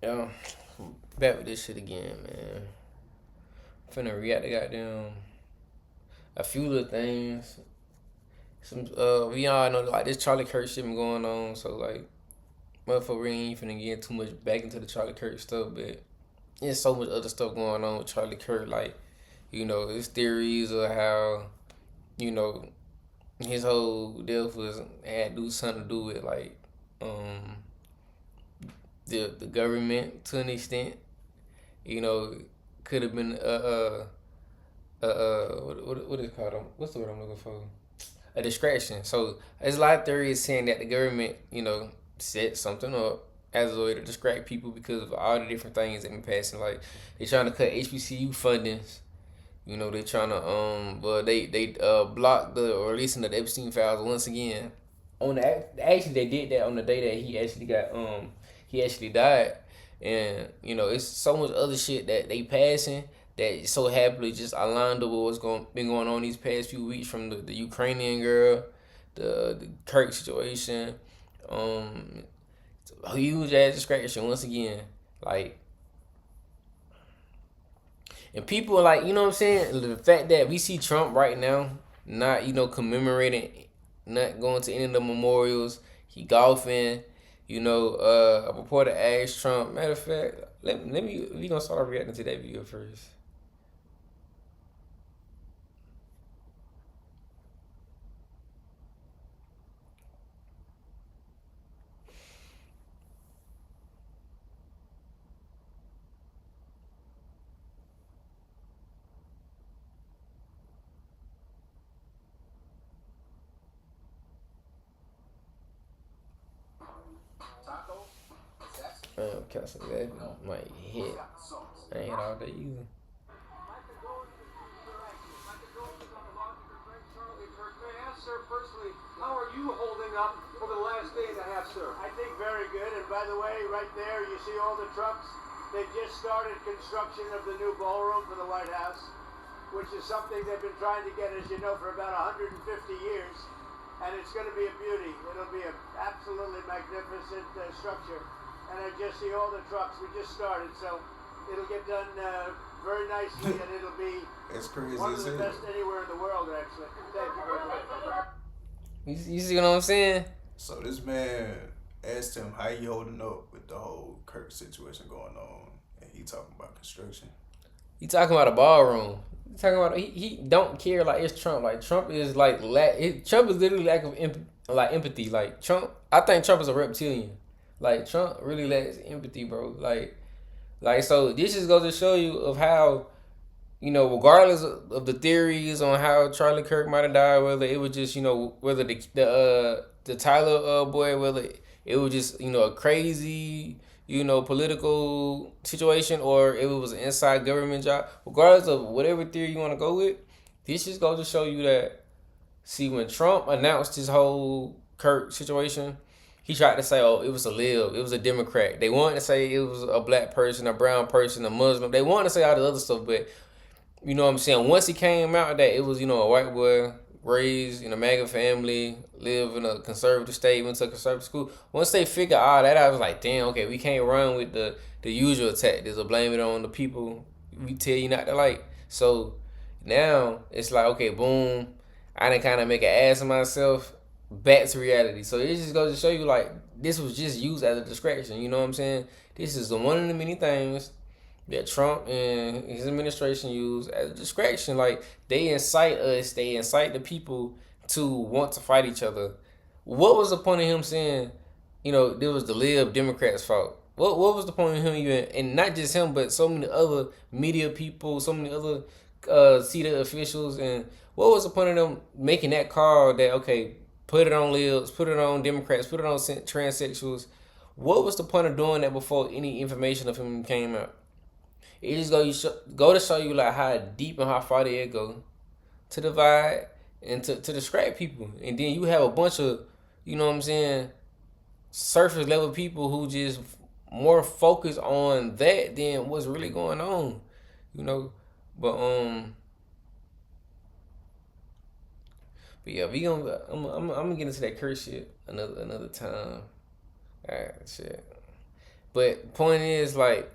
Yeah, back with this shit again, man. Finna react to goddamn a few little things. Some we all know like this Charlie Kirk shit been going on, so like motherfucker we ain't finna get too much back into the Charlie Kirk stuff, but there's so much other stuff going on with Charlie Kirk, like his theories of how you know his whole death was had to do something to do with like um the government to an extent, you know, could have been what is it called? What's the word I'm looking for? A distraction. So there's a lot of theories saying that the government, set something up as a way to distract people because of all the different things that been passing. Like they're trying to cut HBCU fundings. They're trying to well they blocked the releasing of the Epstein files once again. Actually they did that on the day that he actually died, and it's so much other shit that they passing that so happily just aligned with what's been going on these past few weeks from the Ukrainian girl, the Kirk situation, um, a huge ass distraction once again, like. And people are like, you know what I'm saying? The fact that we see Trump right now not, commemorating, not going to any of the memorials, he golfing, a reporter asked Trump, matter of fact, we gonna start reacting to that video first. Castle, that might hit. I ain't hit all day either. Firstly, how are you holding up for the last day and a half, sir? I think very good. And by the way, right there, you see all the trucks. They've just started construction of the new ballroom for the White House, which is something they've been trying to get, as you know, for about 150 years. And it's going to be a beauty. It'll be an absolutely magnificent structure. And I just see all the trucks. We just started, so it'll get done very nicely, and it'll be It's crazy one of as the hell. best anywhere in the world, actually. Thank you very much. You see what I'm saying? So this man asked him how he holding up with the whole Kirk situation going on, and he talking about construction. He talking about a ballroom. He talking about he don't care like it's Trump. Like Trump is like Trump is literally lack of empathy. Like Trump, I think Trump is a reptilian. Like Trump really lacks empathy, bro. Like so this just goes to show you of how regardless of the theories on how Charlie Kirk might have died, whether it was just whether the Tyler boy, whether it was just a crazy political situation or it was an inside government job, regardless of whatever theory you want to go with, this just goes to show you that see when Trump announced his whole Kirk situation. He tried to say, "Oh, it was a lib, it was a Democrat." They wanted to say it was a black person, a brown person, a Muslim. They wanted to say all the other stuff, but you know what I'm saying? Once he came out that it was, a white boy raised in a MAGA family, live in a conservative state, went to a conservative school. Once they figured all that out, I was like, damn, okay, we can't run with the usual tactics of blame it on the people we tell you not to like. So now it's like, okay, boom, I didn't kind of make an ass of myself. Back to reality. So it just goes to show you, like, this was just used as a distraction. You know what I'm saying? This is the one of the many things that Trump and his administration use as a distraction. Like they incite us, they incite the people to want to fight each other. What was the point of him saying, there was the Lib Democrats' fault? What was the point of him even, and not just him, but so many other media people, so many other CETA officials, and what was the point of them making that call that okay, put it on libs, put it on Democrats, put it on transsexuals? What was the point of doing that before any information of him came out? It just go to show you like how deep and how far they go to divide and to distract people, and then you have a bunch of what I'm saying surface level people who just more focused on that than what's really going on, you know. But yeah, we gonna I'm gonna get into that curse shit another time. All right, shit. But point is, like,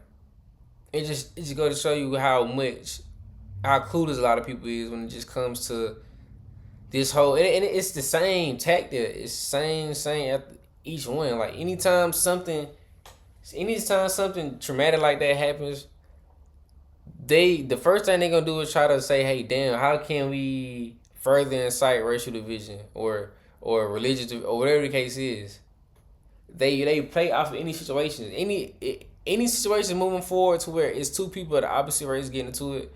it just go to show you how clueless a lot of people is when it just comes to this whole, and it's the same tactic. It's same at each one. Like anytime something traumatic like that happens, the first thing they gonna do is try to say, hey, damn, how can we further incite racial division or religious or whatever the case is. They play off of any situation, any situation moving forward to where it's two people of the opposite race getting into it,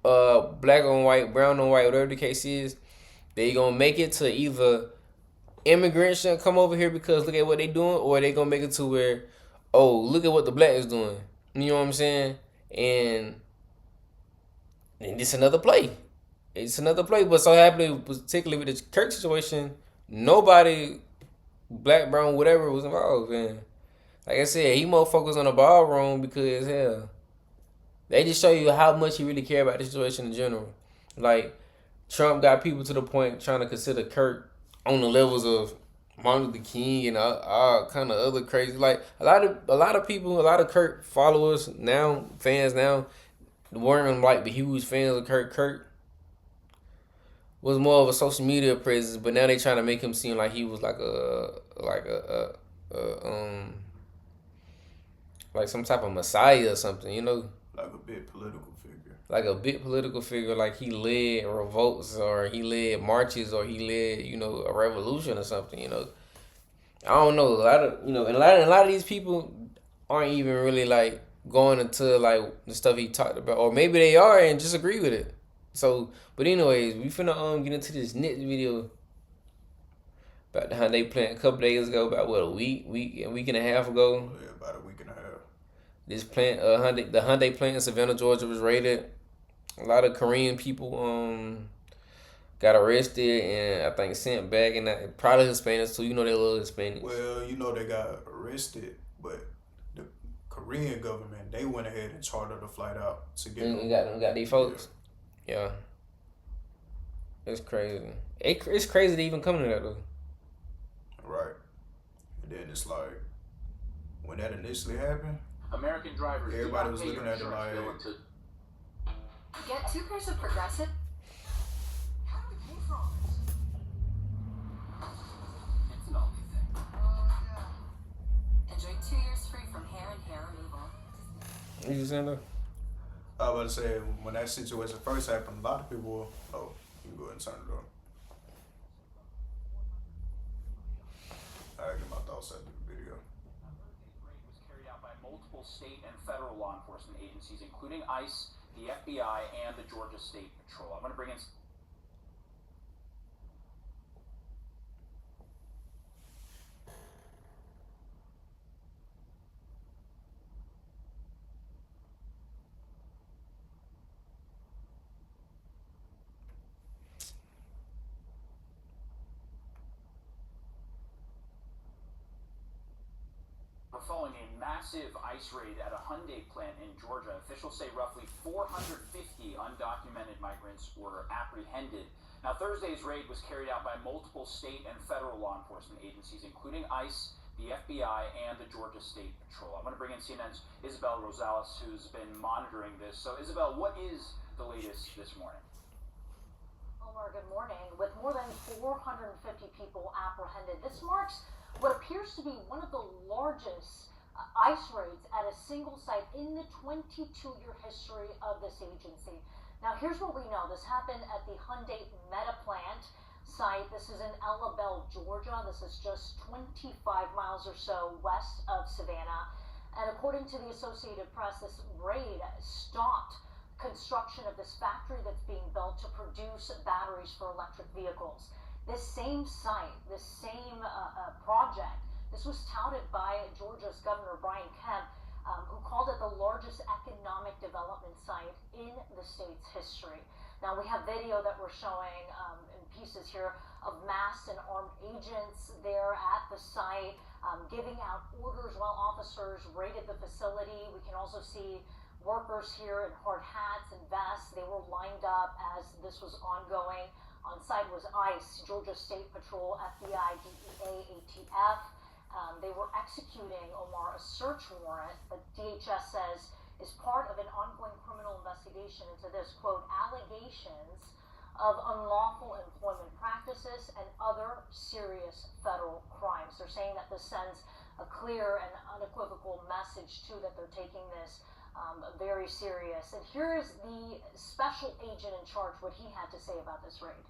black on white, brown on white, whatever the case is. They gonna make it to either immigrants shouldn't come over here because look at what they doing, or they gonna make it to where, oh, look at what the black is doing. You know what I'm saying? And it's another play. It's another play. But so happily, particularly with the Kirk situation, nobody, black, brown, whatever, was involved. And like I said, he more focused on the ballroom because hell, they just show you how much he really care about the situation in general. Like Trump got people to the point trying to consider Kirk on the levels of Martin Luther King and all kind of other crazy. Like a lot of people, a lot of Kirk followers now, fans now, weren't like the huge fans of Kirk. Kirk was more of a social media presence, but now they trying to make him seem like he was like like some type of messiah or something, you know? Like a big political figure. Like a big political figure, like he led revolts or he led marches or he led, you know, a revolution or something, you know. I don't know. A lot of, you know, and a lot of these people aren't even really like going into like the stuff he talked about, or maybe they are and just agree with it. So, but anyways, we finna get into this next video about the Hyundai plant a couple days ago, about what, a week and a half ago. Yeah, about a week and a half. This plant, the Hyundai plant in Savannah, Georgia, was raided. A lot of Korean people got arrested and I think sent back, and probably Hispanics too. You know they love Hispanics. Well, you know they got arrested, but the Korean government, they went ahead and chartered a flight out to get them. Got these folks. Yeah. It's crazy. It's crazy to even come to that though. Right. And then it's like when that initially happened, American drivers, everybody was looking at it like, get 2 pairs of Progressive. how do we pay for all this? It's an ugly thing. Enjoy 2 years free from hair and hair removal. You saying that? I was about to say, when that situation first happened, a lot of people were, oh, you can go ahead and turn it on. I get my thoughts after the video. Thursday's raid was carried out by multiple state and federal law enforcement agencies, including ICE, the FBI, and the Georgia State Patrol. I'm going to bring in... Following a massive ICE raid at a Hyundai plant in Georgia, officials say roughly 450 undocumented migrants were apprehended. Now, Thursday's raid was carried out by multiple state and federal law enforcement agencies, including ICE, the FBI, and the Georgia State Patrol. I'm going to bring in CNN's Isabel Rosales, who's been monitoring this. So, Isabel, what is the latest this morning? Omar, good morning. With more than 450 people apprehended, this marks what appears to be one of the largest ICE raids at a single site in the 22-year history of this agency. Now, here's what we know. This happened at the Hyundai Meta plant site. This is in Ella Belle, Georgia. This is just 25 miles or so west of Savannah. And according to the Associated Press, this raid stopped construction of this factory that's being built to produce batteries for electric vehicles. This same site, this same project, this was touted by Georgia's Governor Brian Kemp, who called it the largest economic development site in the state's history. Now, we have video that we're showing in pieces here of masked and armed agents there at the site, giving out orders while officers raided the facility. We can also see workers here in hard hats and vests. They were lined up as this was ongoing. On site was ICE, Georgia State Patrol, FBI, DEA, ATF, They were executing Omar a search warrant that DHS says is part of an ongoing criminal investigation into this, quote, allegations of unlawful employment practices and other serious federal crimes. They're saying that this sends a clear and unequivocal message, too, that they're taking this very serious. And here is the special agent in charge, what he had to say about this raid.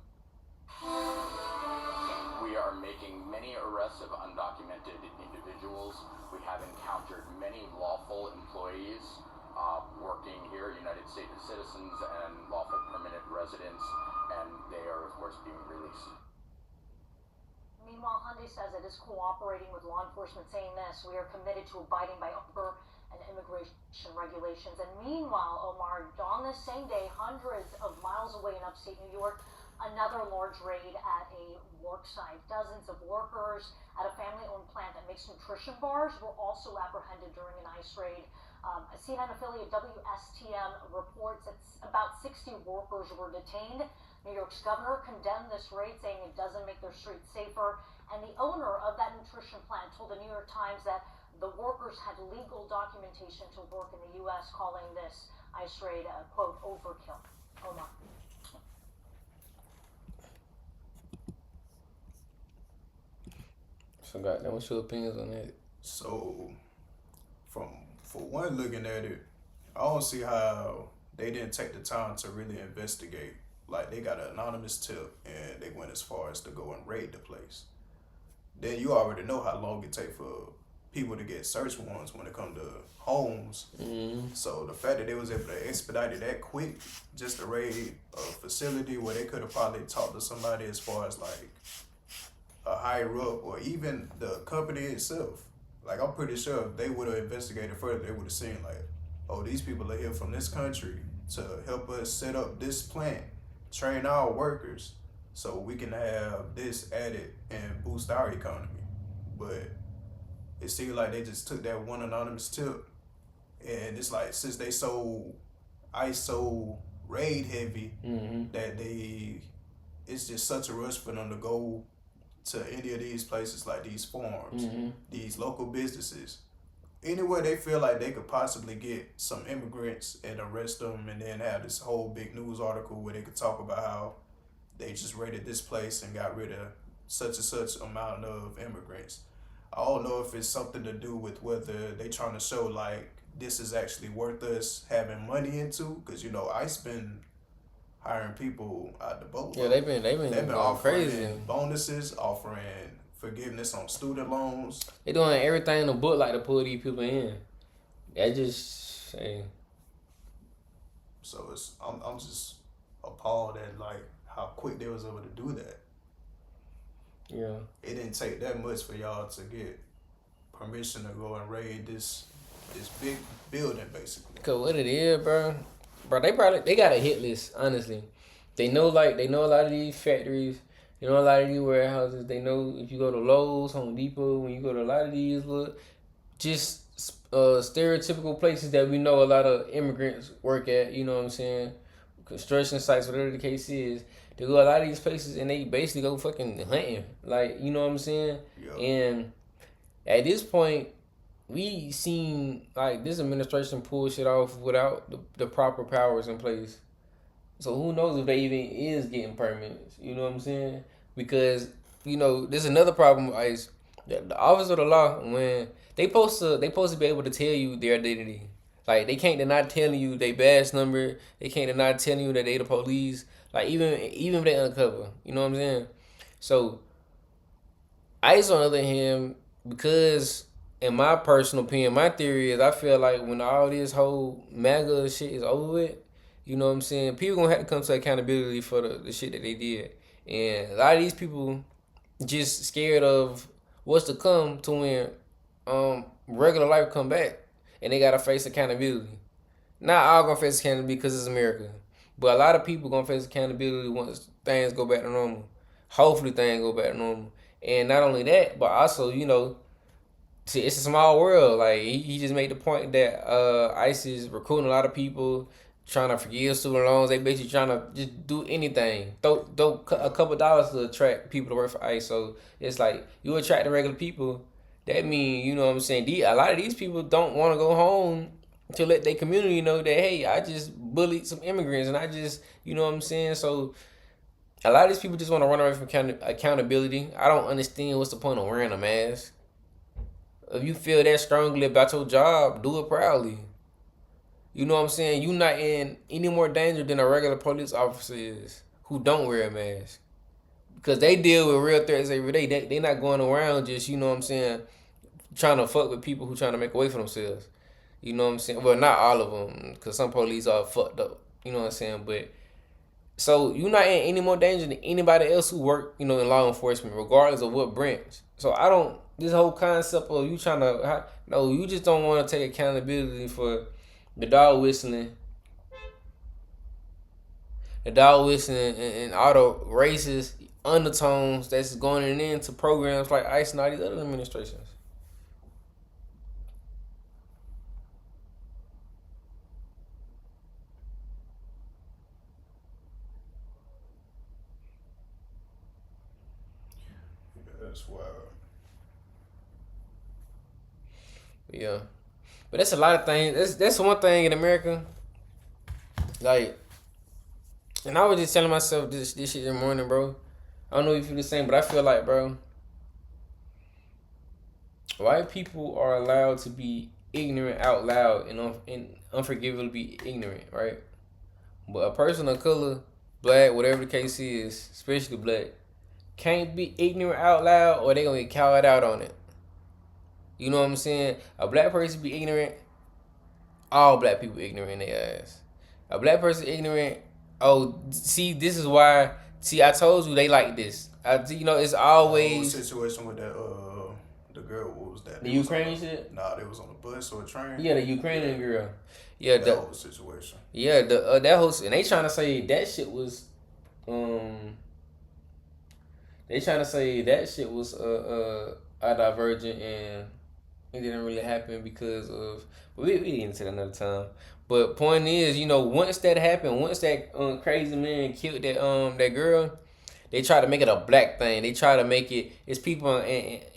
We are making many arrests of undocumented individuals. We have encountered many lawful employees working here, United States citizens and lawful permanent residents, and they are, of course, being released. Meanwhile, Hyundai says it is cooperating with law enforcement, saying this: we are committed to abiding by labor and immigration regulations. And meanwhile, Omar, on this same day, hundreds of miles away in upstate New York, another large raid at a work site. Dozens of workers at a family-owned plant that makes nutrition bars were also apprehended during an ICE raid. A CNN affiliate, WSTM, reports that about 60 workers were detained. New York's governor condemned this raid, saying it doesn't make their streets safer. And the owner of that nutrition plant told the New York Times that the workers had legal documentation to work in the U.S., calling this ICE raid a, quote, overkill. Omar. So, goddamn, what's your opinions on that? So, for one, looking at it, I don't see how they didn't take the time to really investigate. Like, they got an anonymous tip and they went as far as to go and raid the place. Then you already know how long it takes for people to get search warrants when it comes to homes. Mm-hmm. So the fact that they was able to expedite it that quick, just to raid a facility where they could have probably talked to somebody as far as like a higher up, or even the company itself. Like, I'm pretty sure if they would have investigated further, they would have seen like, oh, these people are here from this country to help us set up this plant, train our workers, so we can have this added and boost our economy. But it seemed like they just took that one anonymous tip, and it's like, since they so raid heavy, that it's just such a rush for them to go to any of these places, like these farms, these local businesses, anywhere they feel like they could possibly get some immigrants and arrest them, and then have this whole big news article where they could talk about how they just raided this place and got rid of such and such amount of immigrants. I don't know if it's something to do with whether they trying to show like this is actually worth us having money into, because you know ICE been hiring people out the boat. Yeah, they've been going offering crazy. Bonuses, offering forgiveness on student loans. They doing everything in the book like to pull these people in. That just saying. So I'm just appalled at like how quick they was able to do that. Yeah. It didn't take that much for y'all to get permission to go and raid this big building, basically. Cause what it is, bro, they got a hit list. Honestly, they know a lot of these factories. They know a lot of these warehouses. They know if you go to Lowe's, Home Depot, when you go to a lot of these stereotypical places that we know a lot of immigrants work at. You know what I'm saying? Construction sites, whatever the case is. They go a lot of these places and they basically go fucking hunting. Like, you know what I'm saying? Yep. And at this point, we seen like this administration pull shit off without the proper powers in place. So who knows if they even is getting permits? You know what I'm saying? Because, you know, there's another problem with ICE. The office of the law, when they supposed to be able to tell you their identity. Like, they can't deny telling you their badge number. They can't deny telling you that they the police. Like, even if they undercover. You know what I'm saying? So, ICE, on the other hand, because, in my personal opinion, my theory is I feel like when all this whole MAGA shit is over with, you know what I'm saying, people going to have to come to accountability for the shit that they did. And a lot of these people just scared of what's to come to when regular life come back. And they got to face accountability. Not all going to face accountability because it's America. But a lot of people going to face accountability once things go back to normal. Hopefully things go back to normal. And not only that, but also, you know, it's a small world. Like, he just made the point that ICE is recruiting a lot of people, trying to forgive student loans. They basically trying to just do anything. Throw a couple dollars to attract people to work for ICE. So it's like, you attract the regular people, that mean, you know what I'm saying, a lot of these people don't want to go home to let their community know that, hey, I just bullied some immigrants and I just, you know what I'm saying? So a lot of these people just want to run away from accountability. I don't understand what's the point of wearing a mask. If you feel that strongly about your job, do it proudly. You know what I'm saying? You're not in any more danger than a regular police officer is who don't wear a mask. Because they deal with real threats every day. They not going around just, you know what I'm saying, trying to fuck with people who trying to make a way for themselves. You know what I'm saying? Well, not all of them, because some police are fucked up. You know what I'm saying? But, so you're not in any more danger than anybody else who work, you know, in law enforcement, regardless of what branch. So I don't, this whole concept of you trying to, no, you just don't want to take accountability for the dog whistling and all the racist undertones that's going into programs like ICE and all these other administrations. That's wild. Yeah, but that's a lot of things. That's one thing in America. Like, and I was just telling myself this shit in the morning, bro. I don't know if you feel the same, but I feel like, bro, white people are allowed to be ignorant out loud and unforgivably be ignorant, right? But a person of color, black, whatever the case is, especially black, can't be ignorant out loud or they gonna get called out on it. You know what I'm saying? A black person be ignorant, all black people ignorant in their ass. A black person ignorant, oh, see, this is why, see, I told you they like this. You know, it's always... The situation with that, the girl, what was that? The Ukrainian shit? Nah, they was on a bus or a train. Yeah, the Ukrainian girl. Yeah, that whole situation. Yeah, that whole, and they trying to say that shit was, they trying to say that shit was a divergent and it didn't really happen because of, but we get into that another time. But point is, you know, once that happened, once that crazy man killed that girl, they try to make it a black thing. They try to make it's people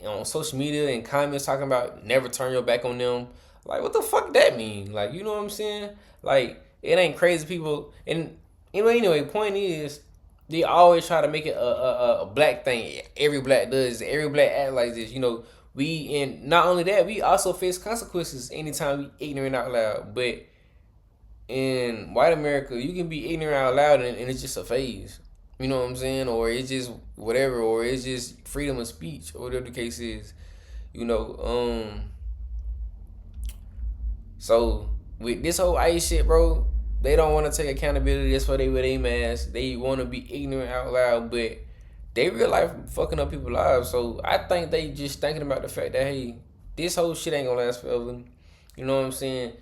on social media and comments talking about never turn your back on them. Like, what the fuck that mean? Like, you know what I'm saying? Like, it ain't crazy people. And anyway, point is, they always try to make it a black thing. Every black does. Every black act like this. You know, and not only that, we also face consequences anytime we ignorant out loud. But in white America, you can be ignorant out loud and it's just a phase. You know what I'm saying? Or it's just whatever, or it's just freedom of speech, or whatever the case is. You know, so with this whole ICE shit, bro, they don't want to take accountability. That's why they wear their mask. They want to be ignorant out loud, but they real life fucking up people's lives. So I think they just thinking about the fact that, hey, this whole shit ain't gonna last forever. You know what I'm saying?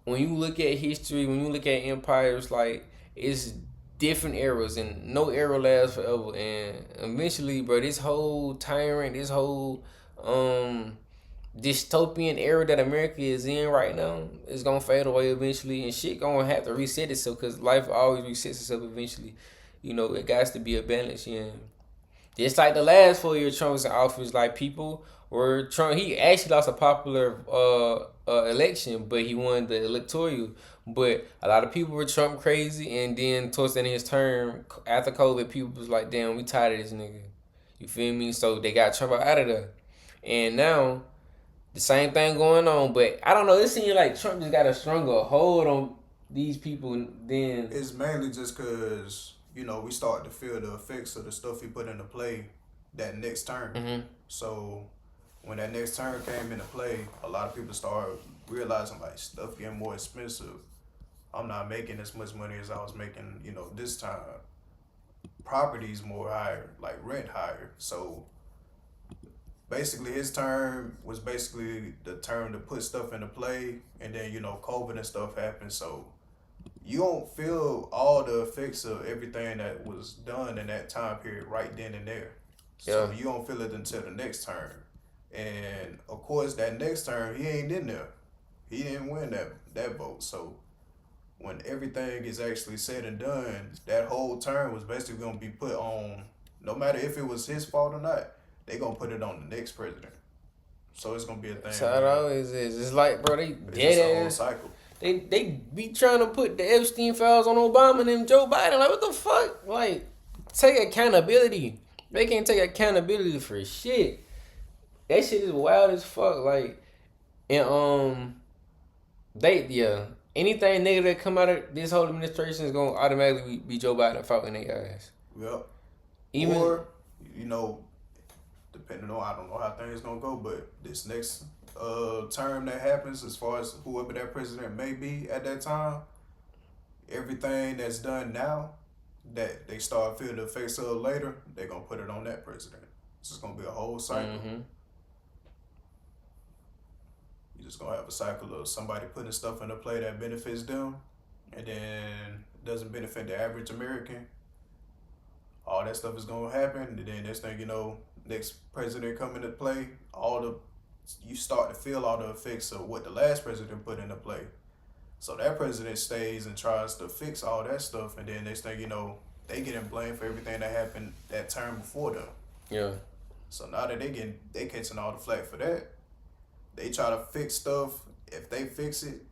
When you look at history, when you look at empires, like, it's different eras and no era lasts forever. And eventually, bro, this whole tyrant, this whole dystopian era that America is in right now is gonna fade away eventually, and shit gonna have to reset itself because life always resets itself eventually. You know, it got to be a balance. Just like the last 4 years Trump was in office, like, people were Trump. He actually lost a popular election, but he won the electoral. But a lot of people were Trump crazy, and then towards the end of his term, after COVID, people was like, damn, we tired of this nigga. You feel me? So they got Trump out of there. And now, the same thing going on, but I don't know, it seems like Trump just got a stronger hold on these people than... It's mainly just because, you know, we start to feel the effects of the stuff he put into play that next term. Mm-hmm. So when that next term came into play, a lot of people started realizing, like, stuff getting more expensive. I'm not making as much money as I was making, you know, this time. Property's more higher, like rent higher. So basically his term was basically the term to put stuff into play, and then, you know, COVID and stuff happened. So you don't feel all the effects of everything that was done in that time period right then and there. So you don't feel it until the next term. And of course, that next term, he ain't in there. He didn't win that vote. So when everything is actually said and done, that whole term was basically going to be put on, no matter if it was his fault or not, they going to put it on the next president. So it's gonna be a thing. That's how it always is. It's like, bro, they It's dead a whole ass. cycle. They be trying to put the Epstein files on Obama and then Joe Biden. Like, what the fuck? Like, take accountability. They can't take accountability for shit. That shit is wild as fuck. Like, and anything negative that come out of this whole administration is gonna automatically be Joe Biden fault in their ass. Yep. Even Or, you know, depending on, I don't know how things gonna go, but this next term that happens, as far as whoever that president may be at that time, everything that's done now that they start feeling the effects of later, they're gonna put it on that president. It's just gonna be a whole cycle. Mm-hmm. You're just gonna have a cycle of somebody putting stuff into play that benefits them, and then doesn't benefit the average American. All that stuff is gonna happen, and then next thing you know, next president come into play, you start to feel all the effects of what the last president put into play. So that president stays and tries to fix all that stuff, and then next thing you know, they getting blamed for everything that happened that term before them. Yeah. So now that they catching all the flack for that, they try to fix stuff. If they fix it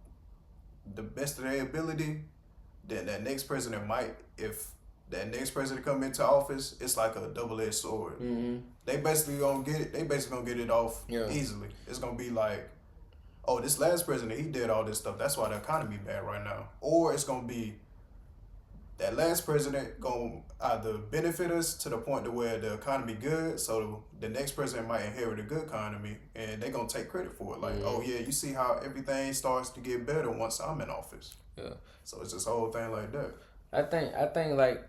the best of their ability, then that next president might, if that next president come into office, it's like a double-edged sword. Mm-hmm. They basically gonna get it off Yeah. easily. It's gonna be like, oh, this last president, he did all this stuff. That's why the economy bad right now. Or it's gonna be that last president gonna either benefit us to the point to where the economy good, so the next president might inherit a good economy, and they gonna take credit for it. Like, oh yeah, you see how everything starts to get better once I'm in office. Yeah. So it's this whole thing like that. I think like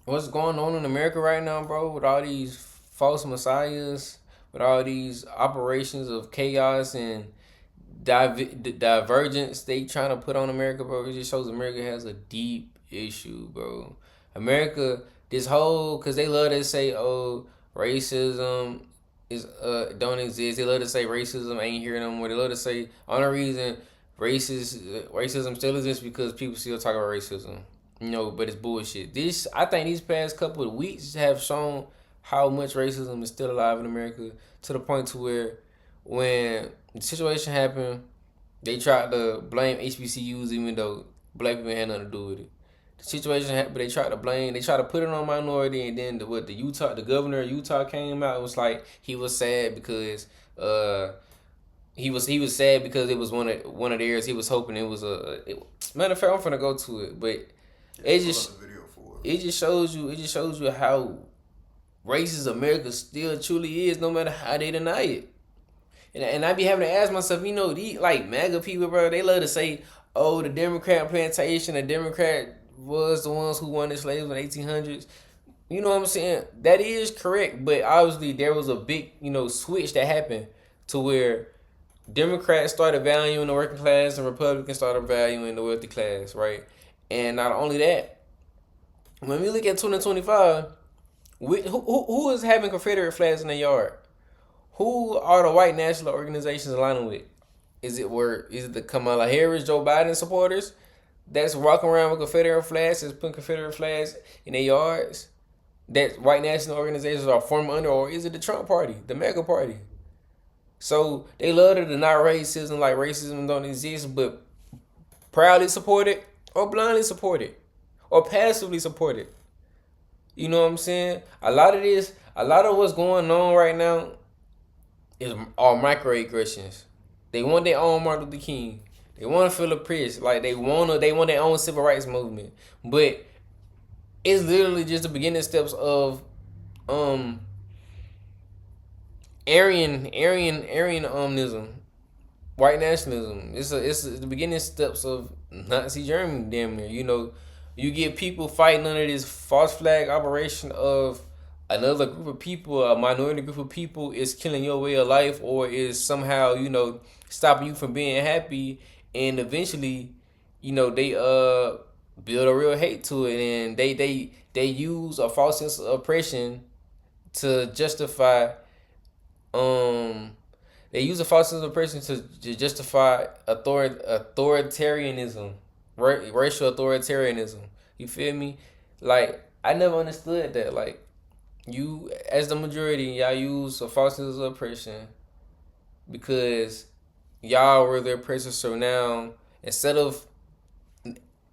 what's going on in America right now, bro, with all these false messiahs, with all these operations of chaos and divergence they trying to put on America, bro, it just shows America has a deep issue, bro. America, this whole, cause they love to say, oh, racism is don't exist. They love to say racism ain't here no more. They love to say only reason racism still exists because people still talk about racism. You know, but it's bullshit. I think these past couple of weeks have shown how much racism is still alive in America, to the point to where when the situation happened, they tried to blame HBCUs even though black people had nothing to do with it. The situation happened, but they tried to put it on minority, and then the governor of Utah came out and was like he was sad because he was sad because it was one of theirs. He was hoping it was matter of fact, I'm finna go to it, but it just shows you how racist America still truly is, no matter how they deny it. And I be having to ask myself, you know, these like MAGA people, bro, they love to say, oh, the Democrat plantation, the Democrat was the ones who won the slaves in the 1800s. You know what I'm saying? That is correct, but obviously there was a big, switch that happened to where Democrats started valuing the working class and Republicans started valuing the wealthy class, right? And not only that, when we look at 2025, who is having Confederate flags in their yard? Who are the white national organizations aligning with? Is it the Kamala Harris, Joe Biden supporters that's walking around with Confederate flags, that's putting Confederate flags in their yards, that white national organizations are forming under, or is it the Trump party, the MAGA party? So they love to deny racism like racism don't exist, but proudly support it or blindly support it or passively support it. You know what I'm saying? A lot of what's going on right now are microaggressions. They want their own Martin Luther King. They want to feel oppressed. Like they want their own civil rights movement. But it's literally just the beginning steps of Aryanism, white nationalism. It's the beginning steps of Nazi Germany, damn near. You get people fighting under this false flag operation of another group of people, a minority group of people is killing your way of life or is somehow, stopping you from being happy, and eventually, they build a real hate to it, and they use a false sense of oppression to justify authoritarianism, racial authoritarianism. You feel me? Like, I never understood that. Like, you, as the majority, y'all use a false sense of oppression because y'all were the oppressors. So now, instead of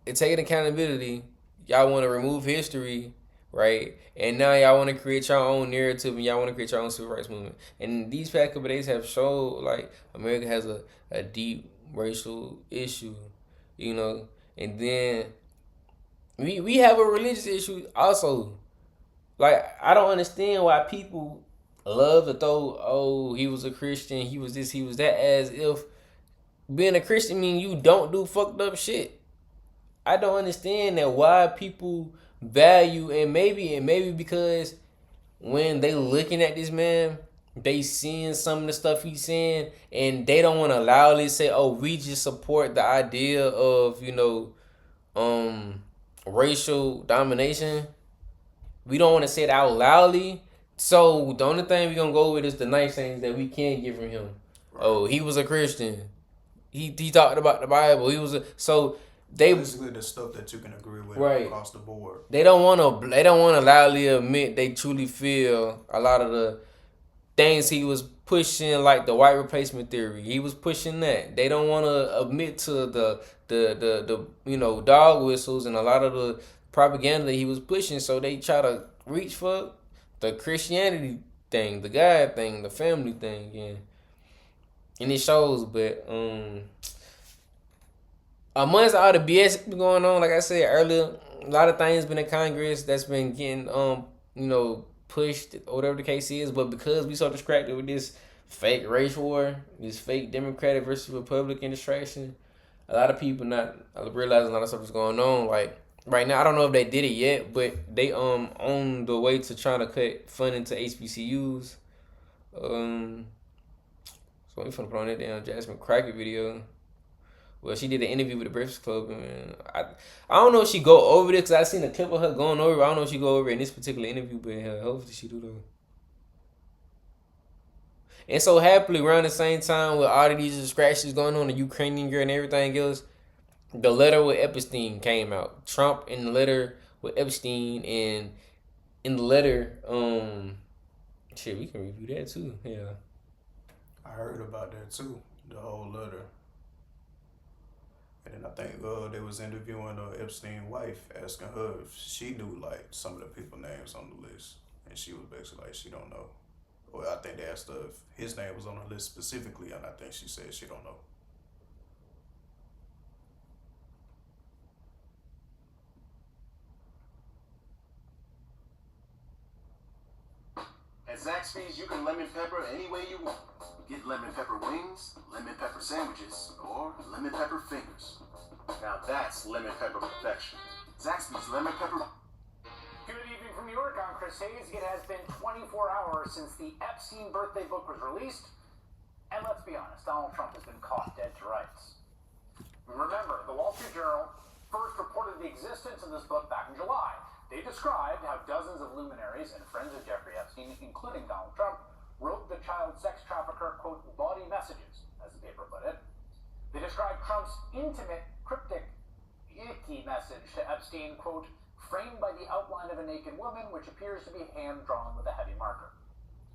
taking accountability, y'all want to remove history, right? And now y'all want to create your own narrative and y'all want to create your own civil rights movement. And these past couple days have showed like America has a deep racial issue, you know. And then we have a religious issue also. Like, I don't understand why people love to throw, oh, he was a Christian, he was this, he was that, as if being a Christian mean you don't do fucked up shit. I don't understand that why people value, and maybe because when they looking at this man, they seeing some of the stuff he's saying, and they don't want to loudly say, oh, we just support the idea of, racial domination. We don't want to say it out loudly. So the only thing we're gonna go with is the nice things that we can get from him. Right. Oh, he was a Christian. He talked about the Bible. He was basically the stuff that you can agree with, right, across the board. They don't want to loudly admit they truly feel a lot of the things he was pushing, like the white replacement theory. He was pushing that. They don't want to admit to the dog whistles and a lot of the propaganda that he was pushing. So they try to reach for the Christianity thing, the God thing, the family thing, and it shows. But amongst all the BS going on, like I said earlier, a lot of things been in Congress that's been getting pushed, or whatever the case is. But because we so distracted with this fake race war, this fake Democratic versus Republican distraction, a lot of people not realizing a lot of stuff is going on. Like right now, I don't know if they did it yet, but they on the way to trying to cut funding to HBCUs. So we finna put on that damn Jasmine Crockett video. Well, she did an interview with the Breakfast Club, and I don't know if she go over this, because I seen a clip of her going over. I don't know if she go over in this particular interview, but hopefully she do though. And so happily, around the same time with all of these distractions going on, the Ukrainian girl and everything else, the letter with Epstein came out. Trump in the letter with Epstein, and in the letter, we can review that too. Yeah, I heard about that too, the whole letter. And then I think they was interviewing Epstein's wife, asking her if she knew like some of the people names on the list, and she was basically like she don't know. Well, I think they asked her if his name was on the list specifically, and I think she said she don't know. At Zaxby's, you can lemon pepper any way you want. Get lemon pepper wings, lemon pepper sandwiches, or lemon pepper fingers. Now that's lemon pepper perfection. Zaxby's lemon pepper. Good evening from New York. I'm Chris Hayes. It has been 24 hours since the Epstein birthday book was released. And let's be honest, Donald Trump has been caught dead to rights. Remember, the Wall Street Journal first reported the existence of this book back in July. They described how dozens of luminaries and friends of Jeffrey Epstein, including Donald Trump, wrote the child sex trafficker, quote, bawdy messages, as the paper put it. They described Trump's intimate, cryptic, icky message to Epstein, quote, framed by the outline of a naked woman, which appears to be hand-drawn with a heavy marker.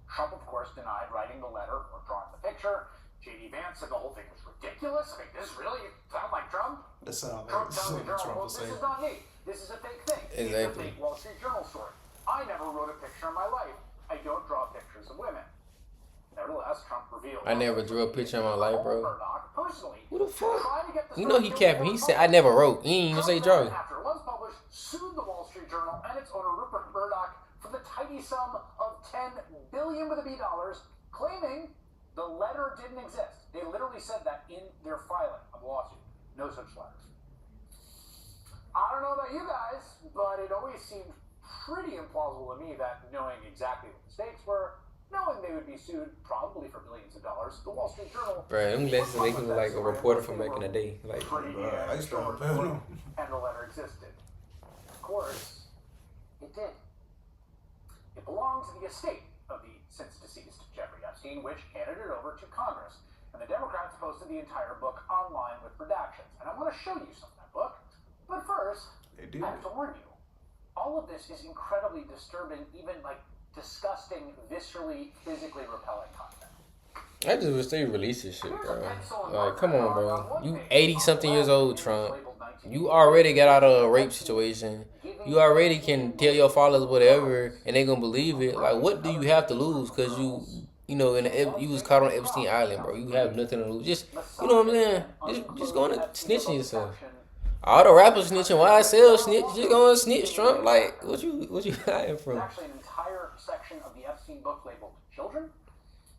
Trump, of course, denied writing the letter or drawing the picture. J.D. Vance said the whole thing was ridiculous. I mean, does this really sound like Trump? That sounds Trump like telling the Journal, Trump well, this is not me. This is a fake thing. Exactly. It's a fake Wall Street Journal story. I never wrote a picture in my life. I don't draw pictures of women. Nevertheless, Trump revealed... I never drew a picture in my life, bro. Personally, who the fuck? You know he capping. He said, I never wrote. He ain't even say draw. After it was published, sued the Wall Street Journal and its owner, Rupert Murdoch, for the tidy sum of $10 billion with a B dollars, claiming the letter didn't exist. They literally said that in their filing of the lawsuit. No such letters. I don't know about you guys, but it always seemed pretty implausible to me that knowing exactly what the stakes were, knowing they would be sued probably for billions of dollars, the Wall Street Journal... Bro, them glasses make me like a reporter from back in the day. Like, I used to have them. And the letter existed. Of course, it did. It belonged to the estate of the since deceased Jeffrey Epstein, which handed it over to Congress. And the Democrats posted the entire book online with redactions. And I want to show you some of that book. But first, I have to warn you. All of this is incredibly disturbing, even like disgusting, viscerally, physically repelling content. I just wish they release this shit, bro. Like, come on, bro. You 80-something years old, Trump. You already got out of a rape situation. You already can tell your followers whatever, and they gonna believe it. Like, what do you have to lose? Cause you know, you was caught on Epstein Island, bro. You have nothing to lose. Just, you know what I'm saying? Just going to snitching yourself. All the rappers snitching, YSL snitch, just going to snitch, Trump. Like, what you hiding from? There's actually an entire section of the Epstein book labeled children.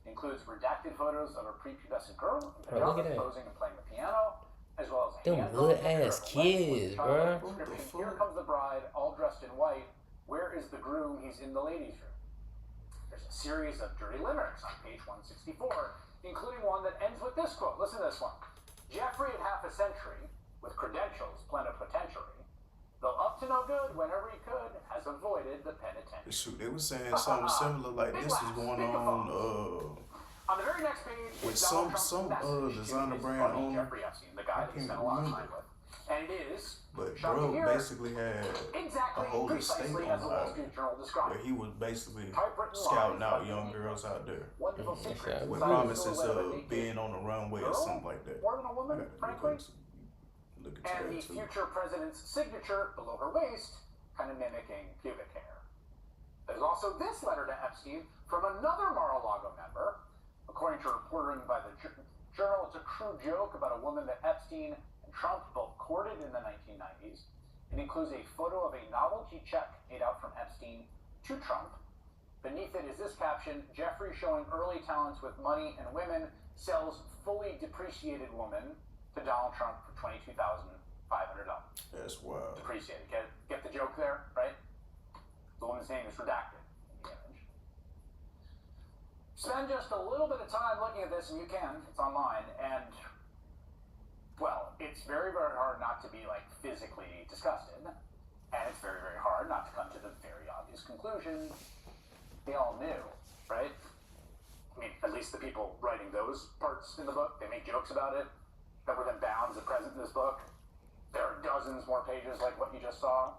It includes redacted photos of a prepubescent girl in pajamas posing and playing the piano, as well as them good ass kids, bro. Here comes the bride, all dressed in white. Where is the groom? He's in the ladies' room. There's a series of dirty limericks on page 164, including one that ends with this quote. Listen to this one. Jeffrey had half a century, with credentials plenipotentiary, though up to no good whenever he could, has avoided the penitentiary. Shoot, they were saying something similar like this is going on the very next page with some designer brand owner. Jeffrey Epstein, the guy that he spent a lot of time with. And it is, but bro basically had a whole estate on the island where he was basically scouting out young girls out there with promises of being on the runway or something like that. More than a woman, frankly. And the future president's signature below her waist, kind of mimicking pubic hair. There's also this letter to Epstein from another Mar-a-Lago member. According to reporting by the Journal, it's a crude joke about a woman that Epstein and Trump both courted in the 1990s. It includes a photo of a novelty check made out from Epstein to Trump. Beneath it is this caption: Jeffrey showing early talents with money and women, sells fully depreciated woman to Donald Trump for $22,500. That's wild. Depreciated. Get the joke there, right? The woman's name is redacted in the image. Spend just a little bit of time looking at this, and you can. It's online, and well, it's very, very hard not to be like physically disgusted, and it's very, very hard not to come to the very obvious conclusion. They all knew, right? I mean, at least the people writing those parts in the book, they make jokes about it. That were then bound as a present in this book. There are dozens more pages like what you just saw.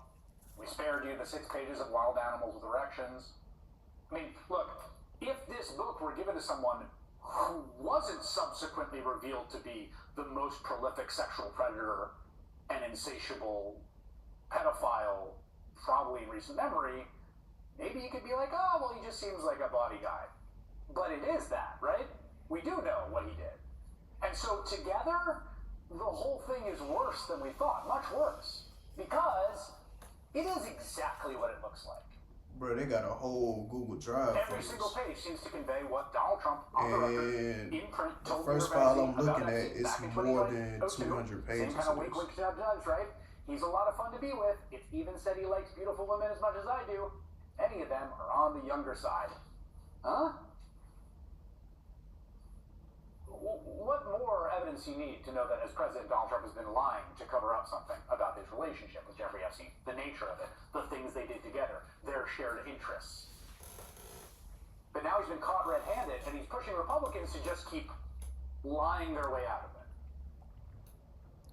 We spared you the 6 pages of wild animals with erections. I mean, look, if this book were given to someone who wasn't subsequently revealed to be the most prolific sexual predator and insatiable pedophile, probably in recent memory, maybe you could be like, oh, well, he just seems like a bawdy guy. But it is that, right? We do know what he did. And so together, the whole thing is worse than we thought, much worse, because it is exactly what it looks like. Bro, they got a whole Google Drive. Every single page seems to convey what Donald Trump on the record in print the told first file I'm looking at is more than 200 pages. Same kind of wink, wink, nudge, nudge, right? He's a lot of fun to be with. It even said he likes beautiful women as much as I do. Any of them are on the younger side. Huh? What more evidence you need to know that as president, Donald Trump has been lying to cover up something about his relationship with Jeffrey Epstein, the nature of it, the things they did together, their shared interests. But now he's been caught red-handed, and he's pushing Republicans to just keep lying their way out of it.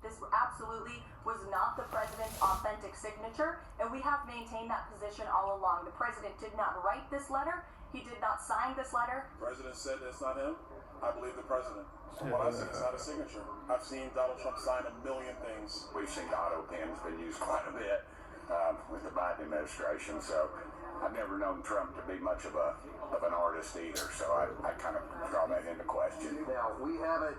This absolutely was not the president's authentic signature, and we have maintained that position all along. The president did not write this letter. He did not sign this letter. The president said it's not him. I believe the president. From what I've seen, it's not a signature. I've seen Donald Trump sign a million things. We've seen auto pens been used quite a bit with the Biden administration, so I've never known Trump to be much of an artist either, so I kind of draw that into question. Now, we haven't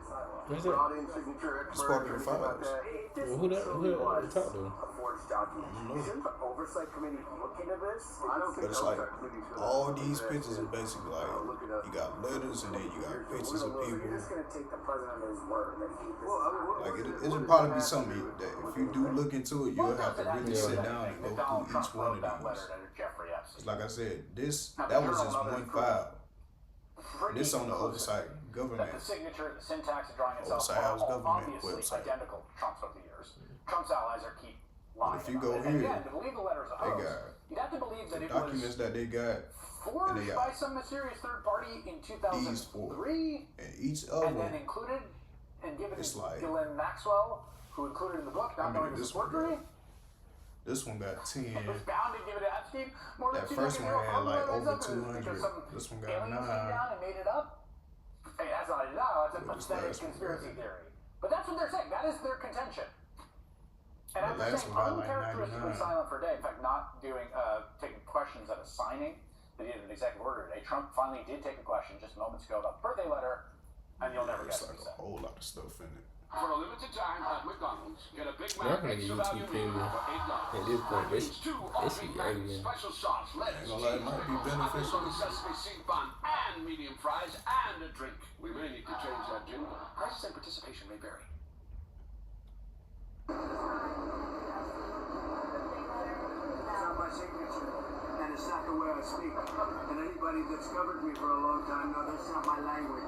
brought in signature experts or anything like that. Who talk to? A forged document. Shouldn't the oversight committee look into this? I don't think But it's the like oversight committee should all these pictures are basically like you got letters and then you got pictures of people. You're just going to take the president at his word. Like it would probably be something that if you do look into it, you'll have to really sit down and go through each one of these. Like I said, that was just one file. This on the oversight government. The signature, the syntax, and drawing itself Oversight House are government obviously website. identical to Trump's over the years. Trump's allies are keep lying. If you about go it. here, And again, to believe the letters of they oath, got you'd have to believe that the it documents was that they got, and forged they by got some mysterious third party in these 4, 2003, and each of and then them. included and given It's to like- Ghislaine Maxwell, who included in the book, not I mean, knowing it was this one forgery. This one got 10. It was bound to give it to Epstein. More than That 2 first decades one ago, had like how over is that? 200. Because some This one got alien came 9. down and made it up. Hey, that's not it. No, it's a pathetic conspiracy theory. But that's what they're saying. That is their contention. And after saying uncharacteristically silent for a day, in fact, not doing taking questions at a signing, they did an executive order today. Trump finally did take a question just moments ago about the birthday letter, and you'll never get like a whole lot of stuff in it. For a limited time at McDonald's, get a Big I'm Mac gonna get extra value YouTube meal premium. for $8. At this point, That means 2 all this Big shit Macs, alien. special sauce, lettuce, Ain't gonna lie, it might be cheese, beneficial. on sesame seed bun, and medium fries, and a drink. We may need to change that, Jim. prices and participation may vary. It's not my signature, and it's not the way I speak. And anybody that's covered me for a long time knows that's not my language.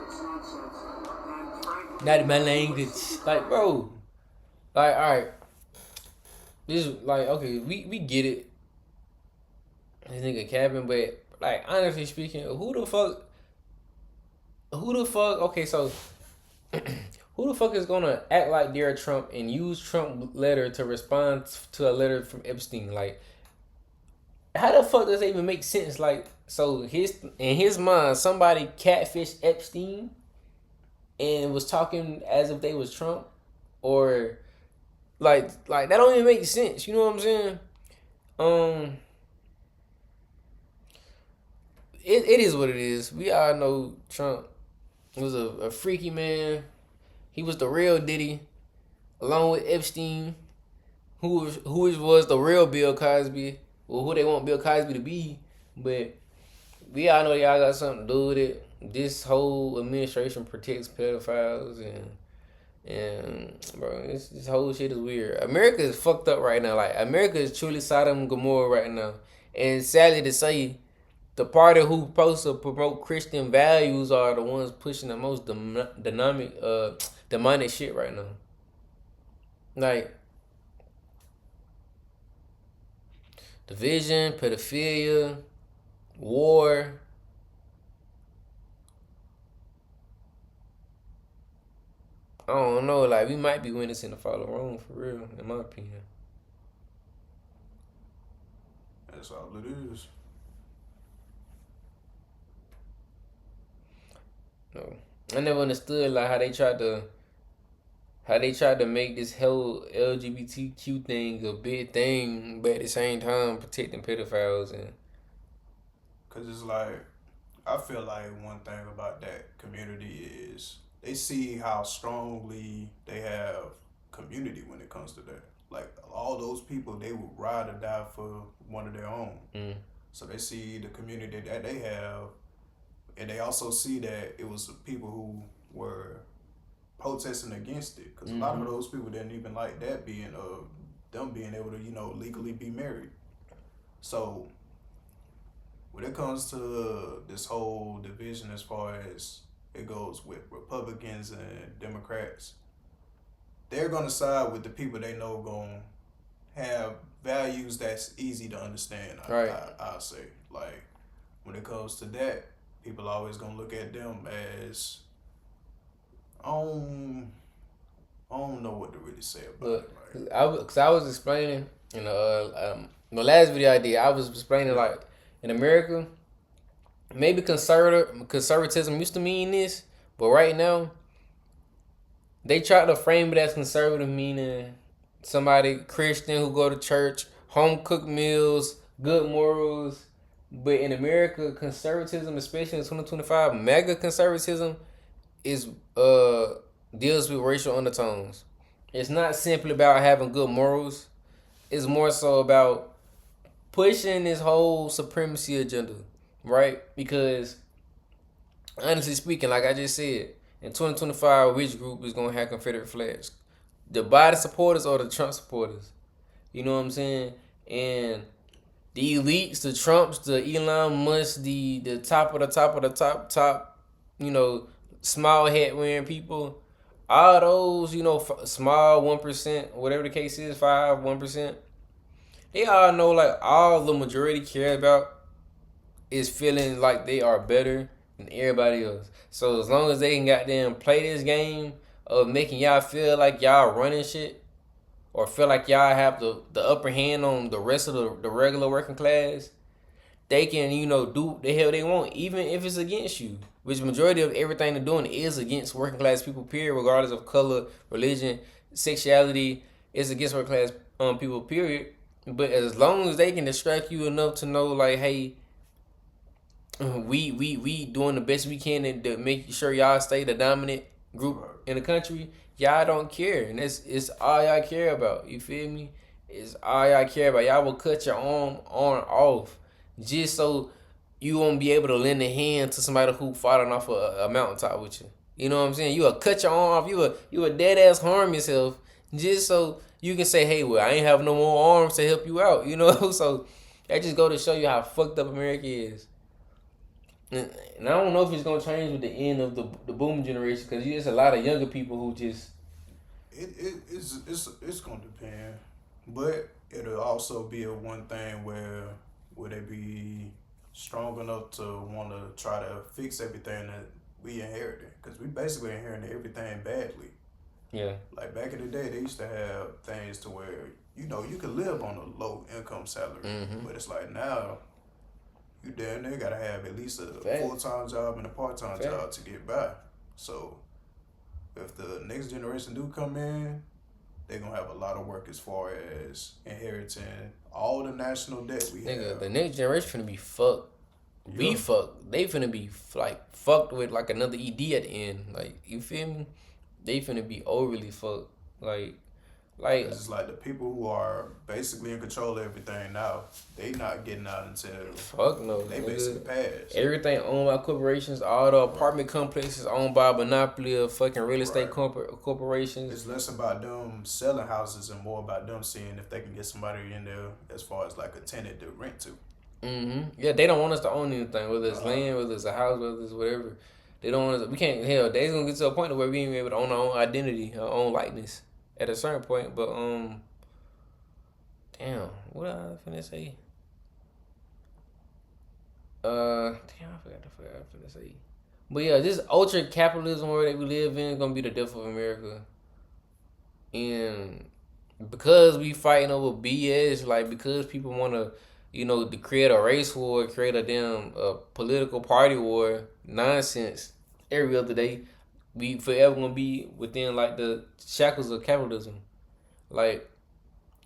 It's nonsense. And frankly, Not my language. Like, bro. Like, alright. This is like, okay, we get it. This nigga capping, but like honestly speaking, who the fuck okay, so who the fuck is gonna act like they're Trump and use Trump letter to respond to a letter from Epstein? Like, how the fuck does that even make sense? Like, so in his mind, somebody catfished Epstein and was talking as if they was Trump, or like that don't even make sense. You know what I'm saying? It is what it is. We all know Trump was a freaky man. He was the real Diddy, along with Epstein, who was the real Bill Cosby, or who they want Bill Cosby to be. But we all know y'all got something to do with it. This whole administration protects pedophiles, and bro, this whole shit is weird. America is fucked up right now. Like, America is truly Sodom and Gomorrah right now. And sadly to say, the party who supposed to promote Christian values are the ones pushing the most demonic shit right now. Like, division, pedophilia, war. I don't know, like, we might be witnessing the fall of Rome for real, in my opinion. That's all it is. No, I never understood like how they tried to make this whole LGBTQ thing a big thing, but at the same time protecting pedophiles. And Cause it's like, I feel like one thing about that community is they see how strongly they have community when it comes to that. Like, all those people, they would ride or die for one of their own. So they see the community that they have, and they also see that it was people who were protesting against it. Because a lot of those people didn't even like that being, them being able to, legally be married. So when it comes to this whole division as far as it goes with Republicans and Democrats, they're going to side with the people they know going to have values that's easy to understand, right. I'll say. Like, when it comes to that, people are always going to look at them as, I don't know what to really say about it. Like, I was explaining in the last video I did, I was explaining like in America, maybe conservatism used to mean this, but right now they try to frame it as conservative, meaning somebody Christian who go to church, home cooked meals, good morals. But in America, conservatism, especially in 2025, mega conservatism is deals with racial undertones. It's not simply about having good morals. It's more so about pushing this whole supremacy agenda, right? Because honestly speaking, like I just said, in 2025, which group is going to have Confederate flags? The Biden supporters or the Trump supporters? You know what I'm saying? And the elites, the Trumps, the Elon Musk, the top of the top, small hat wearing people, all those, small 1%, whatever the case is, 1%, they all know like all the majority care about is feeling like they are better than everybody else. So as long as they can goddamn play this game of making y'all feel like y'all running shit, or feel like y'all have the upper hand on the rest of the regular working class, they can, do the hell they want, even if it's against you. which majority of everything they're doing is against working class people, period, regardless of color, religion, sexuality. It's against working class people, period. But as long as they can distract you enough to know, like, hey, we doing the best we can to make sure y'all stay the dominant group in the country, y'all don't care, and it's all y'all care about. You feel me? It's all y'all care about. Y'all will cut your arm on off just so you won't be able to lend a hand to somebody who falling off a mountaintop with you. You know what I'm saying? You will cut your arm off. You a dead ass harm yourself just so you can say, hey, well, I ain't have no more arms to help you out. You know, so that just go to show you how fucked up America is. And I don't know if it's gonna change with the end of the boom generation, because there's a lot of younger people who just it's gonna depend, but it'll also be a one thing where they be strong enough to want to try to fix everything that we inherited, because we basically inherited everything badly. Yeah. Like back in the day, they used to have things to where you could live on a low income salary, but it's like now. You damn near gotta have at least a full-time job and a part-time job to get by. So if the next generation do come in, they're gonna have a lot of work as far as inheriting all the national debt we have. The next generation finna be fucked. We fucked. They finna be like fucked with like another ED at the end. Like, you feel me? They finna be overly fucked. Like it's like the people who are basically in control of everything now, they not getting out until they basically pass. Everything owned by corporations. All the apartment complexes owned by a monopoly of fucking real estate corporations. It's less about them selling houses and more about them seeing if they can get somebody in there as far as like a tenant to rent to. Yeah, they don't want us to own anything, whether it's land, whether it's a house, whether it's whatever. They don't want us. We can't. Hell, they's gonna get to a point where we ain't able to own our own identity, our own likeness. At a certain point, but damn, what I finna say? Damn, I forgot what I finna say. But yeah, this ultra capitalism world that we live in is gonna be the death of America, and because we fighting over BS, like because people wanna, to create a race war, create a damn political party war nonsense every other day. We forever gonna be within like the shackles of capitalism. Like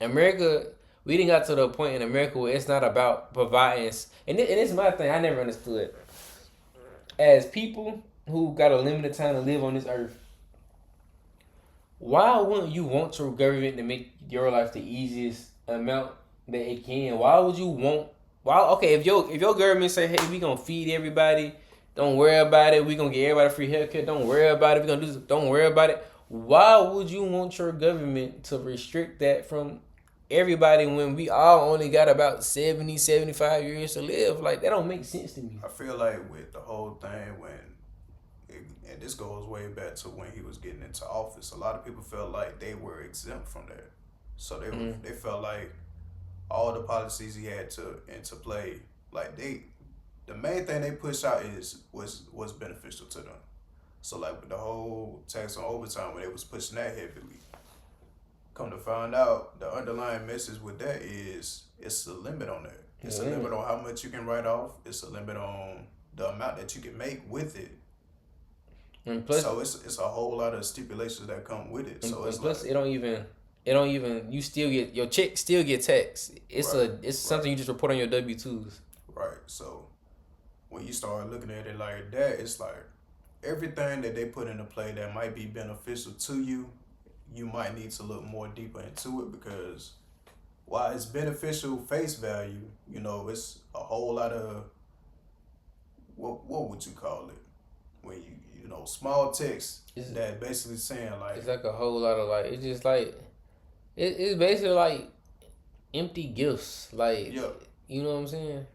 America, we didn't got to the point in America where it's not about providing. And it's my thing. I never understood. As people who got a limited time to live on this earth, why wouldn't you want your government to make your life the easiest amount that it can? Why would you want? Okay, if your government say, hey, we gonna feed everybody. Don't worry about it. We gonna get everybody free healthcare. Don't worry about it. We gonna do this. Don't worry about it. Why would you want your government to restrict that from everybody when we all only got about 70, 75 years to live? Like, that don't make sense to me. I feel like with the whole thing and this goes way back to when he was getting into office, a lot of people felt like they were exempt from that. So they felt like all the policies he had to play, like the main thing they push out was beneficial to them. So like with the whole tax on overtime, when they was pushing that heavily, come to find out the underlying message with that is it's a limit on that. It's a limit on how much you can write off. It's a limit on the amount that you can make with it. And plus, so it's a whole lot of stipulations that come with it. So it's plus it don't even you still get your check still get taxed. It's something you just report on your W-2s. Right. So when you start looking at it like that, it's like everything that they put into play that might be beneficial to you, you might need to look more deeper into it, because while it's beneficial face value, it's a whole lot of what would you call it? When you small text that basically saying like it's like a whole lot of like it's just like it's basically like empty gifts, like you know what I'm saying?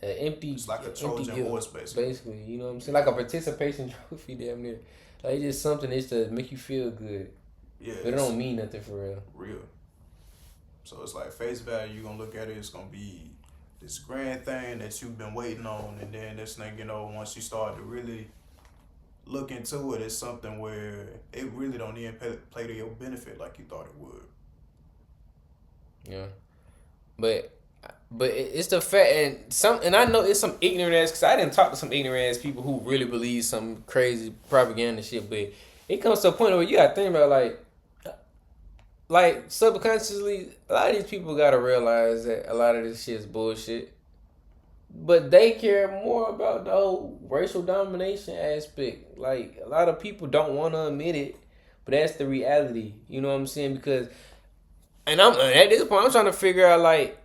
It's like a Trojan horse, basically. You know what I'm saying? Like a participation trophy, damn near. Like, it's just something that's to make you feel good. Yeah, but it don't mean nothing for real. So it's like face value. You're gonna look at it. It's gonna be this grand thing that you've been waiting on, and then this thing, once you start to really look into it, it's something where it really don't even play to your benefit like you thought it would. Yeah, but But it's the fact, and I know it's some ignorant ass, because I didn't talk to some ignorant ass people who really believe some crazy propaganda shit. But it comes to a point where you gotta think about like subconsciously, a lot of these people gotta realize that a lot of this shit is bullshit. But they care more about the whole racial domination aspect. Like, a lot of people don't want to admit it, but that's the reality. You know what I'm saying? Because, and I'm at this point, I'm trying to figure out, like,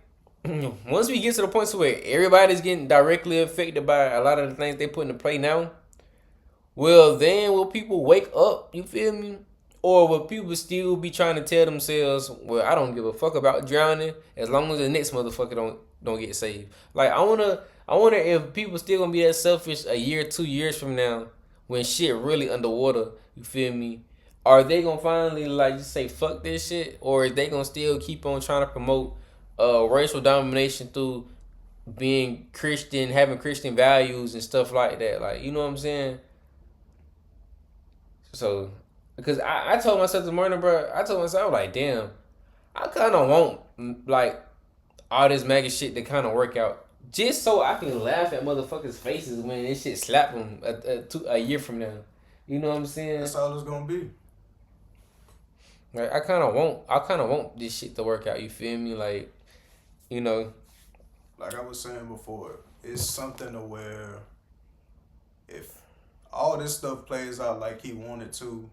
once we get to the point where everybody's getting directly affected by a lot of the things they put into play now, well, then will people wake up? You feel me? Or will people still be trying to tell themselves, well, I don't give a fuck about drowning as long as the next motherfucker don't get saved. Like, I wonder if people still gonna be that selfish a year, 2 years from now when shit really underwater. You feel me? Are they gonna finally like just say fuck this shit, or is they gonna still keep on trying to promote racial domination through being Christian, having Christian values and stuff like that? Like, you know what I'm saying? So, because I told myself this morning, bro, I was like, damn, I kind of want like all this MAGA shit to kind of work out, just so I can laugh at motherfuckers' faces when this shit slap them a year from now. You know what I'm saying? That's all it's gonna be. Like, I kind of want this shit to work out. You feel me? Like, you know, like I was saying before, it's something to where if all this stuff plays out like he wanted to,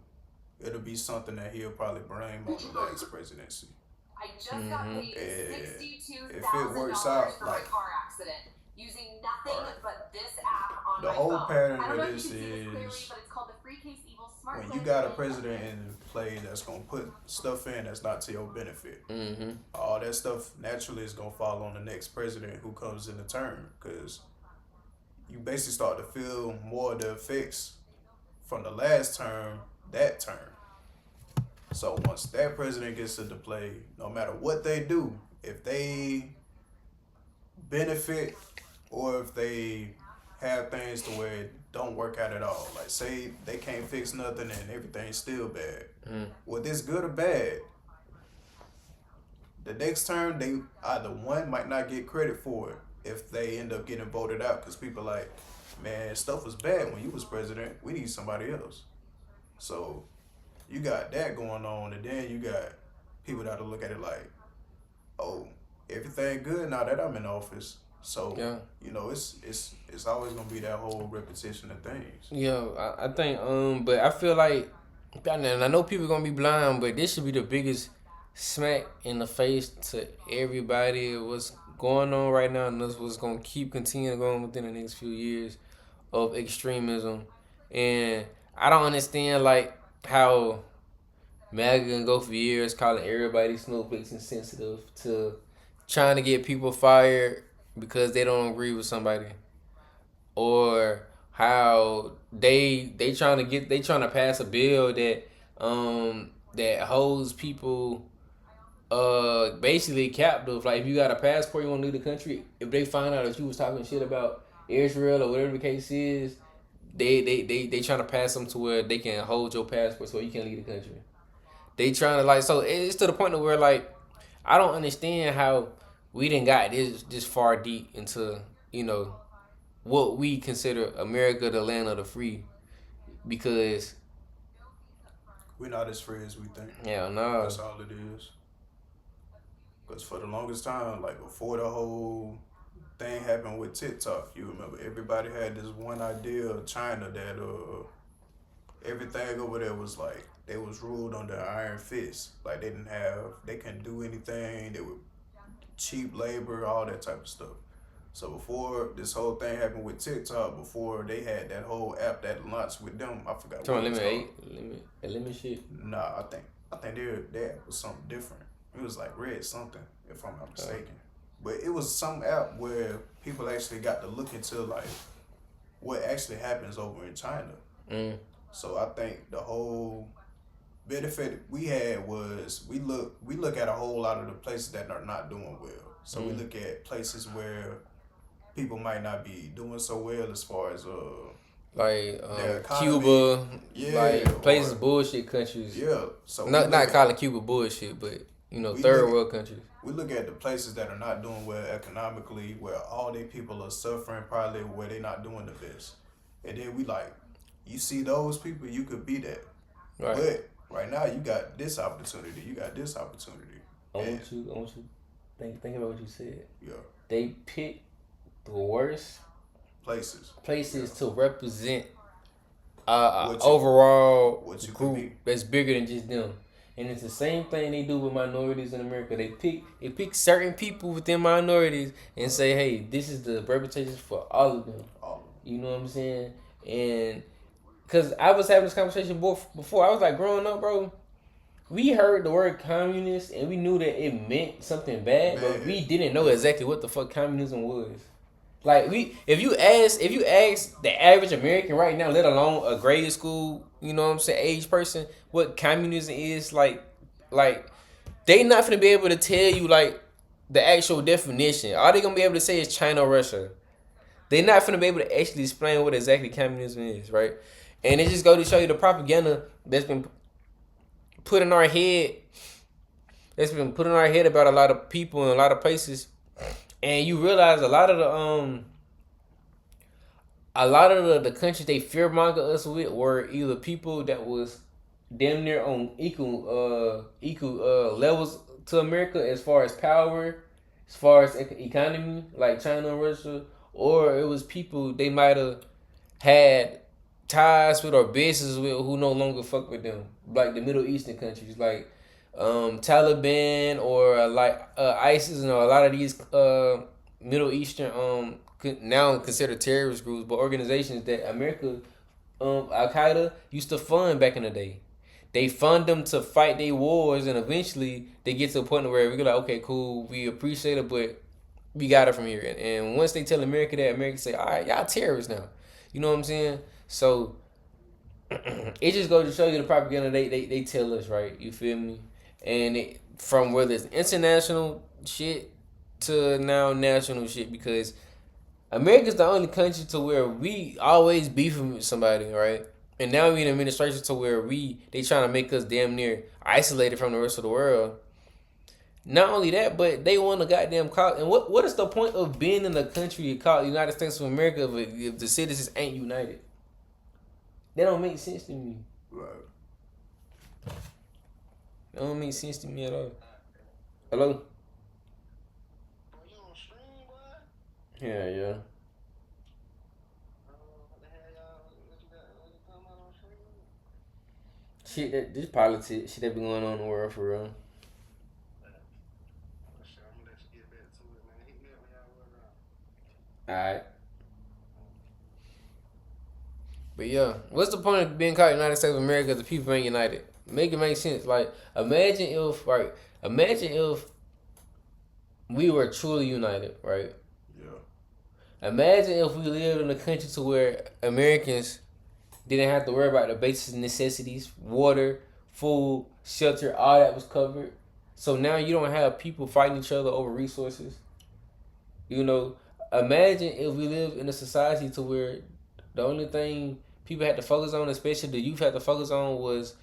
it'll be something that he'll probably bring on the next presidency. I just got paid $62,000 for my car accident using nothing but this app on the my whole phone. pattern I don't know of if this you can see this clearly, is but it's called the Free Case Evil Smart when Phone. you got a president in play that's gonna put stuff in that's not to your benefit. All that stuff naturally is gonna fall on the next president who comes in the term, because you basically start to feel more of the effects from the last term, that term. So once that president gets into play, no matter what they do, if they benefit or if they have things to where it don't work out at all, like say they can't fix nothing and everything's still bad, whether it's good or bad, the next term they either one might not get credit for it if they end up getting voted out, because people like, man, stuff was bad when you was president, we need somebody else. So you got that going on, and then you got people that will look at it like, oh, everything good now that I'm in office. So yeah, you know, it's always gonna be that whole repetition of things. Yeah, I think but I feel like, and I know people gonna be blind, but this should be the biggest smack in the face to everybody what's going on right now, and that's what's gonna keep continuing going within the next few years of extremism. And I don't understand like how MAGA can go for years calling everybody snowflakes insensitive to trying to get people fired because they don't agree with somebody, or how they trying to pass a bill that that holds people basically captive. Like, if you got a passport, you want to leave the country, if they find out that you was talking shit about Israel or whatever the case is, they trying to pass them to where they can hold your passport so you can't leave the country. They trying to, like, so it's to the point where, like, I don't understand how we done got this far deep into, you know, what we consider America, the land of the free, because we're not as free as we think. Yeah, no. That's all it is. Because for the longest time, like before the whole thing happened with TikTok, you remember everybody had this one idea of China that everything over there was like, they was ruled under iron fist. Like they couldn't do anything. They were cheap labor, all that type of stuff. So before this whole thing happened with TikTok, before they had that whole app that launched with them, I forgot what it was called. Limit shit. Nah, I think their app was something different. It was like Red something, if I'm not mistaken. But it was some app where people actually got to look into like what actually happens over in China. So I think the whole benefit we had was we look at a whole lot of the places that are not doing well. So we look at places where people might not be doing so well as far as like economy, Cuba, yeah, like places bullshit countries. Yeah, so not calling Cuba bullshit, but third world countries. We look at the places that are not doing well economically, where all their people are suffering, probably where they're not doing the best. And then we like, you see those people, you could be that. Right. But right now, you got this opportunity. You got this opportunity. I want you think about what you said. Yeah. They pick the worst places to represent overall group that's bigger than just them. And it's the same thing they do with minorities in America. They pick certain people within minorities and say, hey, this is the representation for all of them. You know what I'm saying? And because I was having this conversation before, I was like, growing up, bro, we heard the word communist and we knew that it meant something bad, but we didn't know exactly what the fuck communism was. Like if you ask the average American right now, let alone a grade school, age person, what communism is, like they not gonna be able to tell you like the actual definition. All they gonna be able to say is China or Russia. They not gonna be able to actually explain what exactly communism is, right? And it just go to show you the propaganda that's been put in our head. That's been put in our head about a lot of people in a lot of places. And you realize a lot of the countries they fearmonger us with were either people that was damn near on equal levels to America as far as power, as far as economy, like China and Russia, or it was people they might have had ties with or business with who no longer fuck with them, like the Middle Eastern countries, like Taliban or like ISIS and a lot of these Middle Eastern now considered terrorist groups, but organizations that America, Al Qaeda used to fund back in the day. They fund them to fight their wars, and eventually they get to a point where we go like, okay, cool, we appreciate it, but we got it from here. And once they tell America that, America say, all right, y'all terrorists now. You know what I'm saying? So it just goes to show you the propaganda they tell us, right? You feel me? And from whether it's international shit to now national shit, because America's the only country to where we always beefing with somebody, right? And now we in an administration to where they trying to make us damn near isolated from the rest of the world. Not only that, but they want to goddamn call. And what is the point of being in a country called the United States of America if the citizens ain't united? That don't make sense to me. Right. That don't make sense to me at all. Hello? Yeah. Shit, this politics shit that be going on in the world for real. Alright. But yeah, what's the point of being called United States of America if the people ain't united? Make it make sense. Like, imagine if we were truly united, right? Yeah. Imagine if we lived in a country to where Americans didn't have to worry about the basic necessities, water, food, shelter, all that was covered. So now you don't have people fighting each other over resources. Imagine if we lived in a society to where the only thing people had to focus on, especially the youth had to focus on, was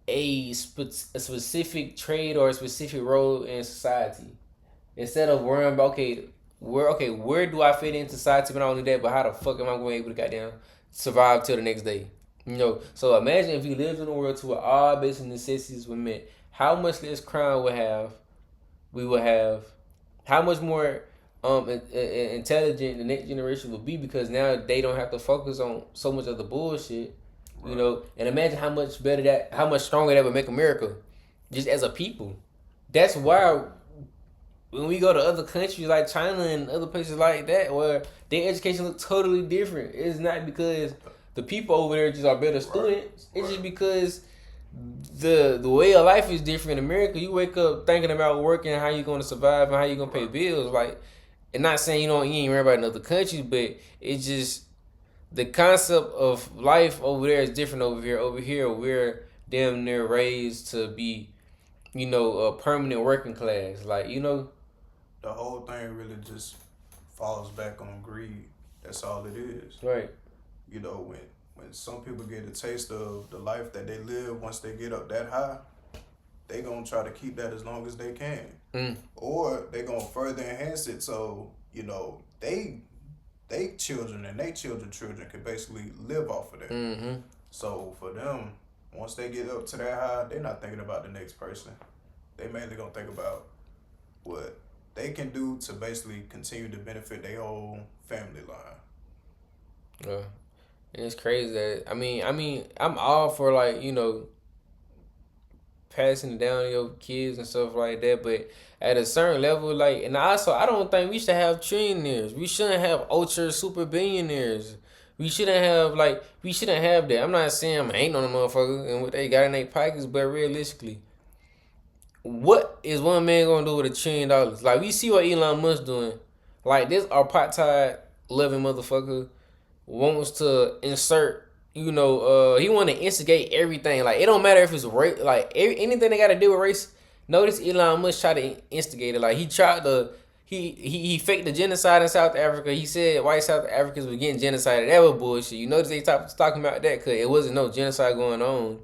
a specific trade or a specific role in society. Instead of worrying about, where do I fit in society, but not only that, but how the fuck am I going to be able to goddamn survive till the next day? So imagine if we lived in a world to where all basic necessities were met, how much less crime we would have, how much more intelligent the next generation will be, because now they don't have to focus on so much of the bullshit, right. And imagine how much stronger that would make America, just as a people. That's why when we go to other countries like China and other places like that, where their education looks totally different, it's not because the people over there just are better students. It's just because the way of life is different. In America, you wake up thinking about working, how you going to survive, and how you going to pay bills. Like, and not saying you ain't worry about another country, but it's just the concept of life over there is different over here. Over here, we're damn near raised to be, a permanent working class. Like, the whole thing really just falls back on greed. That's all it is. Right. When some people get a taste of the life that they live once they get up that high, they gonna try to keep that as long as they can, or they gonna further enhance it so you know they children and they children can basically live off of that. Mm-hmm. So for them, once they get up to that high, they're not thinking about the next person. They mainly gonna think about what they can do to basically continue to benefit their whole family line. Yeah, and it's crazy that I mean, I'm all for like passing it down to your kids and stuff like that, but at a certain level, like, and also I don't think we should have trillionaires. We shouldn't have ultra super billionaires. We shouldn't have that. I'm not saying I'm hating on the motherfucker and what they got in their pockets, but realistically, what is one man gonna do with $1 trillion? Like, we see what Elon Musk doing. Like, this apartheid loving motherfucker wants to insert. He want to instigate everything. Like, it don't matter if it's race. Like, anything they got to do with race. Notice Elon Musk tried to instigate it. Like, he tried to. He faked the genocide in South Africa. He said white South Africans were getting genocided. That was bullshit. You notice they talking about that because it wasn't no genocide going on.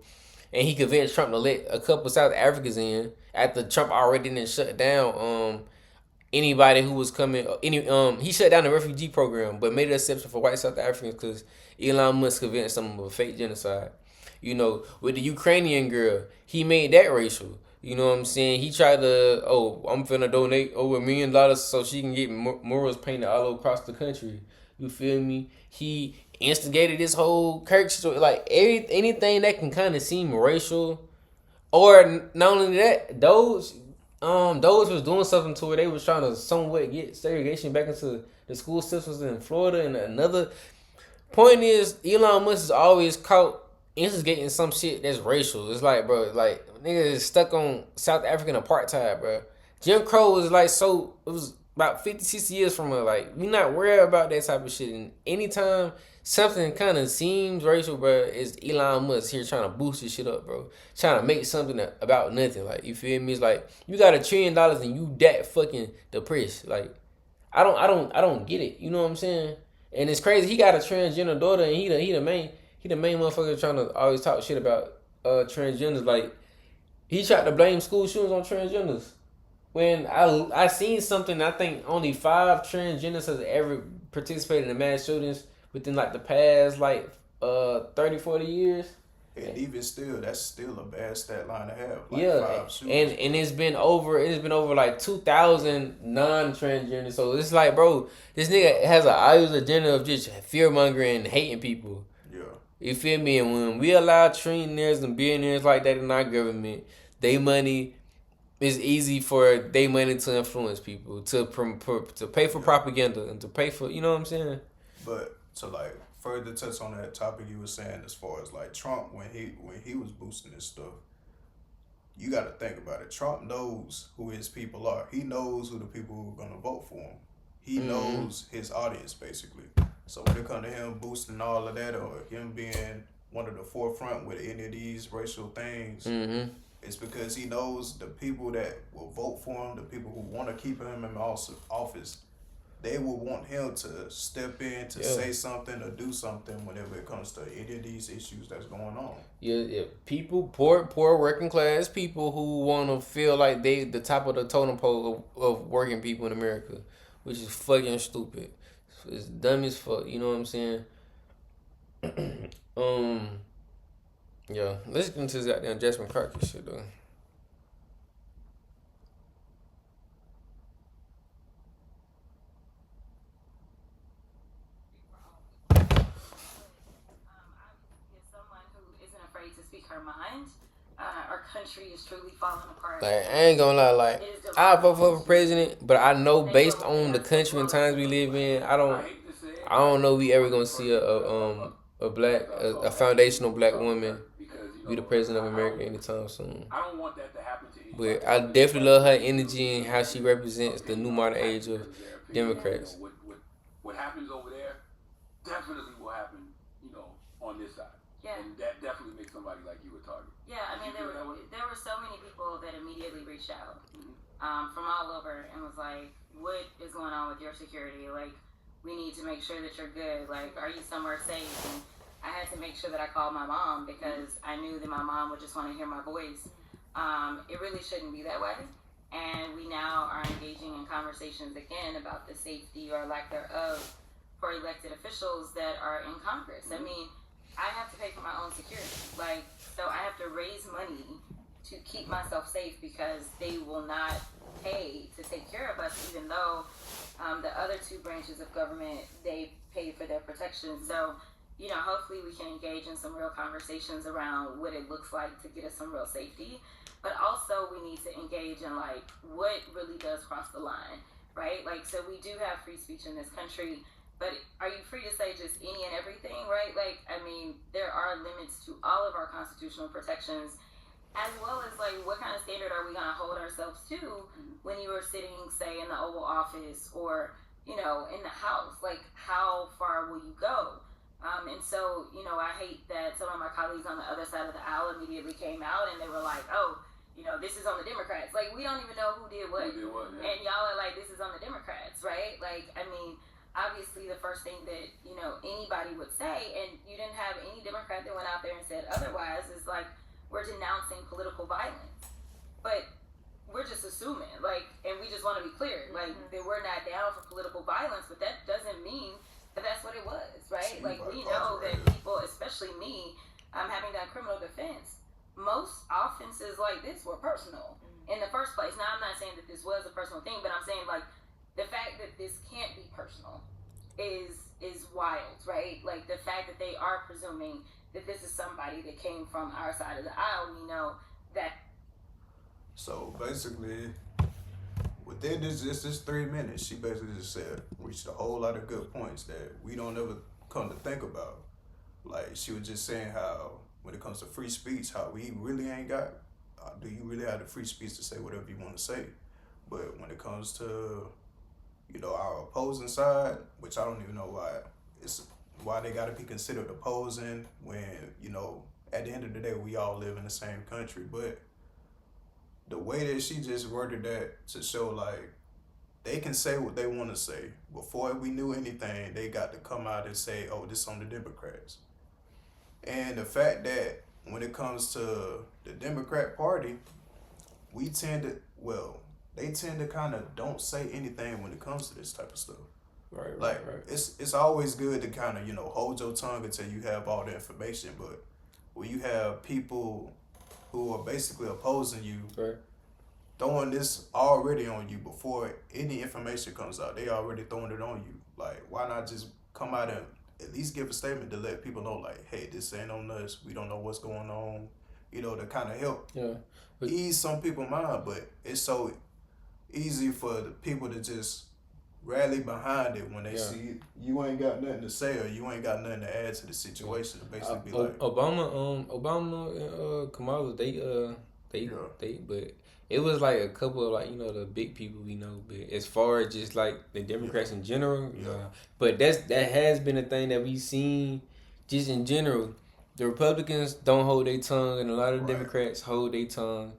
And he convinced Trump to let a couple South Africans in after Trump already didn't shut down anybody who was coming. He shut down the refugee program, but made an exception for white South Africans because Elon Musk convinced them of a fake genocide. With the Ukrainian girl, he made that racial. You know what I'm saying? He tried to, I'm finna donate over $1 million so she can get murals painted all across the country. You feel me? He instigated this whole Kirk story. Like, anything that can kind of seem racial. Or not only that, those was doing something to where they was trying to somewhat get segregation back into the school systems in Florida. And another point is, Elon Musk is always caught instigating some shit that's racial. It's like, bro, like, nigga is stuck on South African apartheid, bro. Jim Crow was like, it was about 50, 60 years from her. Like, we not worried about that type of shit. And anytime something kind of seems racial, bro, is Elon Musk here trying to boost this shit up, bro. Trying to make something about nothing. Like, you feel me? It's like, you got $1 trillion and you that fucking depressed. Like, I don't get it. You know what I'm saying? And it's crazy. He got a transgender daughter, and he the main motherfucker trying to always talk shit about transgenders. Like, he tried to blame school shootings on transgenders. When I seen something, I think only 5 transgenders has ever participated in mass shootings within like the past 30, 40 years. And even still, that's still a bad stat line to have. Like, yeah, 5 shootings. and it's been over like 2,000 non-transgenders. So it's like, bro, this nigga has an obvious agenda of just fear mongering and hating people. Yeah. You feel me? And when we allow trillionaires and billionaires like that in our government, they money is easy for they money to influence people, to pay for propaganda and to pay for, you know what I'm saying? But to like further touch on that topic you were saying, as far as like Trump when he was boosting this stuff, you got to think about it. Trump knows who his people are. He knows who the people who are gonna vote for him. He knows his audience basically. So when it comes to him boosting all of that, or him being one of the forefront with any of these racial things, it's because he knows the people that will vote for him, the people who want to keep him in office, they will want him to step in to say something or do something whenever it comes to any of these issues that's going on. Yeah. People, poor working class people who want to feel like they the top of the totem pole of working people in America, which is fucking stupid. It's dumb as fuck. You know what I'm saying? Yeah. Let's get into this goddamn Jasmine Crockett shit though. Her mind. Our country is truly falling apart. Like, I ain't gonna lie, like, I vote for president, but I know based on the country and times we live in, I don't know we ever gonna see a foundational black woman be the president of America anytime soon. I don't want that to happen to But I definitely love her energy and how she represents the new modern age of Democrats. What happens over there definitely will happen, on this side. Yeah. And that definitely makes somebody like you a target. Yeah, I mean, there were so many people that immediately reached out from all over and was like, what is going on with your security? Like, we need to make sure that you're good. Like, are you somewhere safe? And I had to make sure that I called my mom because I knew that my mom would just want to hear my voice. It really shouldn't be that way. And we now are engaging in conversations again about the safety or lack thereof for elected officials that are in Congress. I mean, I have to pay for my own security. Like, so I have to raise money to keep myself safe because they will not pay to take care of us, even though the other two branches of government, they pay for their protection. So, you know, hopefully we can engage in some real conversations around what it looks like to get us some real safety. But also we need to engage in like what really does cross the line, right? Like, so we do have free speech in this country, but are you free to say just any and everything, right? Like, I mean, there are limits to all of our constitutional protections, as well as like what kind of standard are we going to hold ourselves to when you are sitting, say, in the Oval Office or, you know, in the House? Like, how far will you go? And so, you know, I hate that some of my colleagues on the other side of the aisle immediately came out and they were like, oh, you know, this is on the Democrats. Like, we don't even know who did what. And y'all are like, this is on the Democrats, right? Like, I mean, obviously the first thing that, you know, anybody would say, and you didn't have any Democrat that went out there and said otherwise, is like, we're denouncing political violence. But we're just assuming, like, and we just want to be clear, like, that we're not down for political violence, but that doesn't mean that that's what it was, right? Like, we know that people, especially me, having done criminal defense, most offenses like this were personal in the first place. Now, I'm not saying that this was a personal thing, but I'm saying, like, the fact that this can't be personal is wild, right? Like, the fact that they are presuming that this is somebody that came from our side of the aisle, we know that. So, basically, within this 3 minutes, she basically just said, reached a whole lot of good points that we don't ever come to think about. Like, she was just saying how, when it comes to free speech, how we really ain't got, do you really have the free speech to say whatever you want to say? But when it comes to, you know, our opposing side, which I don't even know why they got to be considered opposing when, you know, at the end of the day, we all live in the same country. But the way that she just worded that to show, like, they can say what they want to say. Before we knew anything, they got to come out and say, oh, this on the Democrats. And the fact that when it comes to the Democrat Party, they tend to kind of don't say anything when it comes to this type of stuff. Right. It's always good to kind of, you know, hold your tongue until you have all the information. But when you have people who are basically opposing you, throwing this already on you before any information comes out, they already throwing it on you. Like, why not just come out and at least give a statement to let people know, like, hey, this ain't on us. We don't know what's going on. You know, to kind of help ease some people's mind. But it's so easy for the people to just rally behind it when they see you ain't got nothing to say or you ain't got nothing to add to the situation. To basically be like Obama and Kamala, but it was like a couple of, like, you know, the big people we know. But as far as just like the Democrats in general, but that has been a thing that we've seen just in general. The Republicans don't hold their tongue, and a lot of the Democrats hold their tongue.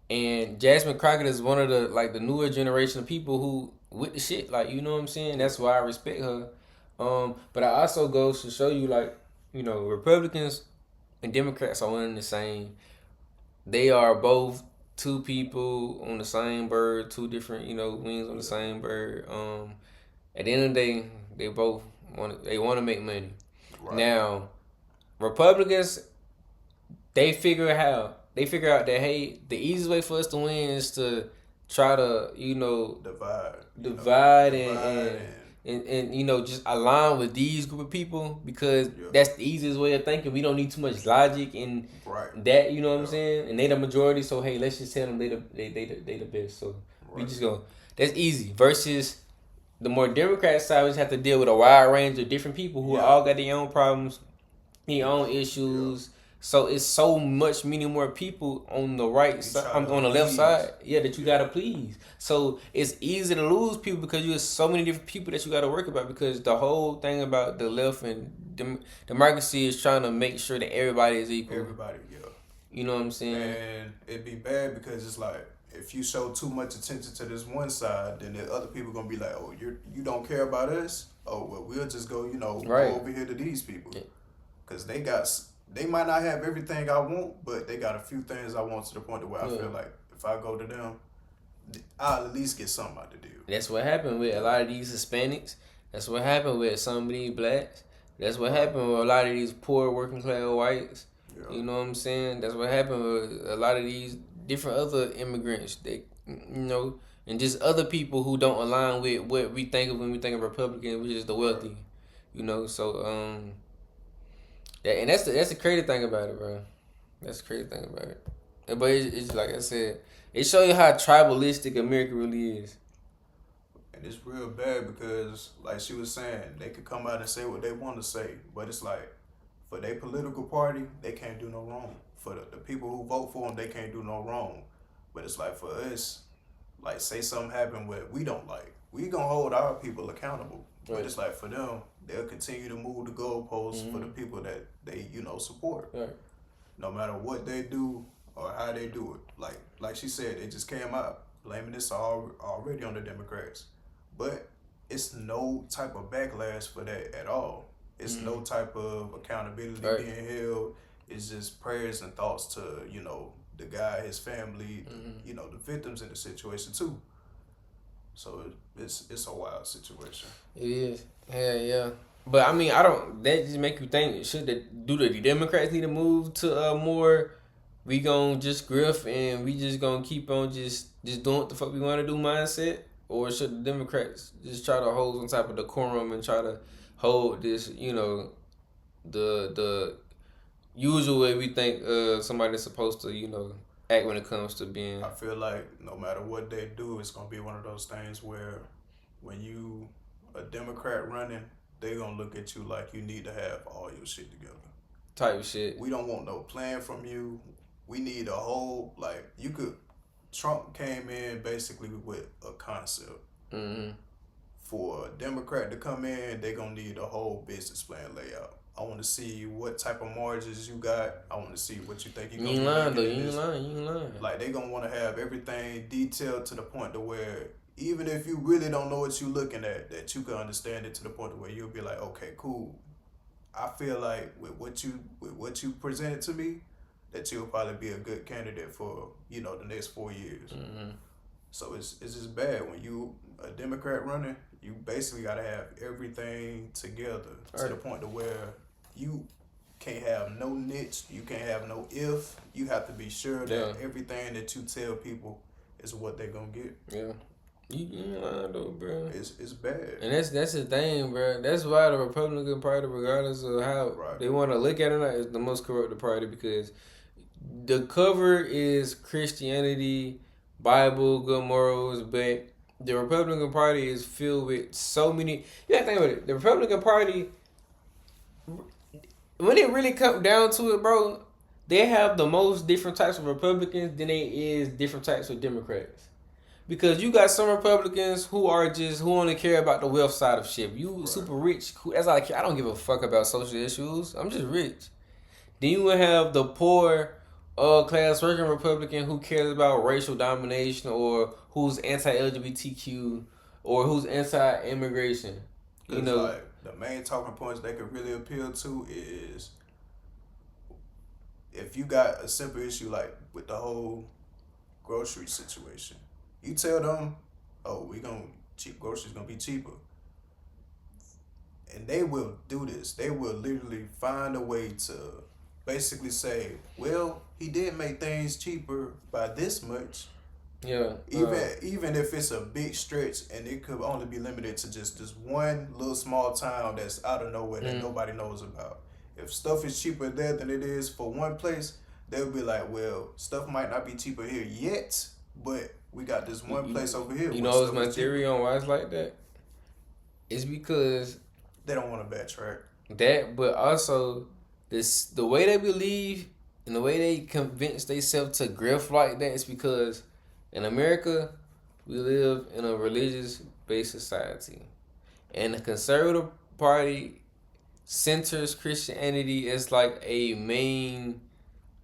And Jasmine Crockett is one of the, like, the newer generation of people who with the shit, like, you know what I'm saying? That's why I respect her. But I also goes to show you, like, you know, Republicans and Democrats are one and the same. They are both two people on the same bird, two different, you know, wings on the same bird. At the end of the day, they both want to make money. Now, Republicans, they figure out that, hey, the easiest way for us to win is to try to, you know, divide and you know, just align with these group of people, because that's the easiest way of thinking. We don't need too much logic in that, you know what I'm saying? And they the majority, so hey, let's just tell them they the best. So we just go. That's easy. Versus the more Democrat side, we just have to deal with a wide range of different people who all got their own problems, their own issues. So it's so much many more people on the right side, on the left side, that you gotta please. So it's easy to lose people because you have so many different people that you gotta work about. Because the whole thing about the left and democracy is trying to make sure that everybody is equal. Everybody, you know what I'm saying? And it'd be bad because it's like, if you show too much attention to this one side, then the other people gonna be like, oh, you don't care about us? Oh, well, we'll just go, you know, go over here to these people. Because they got they might not have everything I want, but they got a few things I want to the point where I feel like if I go to them, I'll at least get something out the deal. That's what happened with a lot of these Hispanics. That's what happened with some of these blacks. That's what happened with a lot of these poor working class whites. Yeah. You know what I'm saying? That's what happened with a lot of these different other immigrants. They, you know, and just other people who don't align with what we think of when we think of Republicans, which is the wealthy. You know, so and that's the crazy thing about it, bro. That's the crazy thing about it. But it's like I said, it shows you how tribalistic America really is. And it's real bad because, like she was saying, they could come out and say what they want to say, but it's like, for their political party, they can't do no wrong. For the people who vote for them, they can't do no wrong. But it's like, for us, like, say something happened where we don't like, we gonna hold our people accountable. Right. But it's like, for them, they'll continue to move the goalposts for the people that they, you know, support. Right. No matter what they do or how they do it. Like she said, they just came out blaming this already on the Democrats. But it's no type of backlash for that at all. It's no type of accountability being held. It's just prayers and thoughts to, you know, the guy, his family, you know, the victims in the situation too. So it's a wild situation. It is. Yeah. But I mean, that just make you think, do the Democrats need to move to more, we gonna just grift and we just gonna keep on just doing what the fuck we want to do mindset? Or should the Democrats just try to hold some type of decorum and try to hold this, you know, the usual way we think somebody's supposed to, you know, act when it comes to being... I feel like no matter what they do, it's going to be one of those things where when you a Democrat running, they going to look at you like you need to have all your shit together. Type of shit. We don't want no plan from you. We need a whole, like, you could... Trump came in basically with a concept. For a Democrat to come in, they're going to need a whole business plan layout. I want to see what type of margins you got. I want to see what you think you're going to do. You ain't lying. Like, they're going to want to have everything detailed to the point to where even if you really don't know what you're looking at, that you can understand it to the point to where you'll be like, okay, cool. I feel like with what you presented to me, that you'll probably be a good candidate for, you know, the next 4 years. So it's just bad when you a Democrat running. You basically got to have everything together to the point to where you can't have no niche, you can't have no if. You have to be sure that everything that you tell people is what they're gonna get. Yeah. You ain't lying though, bro. It's bad. And that's the thing, bro. That's why the Republican Party, regardless of how they want to look at it, is the most corrupt party, because the cover is Christianity, Bible, good morals, but the Republican Party is filled with so many... You gotta think about it. The Republican Party, when it really comes down to it, bro, they have the most different types of Republicans than they is different types of Democrats. Because you got some Republicans who only care about the wealth side of shit. You super rich, that's all I care. I don't give a fuck about social issues. I'm just rich. Then you will have the poor... class working Republican who cares about racial domination, or who's anti-LGBTQ, or who's anti-immigration. You know, like the main talking points they could really appeal to is if you got a simple issue like with the whole grocery situation. You tell them, "Oh, groceries gonna be cheaper," and they will do this. They will literally find a way to basically say, well, he did make things cheaper by this much. Yeah. Even if it's a big stretch and it could only be limited to just this one little small town that's out of nowhere that nobody knows about. If stuff is cheaper there than it is for one place, they'll be like, well, stuff might not be cheaper here yet, but we got this one place over here. You know what's my theory on why it's like that? It's because they don't want to backtrack. That, but also the way they believe and the way they convince themselves to grift like that is because in America, we live in a religious-based society. And the Conservative Party centers Christianity as like a main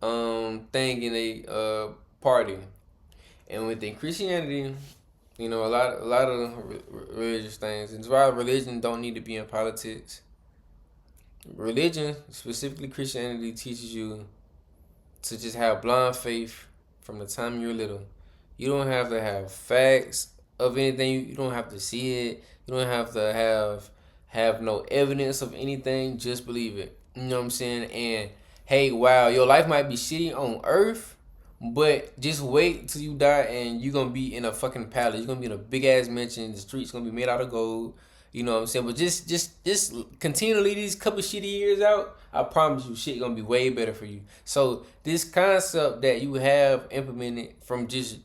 thing in a party. And within Christianity, you know, a lot of religious things. And it's why religion don't need to be in politics. religion, specifically Christianity, teaches you to just have blind faith from the time you're little. You don't have to have facts of anything. You don't have to see it. You don't have to have no evidence of anything. Just believe it. You know what I'm saying? And hey, wow, your life might be shitty on earth, but just wait till you die and you're gonna be in a fucking palace. You're gonna be in a big ass mansion. The streets gonna be made out of gold. You know what I'm saying? But just continue to leave these couple shitty years out. I promise you, shit gonna be way better for you. So this concept that you have implemented from just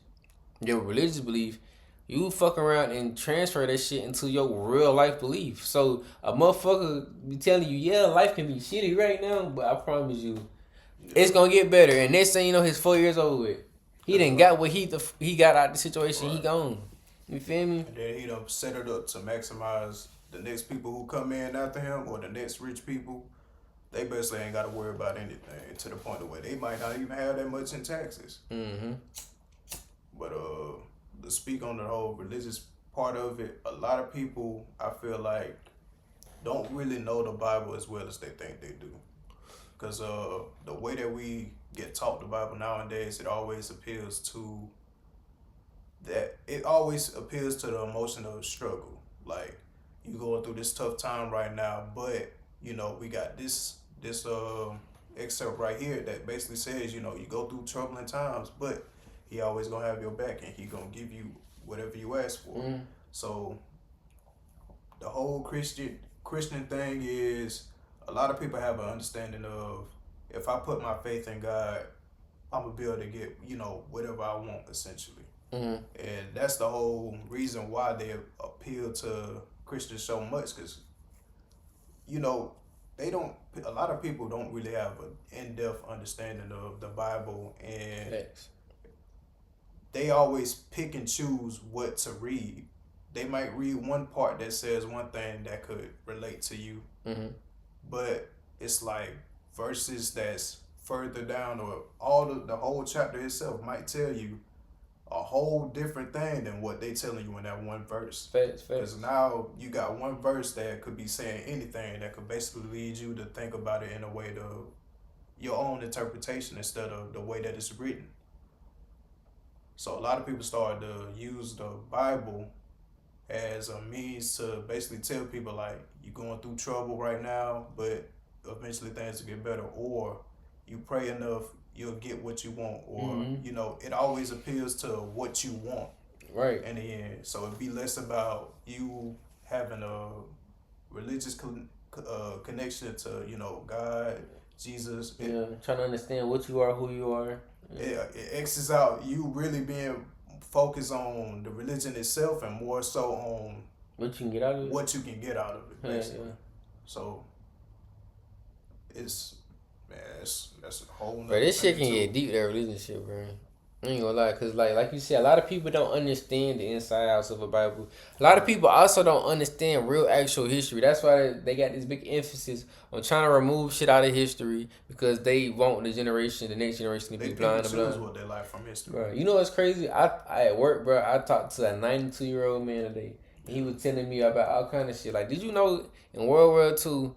your religious belief, you fuck around and transfer that shit into your real life belief. So a motherfucker be telling you, yeah, life can be shitty right now, but I promise you, it's gonna get better. And next thing you know, his 4 years over with. He done got what he got out of the situation. Right. He gone. You feel me? And then he done set it up to maximize the next people who come in after him or the next rich people. They basically ain't got to worry about anything to the point of where they might not even have that much in taxes. Mm-hmm. But to speak on the whole religious part of it, a lot of people, I feel like, don't really know the Bible as well as they think they do. Because the way that we get taught the Bible nowadays, it always appeals to the emotion of struggle. Like, you going through this tough time right now, but, you know, we got this excerpt right here that basically says, you know, you go through troubling times, but he always gonna have your back and he gonna give you whatever you ask for. Mm. So the whole Christian thing is, a lot of people have an understanding of, if I put my faith in God, I'm gonna be able to get, you know, whatever I want, essentially. Mm-hmm. And that's the whole reason why they appeal to Christians so much, because, you know, a lot of people don't really have an in-depth understanding of the Bible, and they always pick and choose what to read. They might read one part that says one thing that could relate to you, mm-hmm. but it's like verses that's further down, or the whole chapter itself might tell you a whole different thing than what they telling you in that one verse. Because now you got one verse that could be saying anything that could basically lead you to think about it in a way to your own interpretation instead of the way that it's written. So a lot of people started to use the Bible as a means to basically tell people, like, you're going through trouble right now, but eventually things will get better, or you pray enough, you'll get what you want, or, mm-hmm. you know, it always appeals to what you want. Right. In the end. So it'd be less about you having a religious connection to, you know, God, Jesus. Trying to understand what you are, who you are. It X's out you really being focused on the religion itself and more so on what you can get out of it. What you can get out of it, basically. Yeah. So that's a whole nother. Bro, this shit can get deep, that religion shit, bro. I ain't gonna lie, cause like you said, a lot of people don't understand the inside outs of a Bible. A lot of people also don't understand real actual history. That's why they got this big emphasis on trying to remove shit out of history, because they want the next generation to be blind to blind. What they like from history. Bro, you know what's crazy? I at work, bro, I talked to a 92-year-old man today. He was telling me about all kind of shit. Like, did you know in World War II,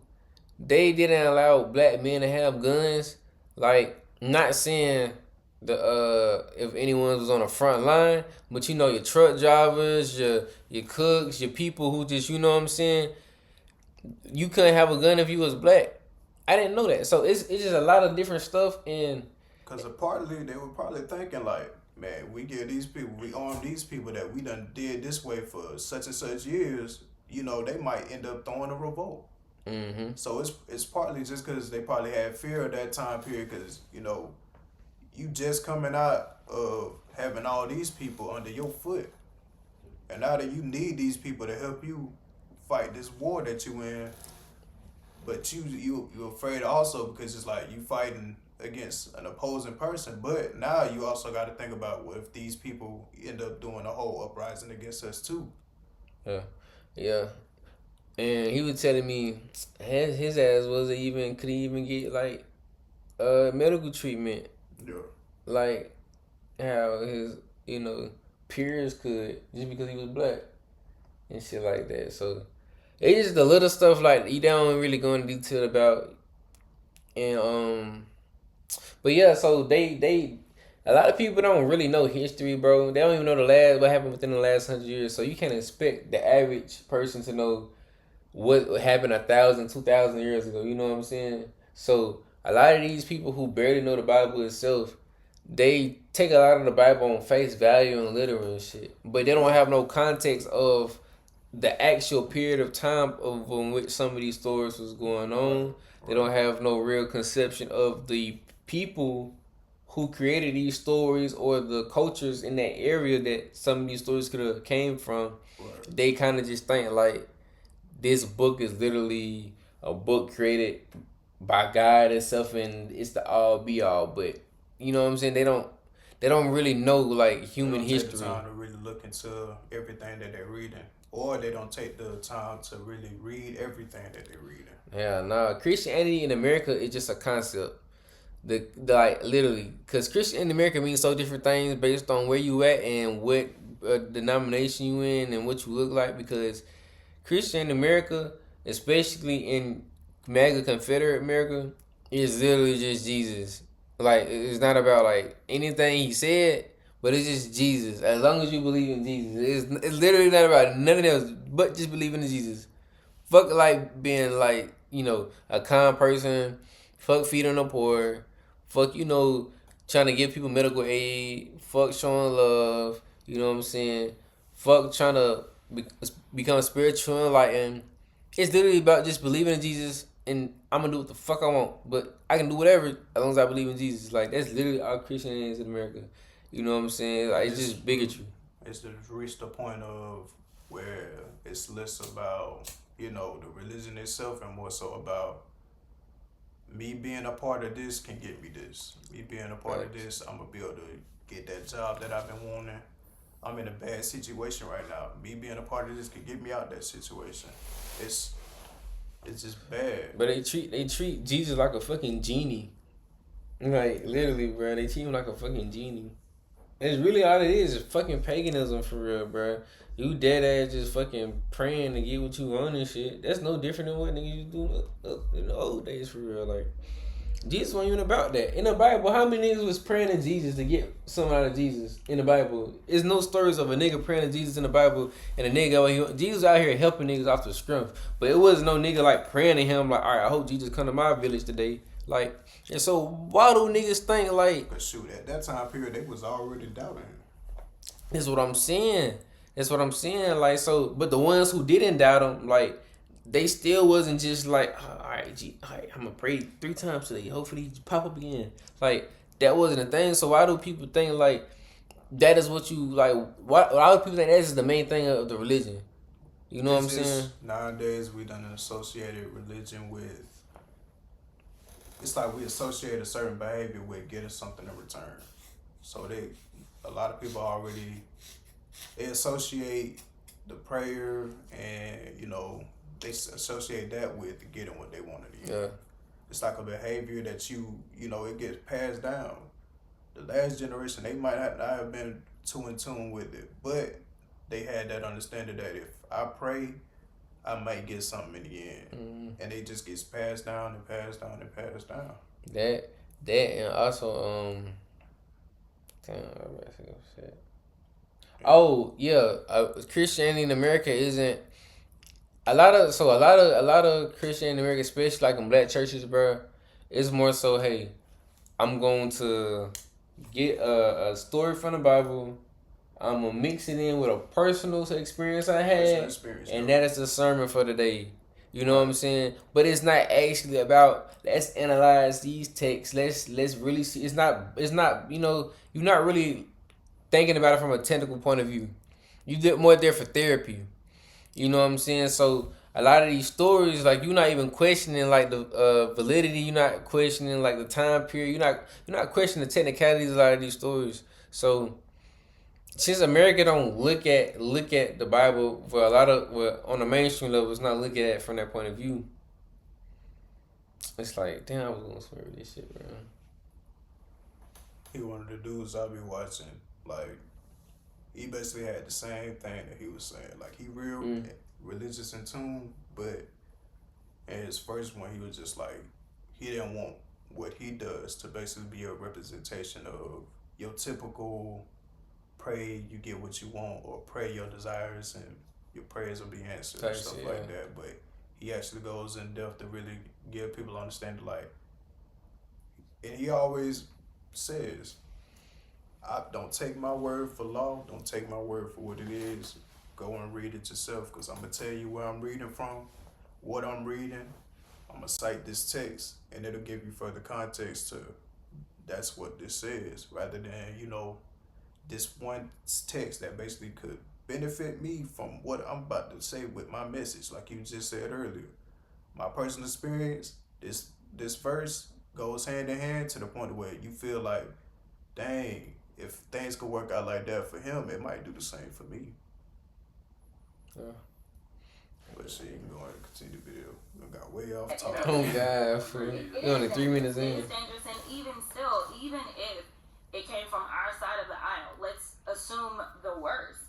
they didn't allow black men to have guns? Like, not saying if anyone was on the front line, but you know, your truck drivers, your cooks, your people who just, you know what I'm saying, you couldn't have a gun if you was black. I didn't know that. So it's just a lot of different stuff. And because partly they were probably thinking like, man, we arm these people that we done did this way for such and such years, you know, they might end up throwing a revolt. Mm-hmm. So it's partly just because they probably had fear of that time period, because, you know, you just coming out of having all these people under your foot, and now that you need these people to help you fight this war that you in, but you're afraid also because it's like you fighting against an opposing person, but now you also got to think about what if these people end up doing a whole uprising against us too. Yeah. And he was telling me his ass could he even get like medical treatment. Yeah. Like how his, peers could, just because he was black and shit like that. So It's just the little stuff like you don't really go into detail about, and but yeah, so they a lot of people don't really know history, bro. They don't even know what happened within the last 100 years. So you can't expect the average person to know what happened 1,000, 2,000 years ago. You know what I'm saying? So a lot of these people who barely know the Bible itself, they take a lot of the Bible on face value and literal and shit, but they don't have no context of the actual period of time of in which some of these stories was going on. They don't have no real conception of the people who created these stories or the cultures in that area that some of these stories could have came from. Right. They kind of just think like this book is literally a book created by God itself and it's the all be all. But you know what I'm saying? They don't really know like human history. They don't take the time to really look into everything that they're reading, or they don't take the time to really read everything that they're reading. Yeah, nah. Christianity in America is just a concept. The like literally, because Christian in America means so different things based on where you at and what denomination you in and what you look like. Because Christian in America, especially in MAGA Confederate America, is literally just Jesus. Like it's not about like anything he said, but it's just Jesus. As long as you believe in Jesus, it's literally not about nothing else but just believing in Jesus. Fuck like being like a kind person. Fuck feeding the poor. Fuck, trying to give people medical aid. Fuck showing love. You know what I'm saying? Fuck trying to become spiritual enlightened. It's literally about just believing in Jesus and I'm going to do what the fuck I want. But I can do whatever as long as I believe in Jesus. Like, that's literally all Christianity is in America. You know what I'm saying? Like, it's just bigotry. It's reached the point of where it's less about, the religion itself and more so about me being a part of this can get me this. Me being a part of this, I'm going to be able to get that job that I've been wanting. I'm in a bad situation right now. Me being a part of this can get me out of that situation. It's just bad. But they treat Jesus like a fucking genie. Like, literally, bro. They treat him like a fucking genie. It's really all it is fucking paganism for real, bro. You dead ass just fucking praying to get what you want and shit. That's no different than what niggas do in the old days for real. Like, Jesus wasn't even about that. In the Bible, how many niggas was praying to Jesus to get something out of Jesus in the Bible? There's no stories of a nigga praying to Jesus in the Bible and a nigga, Jesus out here helping niggas off the scrum. But it wasn't no nigga like praying to him like, all right, I hope Jesus come to my village today. Like, and so why do niggas think like... But shoot, at that time period, they was already doubting him. That's what I'm saying. Like, so, but the ones who didn't doubt him, like, they still wasn't just like, all right, I'm gonna pray 3 times today. Hopefully he pop up again. Like, that wasn't a thing. So why do people think like that is what you like? Why do people think that is the main thing of the religion? You know what I'm saying? Nowadays we done associated religion with. It's like we associate a certain behavior with getting something in return. So a lot of people already they associate the prayer and they associate that with getting what they wanted to get. Yeah. It's like a behavior that it gets passed down. The last generation, they might not have been too in tune with it, but they had that understanding that if I pray, I might get something in the end. Mm-hmm. And it just gets passed down and passed down and passed down. That and also Christianity in America isn't a lot of Christianity in America, especially like in black churches, bro. It's more so, hey, I'm going to get a story from the Bible. I'm gonna mix it in with a personal experience I had, and that is the sermon for the day. You know what I'm saying? But it's not actually about let's analyze these texts. Let's really see. It's not. You're not really thinking about it from a technical point of view. You're more there for therapy. You know what I'm saying? So a lot of these stories, like you're not even questioning like the validity. You're not questioning like the time period. You're not questioning the technicalities of a lot of these stories. So since America don't look at the Bible for a lot of on the mainstream level, it's not looking at it from that point of view. It's like, damn, I was gonna swear with this shit, bro. He one of the dudes I be watching, like he basically had the same thing that he was saying. Like he real religious in tune, but in his first one, he was just like, he didn't want what he does to basically be a representation of your typical pray you get what you want, or pray your desires and your prayers will be answered and stuff like that. But he actually goes in depth to really give people understanding, like, and he always says, I don't take my word for law, don't take my word for what it is. Go and read it yourself, because I'm going to tell you where I'm reading from, what I'm reading. I'm going to cite this text, and it'll give you further context to that's what this says, rather than, you know, this one text that basically could benefit me from what I'm about to say with my message. Like you just said earlier, my personal experience, this verse goes hand in hand to the point where you feel like, dang, if things could work out like that for him, it might do the same for me. Yeah. But shit, you can go ahead and continue the video. We got way off topic. Oh God, we're only 3 minutes in. It's dangerous, and even still, even if it came from our side of the aisle, let's assume the worst.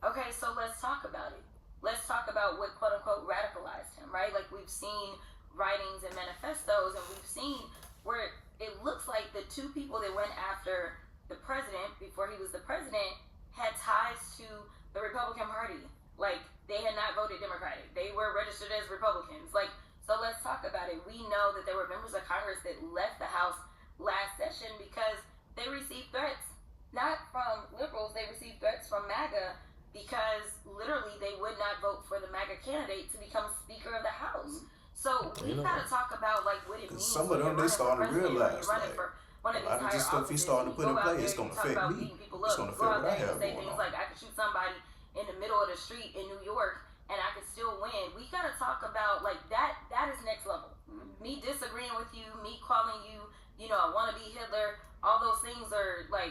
Okay, so let's talk about it. Let's talk about what quote unquote radicalized him, right? Like, we've seen writings and manifestos, and we've seen where it looks like the two people that went after the president before he was the president had ties to the Republican Party. Like, they had not voted Democratic. They were registered as Republicans. Like, so let's talk about it. We know that there were members of Congress that left the House last session because they received threats, not from liberals, they received threats from MAGA, because literally they would not vote for the MAGA candidate to become Speaker of the House. So we've got to talk about, like, what it means. Some of them, they starting to realize, like, one of a lot of this stuff he's starting to put in play, it's going to affect me. It's going to affect what I have going on. Like, I could shoot somebody in the middle of the street in New York and I could still win. We got to talk about, like, that is next level. Me disagreeing with you, me calling you, you know, I want to be Hitler, all those things are, like,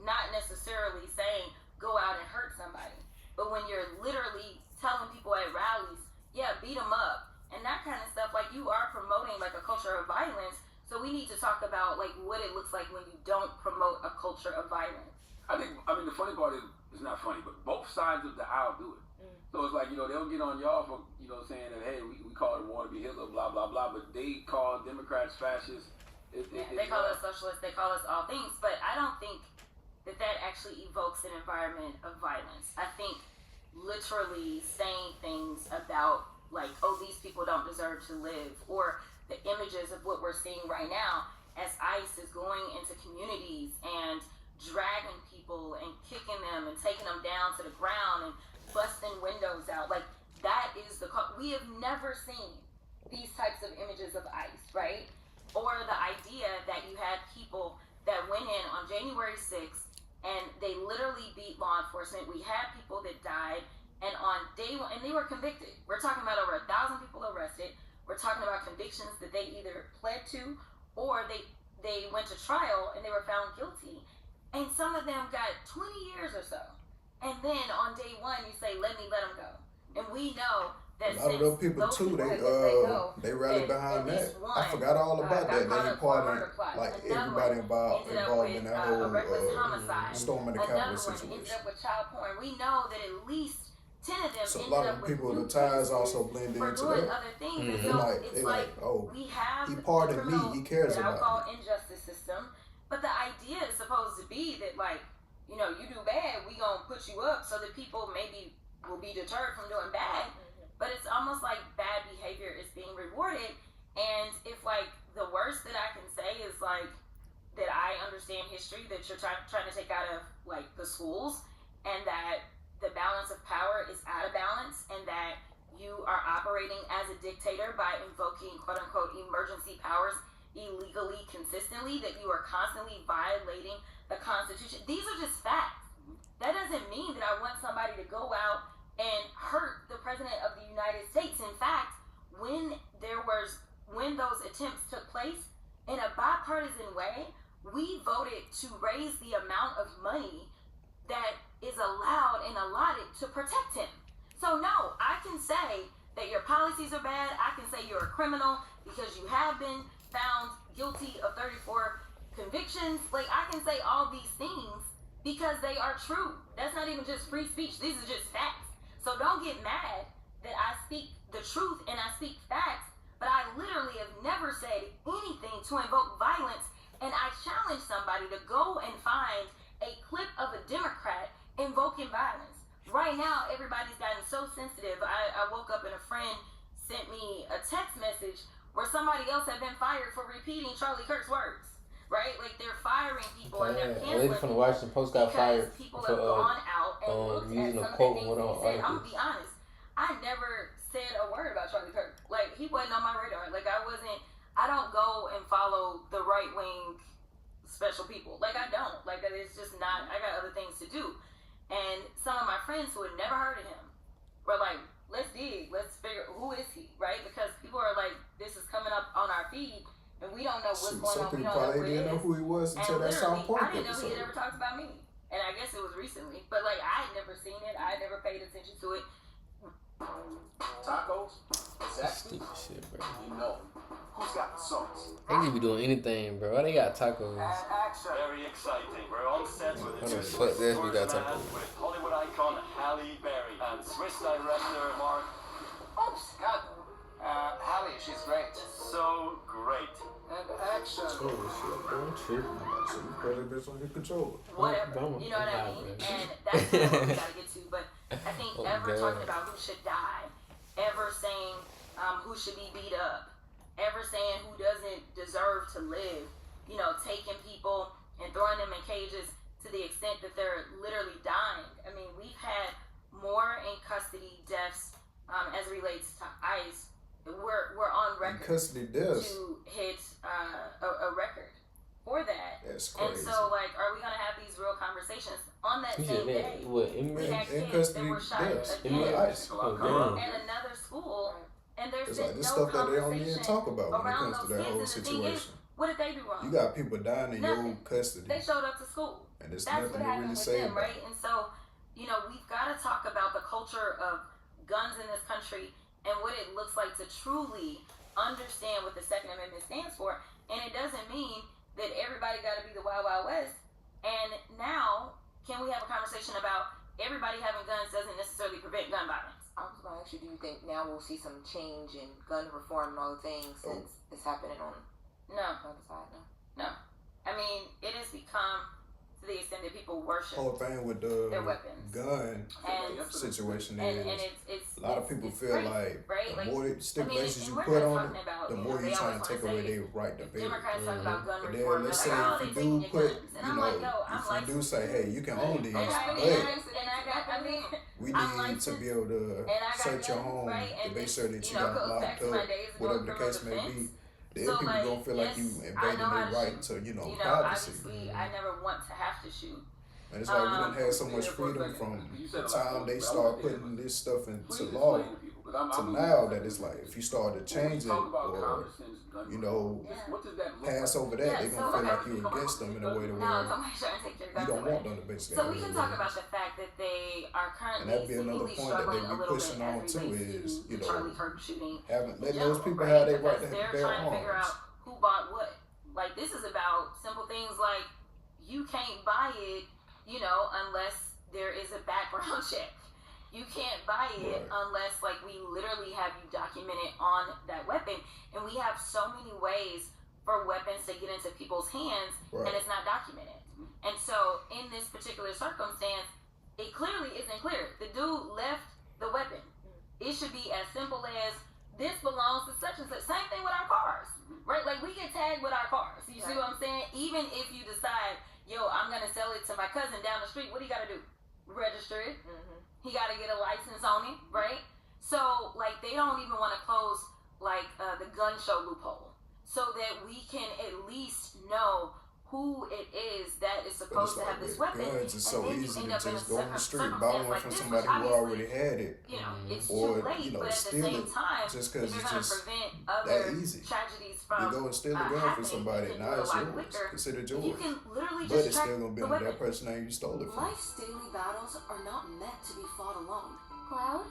not necessarily saying go out and hurt somebody. But when you're literally telling people at rallies, yeah, beat them up, and that kind of stuff, like, you are promoting, like, a culture of violence. So we need to talk about, like, what it looks like when you don't promote a culture of violence. I mean, the funny part is, it's not funny, but both sides of the aisle do it. So it's like, you know, they'll get on y'all for, you know, saying that, hey, we call it wannabe Hitler, blah, blah, blah, but they call Democrats fascists. They call us socialists, they call us all things, but I don't think that actually evokes an environment of violence. I think literally saying things about, like, oh, these people don't deserve to live, or the images of what we're seeing right now as ICE is going into communities and dragging people and kicking them and taking them down to the ground and busting windows out. Like, that is we have never seen these types of images of ICE, right? Or the idea that you had people that went in on January 6th and they literally beat law enforcement. We had people that died, and on day one, and they were convicted. We're talking about over 1,000 people arrested. We're talking about convictions that they either pled to or they went to trial and they were found guilty. And some of them got 20 years or so. And then on day one, you say, let them go. And we know that a lot of those people too, they rallied behind that. I forgot all about that. They imparted, like, everybody involved in that whole storming the Capitol situation. Ended up with child porn. We know that at least 10 of them so a lot of people, the ties also blend into that. Other things. Mm-hmm. So They like, oh, we have he pardoned me, he cares about me. I'll call injustice system. But the idea is supposed to be that, like, you know, you do bad, we gonna put you up so that people maybe will be deterred from doing bad. But it's almost like bad behavior is being rewarded. And if, like, the worst that I can say is, like, that I understand history that you're trying to take out of, like, the schools, and that the balance of power is out of balance, and that you are operating as a dictator by invoking quote-unquote emergency powers illegally, consistently, that you are constantly violating the Constitution. These are just facts. That doesn't mean that I want somebody to go out and hurt the President of the United States. In fact, when those attempts took place, in a bipartisan way, we voted to raise the amount of money that is allowed and allotted to protect him. So no, I can say that your policies are bad. I can say you're a criminal because you have been found guilty of 34 convictions. Like, I can say all these things because they are true. That's not even just free speech. These are just facts. So don't get mad that I speak the truth and I speak facts, but I literally have never said anything to invoke violence. And I challenge somebody to go and find a clip of a Democrat invoking violence. Right now, everybody's gotten so sensitive. I woke up and a friend sent me a text message where somebody else had been fired for repeating Charlie Kirk's words. Right? Like, they're firing people and they're canceling lady from the Washington Post got fired people for have gone out and looked at using a some quote of in the one things of he our said. I'm articles. gonna be honest. I never said a word about Charlie Kirk. Like, he wasn't on my radar. Like, I don't go and follow the right wing special people. Like, I don't. Like, it's just not, I got other things to do. And some of my friends who had never heard of him were like, let's dig, let's figure, who is he, right? Because people are like, this is coming up on our feed, and we don't know what's going Some on. We people don't know probably who he didn't know is. who he was until And that South literally, Park I didn't know he episode. had ever talked about me. And I guess it was recently. But, like, I had never seen it. I had never paid attention to it. Tacos? Exactly. Stupid shit, bro. You know. Who's got the sauce? They just be doing anything, bro. Why they got tacos? Action. Very exciting. We're on set with How the fuck this we got tacos? with Hollywood icon Halle Berry and Swiss director Mark. Oops, God. Halle, she's great. So great. And action. Oh, shit, bro. Trip. So you put that bitch on your controller. Whatever, you know what I mean? And that's what we gotta get to. But I think ever talking about who should die, ever saying who should be beat up, ever saying who doesn't deserve to live, you know, taking people and throwing them in cages to the extent that they're literally dying. I mean, we've had more in custody deaths as it relates to ICE. We're on record Custody deaths. to hit a record for that. That's crazy. And so, like, are we gonna have these real conversations on that same day? What, We had in kids that custody were shot deaths. again In ICE. Oh, damn. at another school, and there's It's been like this no stuff that they don't even conversation talk about when it around comes to those that whole kids. And the thing is, situation. what did they do wrong? You got people dying in your Nothing. custody, They showed up to school. and there's That's nothing what to happened really with say them, about right? it. And so, you know, we've got to talk about the culture of guns in this country and what it looks like to truly understand what the Second Amendment stands for. And it doesn't mean that everybody got to be the Wild Wild West. And now, can we have a conversation about everybody having guns doesn't necessarily prevent gun violence? I was going to ask you, do you think now we'll see some change in gun reform and all the things since it's happening on No. the other side now? No. I mean, it has become to the extent that people worship Whole thing with their the weapons. gun And situation and is it's a lot of people it's feel crazy, like right? the Like, more I mean, stipulations and you we're put not on talking it, about, the you more know, you they trying to always take wanna away say, their right to if bear. Democrats talk about gun But reform, then let's say they're like, oh, if they you taking do your put, guns. And you I'm know, like, yo, I'm if you like, do say, hey, you can own these, and I but got, we I'm need licensed, to be able to and I got search your guns, home right? to And make this, sure that you you know, got goes back locked to my up, days of whatever doing the criminal case may be. defense. Then So, people like, gonna feel like yes, you I invading know their how to right shoot. to, you know, You know, privacy. obviously, I never want to have to shoot. And it's like we done had so much freedom from the time they start putting this stuff into law to now that it's like if you start to change it or you know pass over that, they gonna feel like you against them in a way to No, where somebody's trying to take their you guns don't away. want them to basically. So we can talk about the fact that they are And currently that'd be another seemingly point that struggling they a be little pushing bit on as too it relates is, to you the know, Charlie Kirk shooting. letting in those general, people right? have their right Because to they're bear trying to figure arms. out who bought what. Like, this is about simple things like you can't buy it, you know, unless there is a background check. You can't buy it unless, like, we literally have you documented on that weapon. And we have so many ways for weapons to get into people's hands, and it's not documented. And so, in this particular circumstance, it clearly isn't clear. The dude left the weapon. It should be as simple as, this belongs to such and such. Same thing with our cars, right? Like, we get tagged with our cars. You see what I'm saying? Even if you decide, yo, I'm going to sell it to my cousin down the street, what do you got to do? Register it. He got to get a license on it, right? So, like, they don't even want to close, like, the gun show loophole so that we can at least know who it is that is supposed to have this weapon. Guns is so then you easy end to up in just a go on the street, circumstance buy one like from this, somebody which who already obviously, had it, you know, it's or too late, you know, but at the steal same it time, just if because you're it's going to just prevent that other easy. tragedies You from go and steal a gun from happening, somebody, you can now do it's a lot yours, quicker. considered You yours, can literally but just it's track still gonna be the under that weapon. person that you stole it from. Life's daily battles are not meant to be fought alone. Cloud,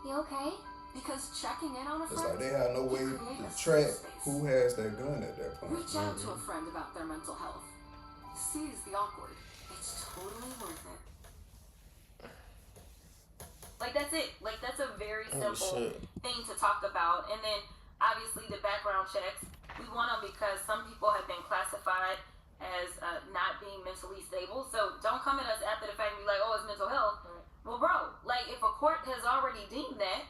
you okay? Because checking in on a It's friend like they have no way can create to a track safe space. who has that gun at that point. Reach out to a friend about their mental health. Seize the awkward. It's totally worth it. Like, that's it. Like, that's a very Oh, simple shit. thing to talk about. And then, obviously, the background checks. We want them because some people have been classified as not being mentally stable. So don't come at us after the fact and be like, oh, it's mental health. Well, bro, like, if a court has already deemed that,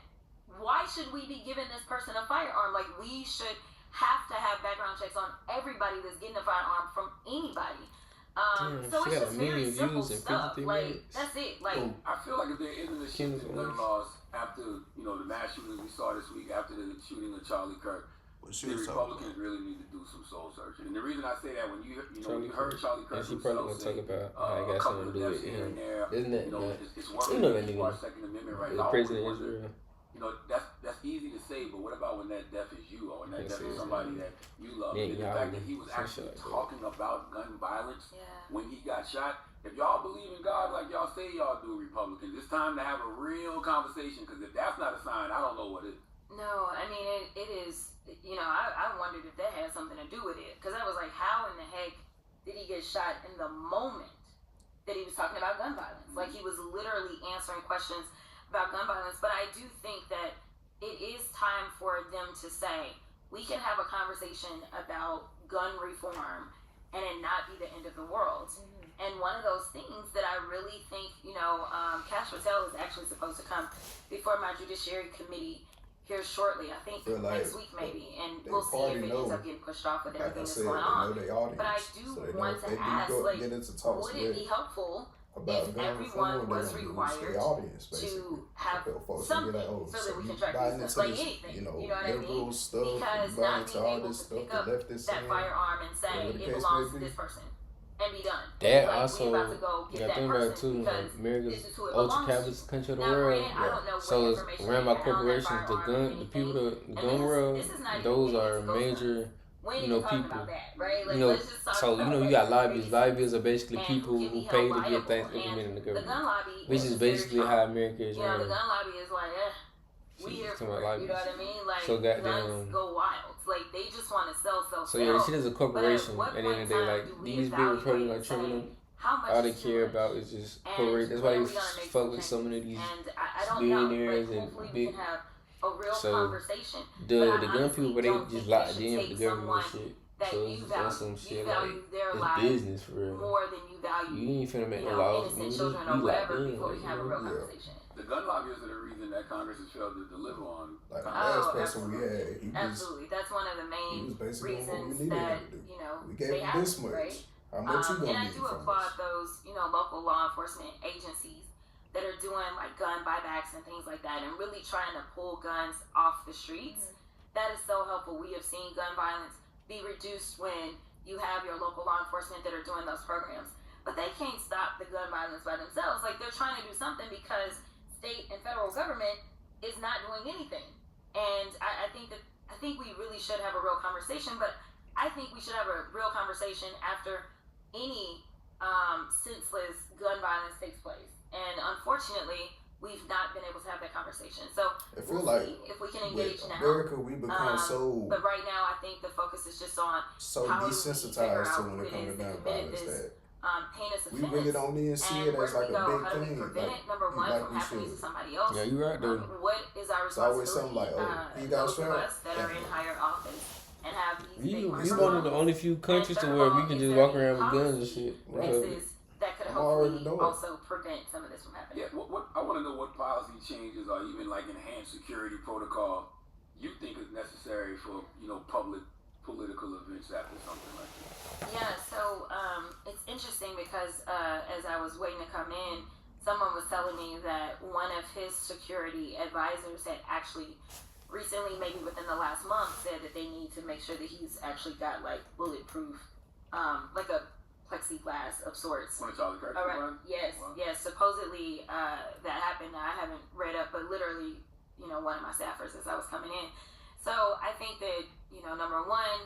why should we be giving this person a firearm? Like, we should have to have background checks on everybody that's getting a firearm from anybody. So it's just very simple stuff. Like, that's it. Like, I feel like if there isn't a shift in gun laws after, you know, the mass shootings we saw this week, after the shooting of Charlie Kirk, the Republicans really need to do some soul searching. And the reason I say that, when you heard Charlie Kirk she probably gonna talk about how I got something to do with him. Isn't that? It's You know that working nigga. for Second Amendment rights. The president of Israel. You know, that's easy to say, but what about when that death is you, or when that death is somebody that you love? And the fact that he was actually talking about gun violence when he got shot. If y'all believe in God like y'all say y'all do, Republicans, it's time to have a real conversation, because if that's not a sign, I don't know what is. no, I mean, it is, you know, I wondered if that had something to do with it. Because I was like, how in the heck did he get shot in the moment that he was talking about gun violence? Like, he was literally answering questions about gun violence. But I do think that it is time for them to say, we can have a conversation about gun reform and it not be the end of the world. And one of those things that I really think, you know, Kash Patel is actually supposed to come before my Judiciary Committee here shortly. I think next week maybe, and we'll see if it ends up getting pushed off with everything that's going on. But I do want to ask, like, would it be helpful if everyone was required to have something so that we can track these stuff, like anything, you know what I mean? Because not being able to pick up that firearm and say it belongs to this person and be done. That like, also, we about to go get that think about it person too. because America's this is who it ultra belongs to. capitalist country of the Now, world. granted, I don't know what So it's information ran by they had on that corporations. The firearm or gun, the anything. people, the And gun world. this is not even Those things are to go major, When you know, talking people. about that, right? Like, You know, let's just talk so you about know, you what got lobbyists. is Lobbyists are basically and people who can who be pay held to get liable. things And implemented in the the gun government. lobby Which is basically how America is You know, the run. gun lobby is like, we here talking for about it. You know what I mean? Like, So goddamn- guns go wild. Like, they just want to sell. So yeah, she is a corporation. But at what At the end of the day, point in like time do we these big evaluate Republicans and like Trump and say, them, how much all they is too care much? about is just And corporate. That's why when they are we gonna make fuck some with so many of these And I don't know, billionaires but and hopefully we big. can have a real So conversation. the But I gun honestly people, but they don't just think locked should in with take the government and someone shit. that So you it's value, that's some you shit value like their it's lives business for real. more than you value, You ain't finna make you no know, laws. innocent You children be or locked whatever in. before we Like, have a you real know, conversation. The gun lobbyists are the reason that Congress has failed to deliver on. Like the Oh, last person we absolutely. had, he was Absolutely. That's one of the he main was basically doing what we reasons needed that, him to do. you know, We gave they him have this it, much. right? How much you And gonna I need do from applaud us? those, you know, local law enforcement agencies that are doing like gun buybacks and things like that and really trying to pull guns off the streets. That is so helpful. We have seen gun violence be reduced when you have your local law enforcement that are doing those programs. But they can't stop the gun violence by themselves. Like, they're trying to do something because state and federal government is not doing anything. And I think we really should have a real conversation, but I think we should have a real conversation after any senseless gun violence takes place. And unfortunately, we've not been able to have that conversation. So I feel we'll like see if we can engage with now. America, we become so But right now, I think the focus is just on so how do we desensitized figure to out when who it comes to is gun that committed violence this, that heinous we offense. really don't even see And it where as do like we a go? big How do we thing. prevent Like, it? Number one, like from we happening to should. somebody else. Yeah, you right though. What is our It's always something responsibility? like, oh, he got those of shot. us that are in higher office and have these big We microphones. one of the only few countries to And where third we of can all, just is walk there around with any guns and shit. fixes that could I'm already hopefully knowing. also prevent some of this from happening. Yeah, what I want to know what policy changes or even like enhanced security protocol you think is necessary for, you know, public political events after something like this. Yeah, so it's interesting because as I was waiting to come in, someone was telling me that one of his security advisors had actually recently, maybe within the last month, said that they need to make sure that he's actually got like bulletproof, like a plexiglass of sorts. When Charlie Kirk All right. run? Yes, Wow. yes. Supposedly that happened. I haven't read up, but literally, you know, one of my staffers as I was coming in. So I think that, you know, number one,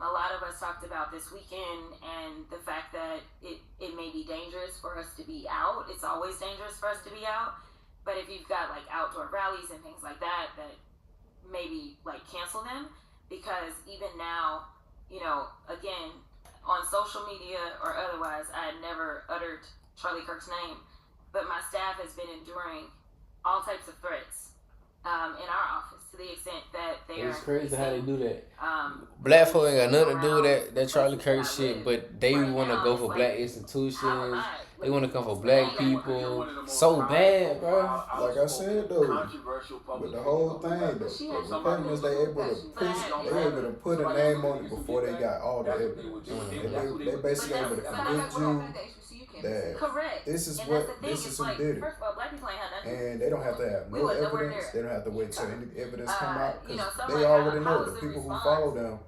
a lot of us talked about this weekend and the fact that it may be dangerous for us to be out. It's always dangerous for us to be out. But if you've got like outdoor rallies and things like that, that maybe like cancel them, because even now, you know, again, on social media or otherwise, I had never uttered Charlie Kirk's name, but my staff has been enduring all types of threats in our office to the extent that they are. It's crazy how they do that. Black folk ain't got nothing to do with that Charlie Kirk shit, but they want to go for black institutions. They want to come for black people so bad, bro. Like I said though, with the whole thing though, the Republicans they able to put a name on it before they got all the evidence. They basically able to convince you that this is who did it. First of all, black people ain't had nothing. And they don't have to have no evidence. They don't have to wait till any evidence come out because they already know the people who follow them.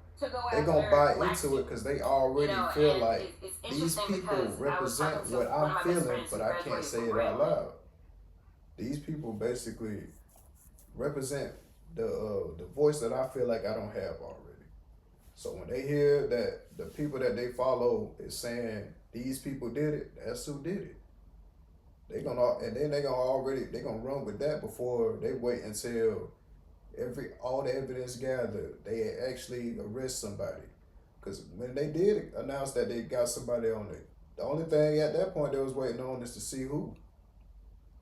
They're gonna buy into it because they already feel like these people represent what I'm feeling, but I can't say it out loud. These people basically represent the voice that I feel like I don't have already. So when they hear that the people that they follow is saying these people did it, that's who did it. They're gonna run with that before they wait until all the evidence gathered, they actually arrest somebody. Because when they did announce that they got somebody on it, the only thing at that point they was waiting on is to see who.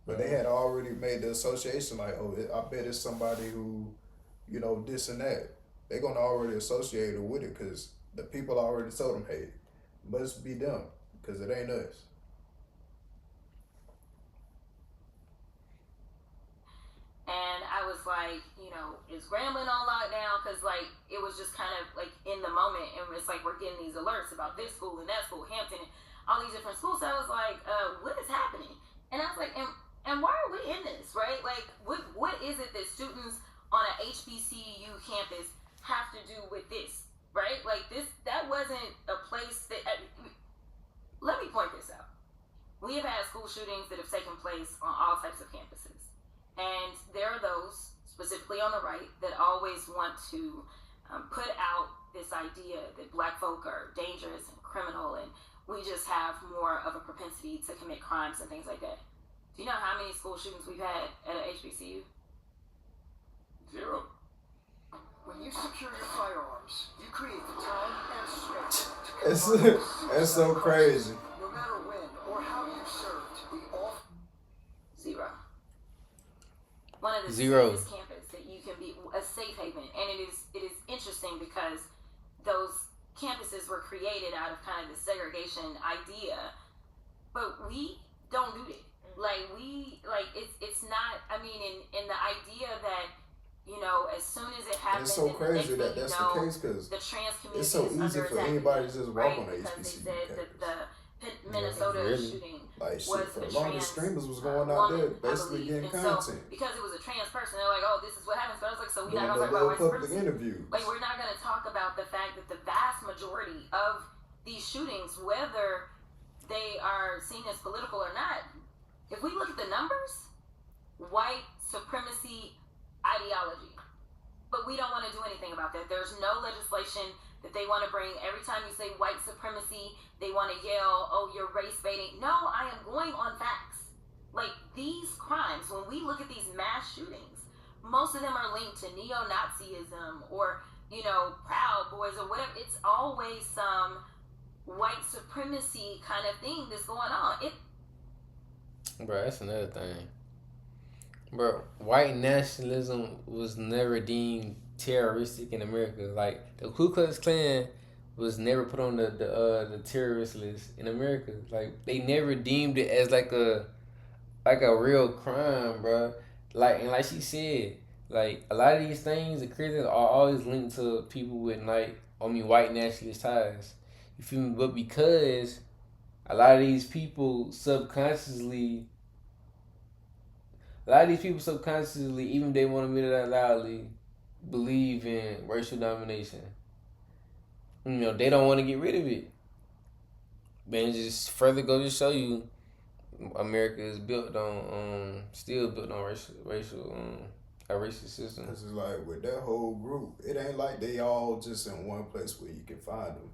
But they had already made the association like, oh, I bet it's somebody who, this and that. They're gonna already associate it with it because the people already told them, hey, must be them because it ain't us. And I was like, is Grambling on lockdown? Because, it was just kind of, in the moment. And it's like, we're getting these alerts about this school and that school, Hampton, and all these different schools. So I was like, what is happening? And I was like, and why are we in this, right? What is it that students on an HBCU campus have to do with this, right? That wasn't a place that... let me point this out. We have had school shootings that have taken place on all types of campuses. And there are those, specifically on the right, that always want to put out this idea that black folk are dangerous and criminal and we just have more of a propensity to commit crimes and things like that. Do you know how many school shootings we've had at an HBCU? 0. When you secure your firearms, you create the time and space to It's so crazy. No matter when or how you served, we all... 0. One of the Zero. safest campus that you can be a safe haven, and it is interesting because those campuses were created out of kind of the segregation idea, but we don't do that. It's not. I mean, in the idea that as soon as it happens, it's so crazy that that's the case because the trans community it's so easy for anybody to just walk on the HBCU campus. The Minnesota shooting was for a the longest streamers was going out there basically getting content. Because it was a trans person, they're like, oh, this is what happens. But I was like, so we're not Doing going to talk about white public supremacy. interviews. We're not going to talk about the fact that the vast majority of these shootings, whether they are seen as political or not, if we look at the numbers, white supremacy ideology. But we don't want to do anything about that. There's no legislation that they want to bring. Every time you say white supremacy, they want to yell, oh, you're race baiting. No, I am going on facts. These crimes, when we look at these mass shootings, most of them are linked to neo-Nazism or, Proud Boys or whatever. It's always some white supremacy kind of thing that's going on. Bro, that's another thing. Bro, white nationalism was never deemed terroristic in America. The Ku Klux Klan was never put on the terrorist list in America. They never deemed it as a real crime, bro. And like she said, a lot of these things, the Christians are always linked to people with white nationalist ties. You feel me? But because a lot of these people subconsciously, even if they want to admit it out loudly, believe in racial domination. They don't want to get rid of it. Man, just further go to show you, America is still built on a racist system. Because it's with that whole group, it ain't like they all just in one place where you can find them.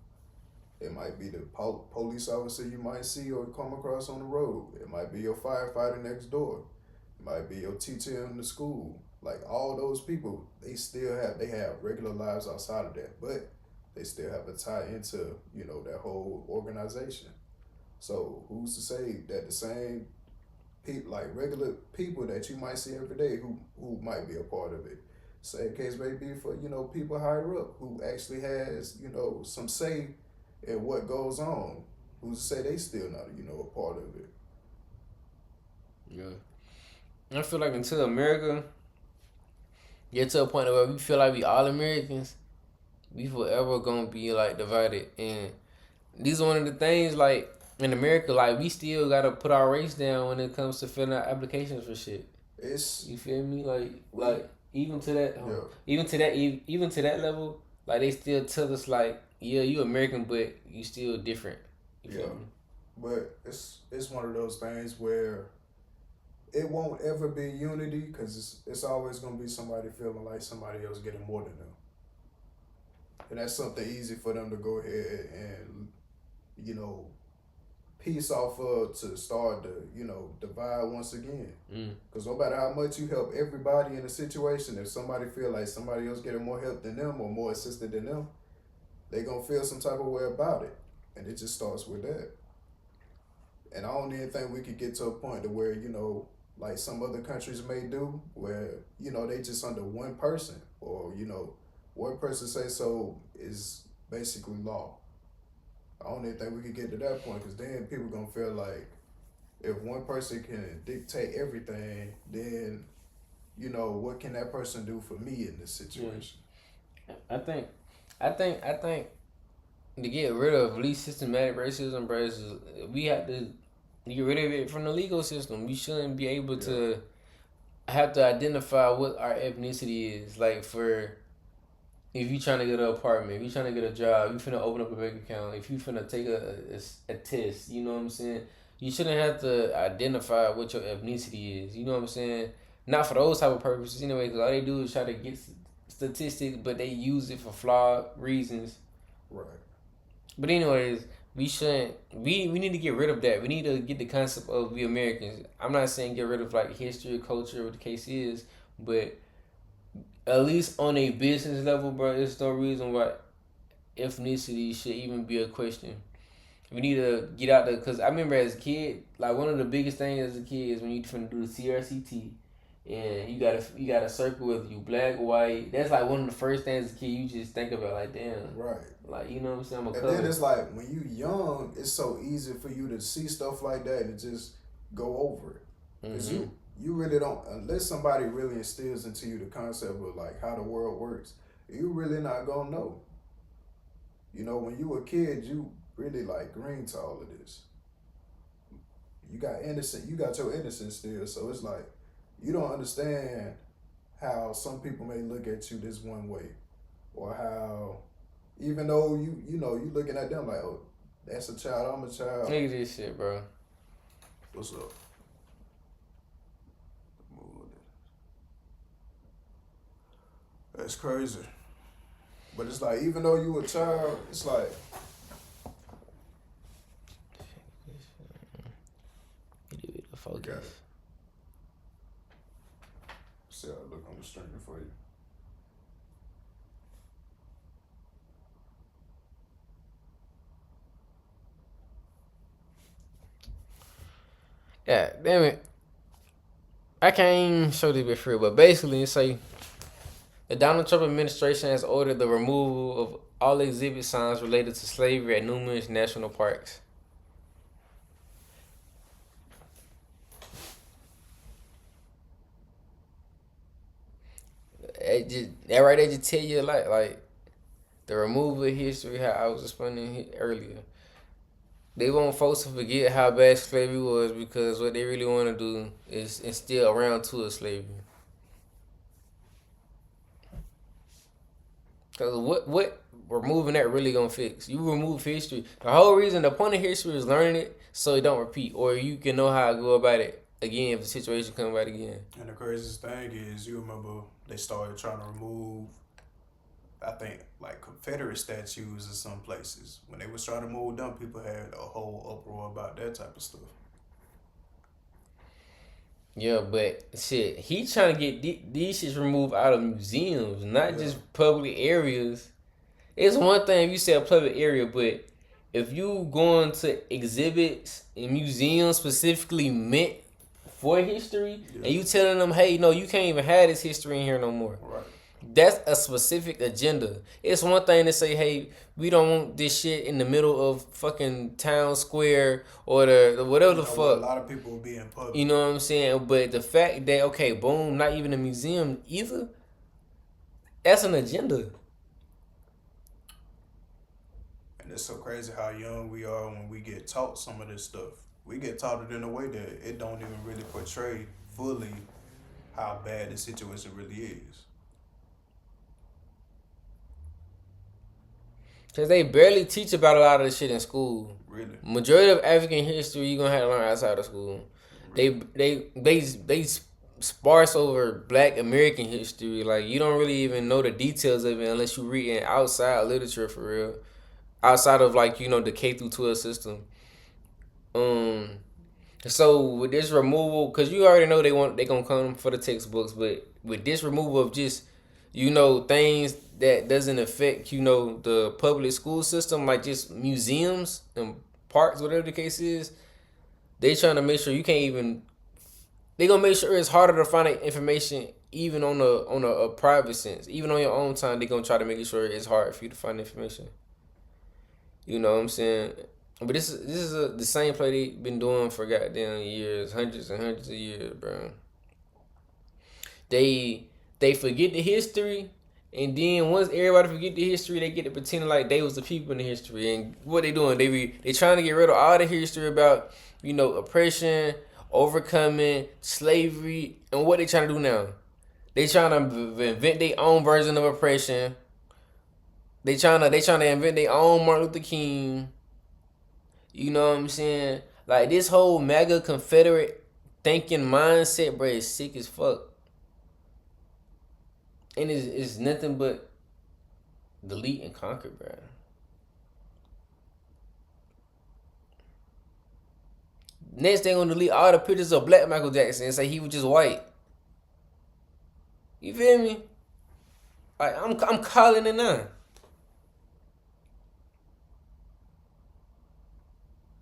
It might be the police officer you might see or come across on the road. It might be your firefighter next door. It might be your teacher in the school. All those people, they have regular lives outside of that, but they still have a tie into, that whole organization. So who's to say that the same regular people that you might see every day who might be a part of it. Same case may be for, people higher up who actually has, some say in what goes on, who say they still not, a part of it. Yeah. I feel like until America get to a point where we feel like we all Americans, we forever gonna be like divided. And these are one of the things, like in America, like we still gotta put our race down when it comes to filling out applications for shit. You feel me? Like even to that level, like they still tell us like, yeah, you American, but you still different. You feel me? But it's one of those things where it won't ever be unity, because it's always gonna be somebody feeling like somebody else getting more than them. And that's something easy for them to go ahead and, piece off of, to start to, divide once again. Because no matter how much you help everybody in a situation, if somebody feel like somebody else getting more help than them or more assisted than them, they gonna feel some type of way about it. And it just starts with that. And I don't even think we could get to a point to where, like some other countries may do, where, they just under one person, or, one person say so is basically law. I don't even think we could get to that point, because then people gonna feel like if one person can dictate everything, then, what can that person do for me in this situation? I think to get rid of at least systematic racism, bro, we have to get rid of it from the legal system. We shouldn't be able to have to identify what our ethnicity is. Like, for if you trying to get an apartment, if you trying to get a job, you finna open up a bank account, if you finna take a test, you know what I'm saying? You shouldn't have to identify what your ethnicity is, you know what I'm saying? Not for those type of purposes anyway, because all they do is try to get statistics, but they use it for flawed reasons. Right. But anyways, we shouldn't. We need to get rid of that. We need to get the concept of we Americans. I'm not saying get rid of like history or culture, what the case is, but at least on a business level, bro, there's no reason why ethnicity should even be a question. We need to get out there, because I remember as a kid, like one of the biggest things as a kid is when you finna do the CRCT, and you got a circle with you, black, white. That's like one of the first things as a kid you just think about, like, damn. Right. Like, you know what I'm saying? And then it's like, when you young, it's so easy for you to see stuff like that and just go over it. Because you really don't, unless somebody really instills into you the concept of like how the world works, you really not gonna know. When you a kid, you really like green to all of this. You got your innocence still, so it's like, you don't understand how some people may look at you this one way, or how, even though you looking at them like, oh, that's a child, I'm a child. Look at this shit, bro. What's up? That's crazy. But it's like, even though you a child, it's like, focus. See how I look on the screen for you. Yeah, damn it. I can't even show this bit free, but basically it's like the Donald Trump administration has ordered the removal of all exhibit signs related to slavery at numerous national parks. That right there just tell you like the removal of history, how I was explaining earlier. They want folks to forget how bad slavery was, because what they really want to do is instill a round two of slavery. Because what removing that really gonna fix? You remove history. The whole reason, the point of history is learning it so it don't repeat, or you can know how to go about it again if the situation comes back again. And the craziest thing is, you remember they started trying to remove, I think, like Confederate statues in some places. When they was trying to move them, people had a whole uproar about that type of stuff. Yeah, but shit, he trying to get these shits removed out of museums, not just public areas. It's one thing if you say a public area, but if you going to exhibits in museums specifically meant for history, and you telling them, hey, no, you can't even have this history in here no more. Right. That's a specific agenda. It's one thing to say, hey, we don't want this shit in the middle of fucking town square or the whatever the fuck. A lot of people will be in public. You know what I'm saying? But the fact that, okay, boom, not even a museum either, that's an agenda. And it's so crazy how young we are when we get taught some of this stuff. We get taught it in a way that it don't even really portray fully how bad the situation really is. Because they barely teach about a lot of this shit in school. Really? Majority of African history you're going to have to learn outside of school. Really? They sparse over Black American history. Like, you don't really even know the details of it unless you read in outside literature for real. Outside of, like, you know, the K through 12 system. So with this removal, because you already know they gonna come for the textbooks, but with this removal of just, you know, things that doesn't affect, you know, the public school system, like just museums and parks, whatever the case is, they trying to make sure you can't even. They gonna make sure it's harder to find information even on a private sense, even on your own time. They gonna try to make sure it's hard for you to find information. You know what I'm saying? But this is the same play they been doing for goddamn years, hundreds and hundreds of years, bro. They forget the history, and then once everybody forget the history, they get to pretending like they was the people in the history. And what they doing? They trying to get rid of all the history about, you know, oppression, overcoming, slavery, and what they trying to do now? They trying to invent their own version of oppression. They trying to invent their own Martin Luther King. You know what I'm saying? Like, this whole MAGA Confederate thinking mindset, bro, is sick as fuck. And it's nothing but delete and conquer, bro. Next, they gonna delete all the pictures of Black Michael Jackson and say he was just white. You feel me? Like, I'm calling it now.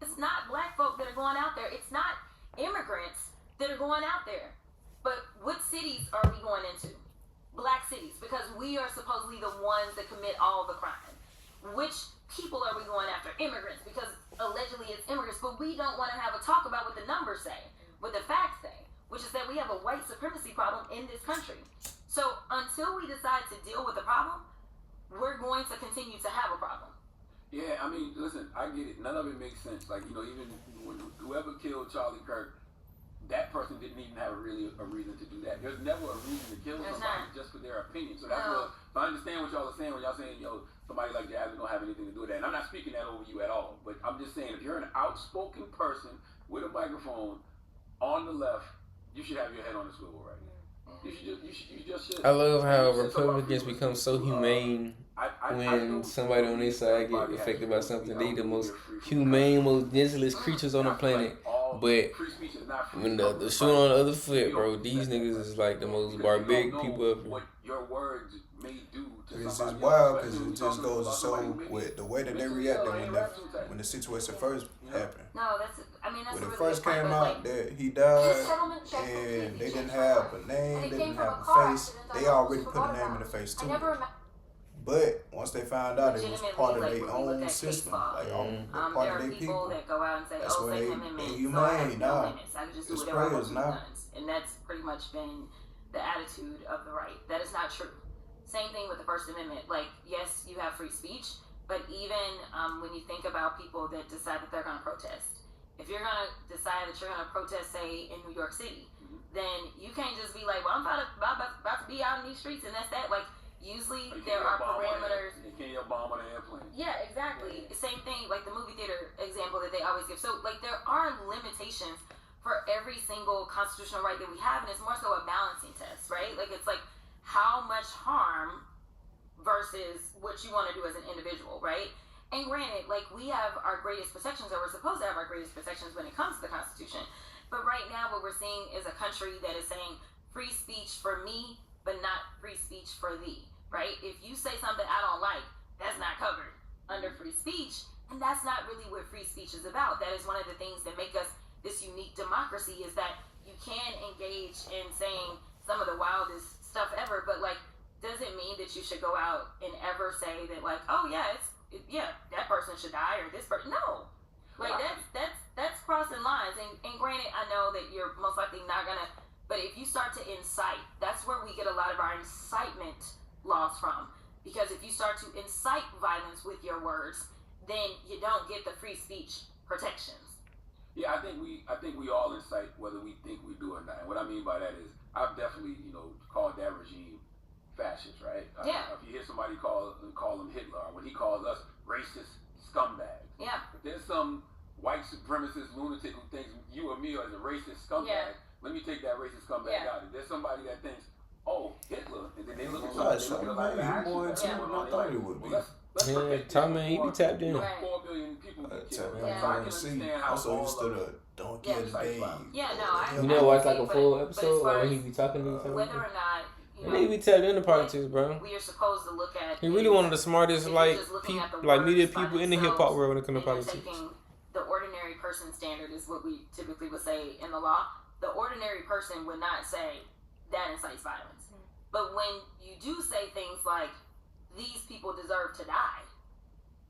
It's not Black folk that are going out there. It's not immigrants that are going out there. But what cities are we going into? Black cities, because we are supposedly the ones that commit all the crime. Which people are we going after? Immigrants, because allegedly it's immigrants, but we don't want to have a talk about what the numbers say, what the facts say, which is that we have a white supremacy problem in this country. So until we decide to deal with the problem, we're going to continue to have a problem. Yeah, I mean, listen, I get it. None of it makes sense. Like, you know, even when whoever killed Charlie Kirk, that person didn't even have a reason to do that. There's never a reason to kill somebody just for their opinion. So that's what, if I understand what y'all are saying when y'all saying, yo, somebody like Jasmine don't have anything to do with that. And I'm not speaking that over you at all. But I'm just saying, if you're an outspoken person with a microphone on the left, you should have your head on the swivel right now. You just should. I love how Republicans become so humane when somebody on their side get affected by something. They the most humane, most gentlest creatures on the planet. But when the shoe on the other foot, bro, these niggas is like the most barbaric people ever. What your words may do to it's just wild because it just goes to show with the way that they reacted when the situation first happened. No, that's when it first came out that he died and they didn't have a name, they didn't have a face. They already put a name in the face too. But once they found out it was part of their own system, like part of their people, that go out and say, that's when they humane now. It's crazy now. And that's pretty much been the attitude of the right. That is not true. Same thing with the First Amendment. Like, yes, you have free speech, but even when you think about people that decide that they're going to protest, if you're going to decide that you're going to protest, say, in New York City, then you can't just be like, well, I'm about to be out in these streets and that's that. Like, usually there are parameters. You can't bomb on an airplane. Yeah, exactly. Same thing, like the movie theater example that they always give. So, like, there are limitations for every single constitutional right that we have, and it's more so a balancing test, right? Like, it's like how much harm versus what you want to do as an individual, right? And granted, like, we have our greatest protections, or we're supposed to have our greatest protections when it comes to the Constitution. But right now, what we're seeing is a country that is saying free speech for me, but not free speech for thee, right? If you say something I don't like, that's not covered under free speech. And that's not really what free speech is about. That is one of the things that make us this unique democracy, is that you can engage in saying some of the wildest stuff ever, but like, doesn't mean that you should go out and ever say that like, oh yeah, that person should die or this person. No, like that's crossing lines. And granted, I know that you're most likely not gonna, but if you start to incite, that's where we get a lot of our incitement laws from. Because if you start to incite violence with your words, then you don't get the free speech protections. Yeah, I think we all incite whether we think we do or not. And what I mean by that is, I've definitely called that regime fascist, right? Yeah. If you hear somebody call him Hitler, or when he calls us racist scumbags. Yeah. If there's some white supremacist lunatic who thinks you or me are the racist scumbag, let me take that racist scumbag out. If there's somebody that thinks, oh, Hitler, and then they look at somebody, they look at a lot of action. Yeah, Tommy, he be tapped in. 4 billion people get killed. So I understand how all used to the don't kill the baby. Yeah, no, You never watch like a full episode, like when he be talking to you. Whether or not and he be tapped into politics, bro. we are supposed to look at. He really one of the smartest media people in the hip hop world when it comes to politics. Taking the ordinary person standard is what we typically would say in the law. The ordinary person would not say that incites violence. But when you do say things like, these people deserve to die,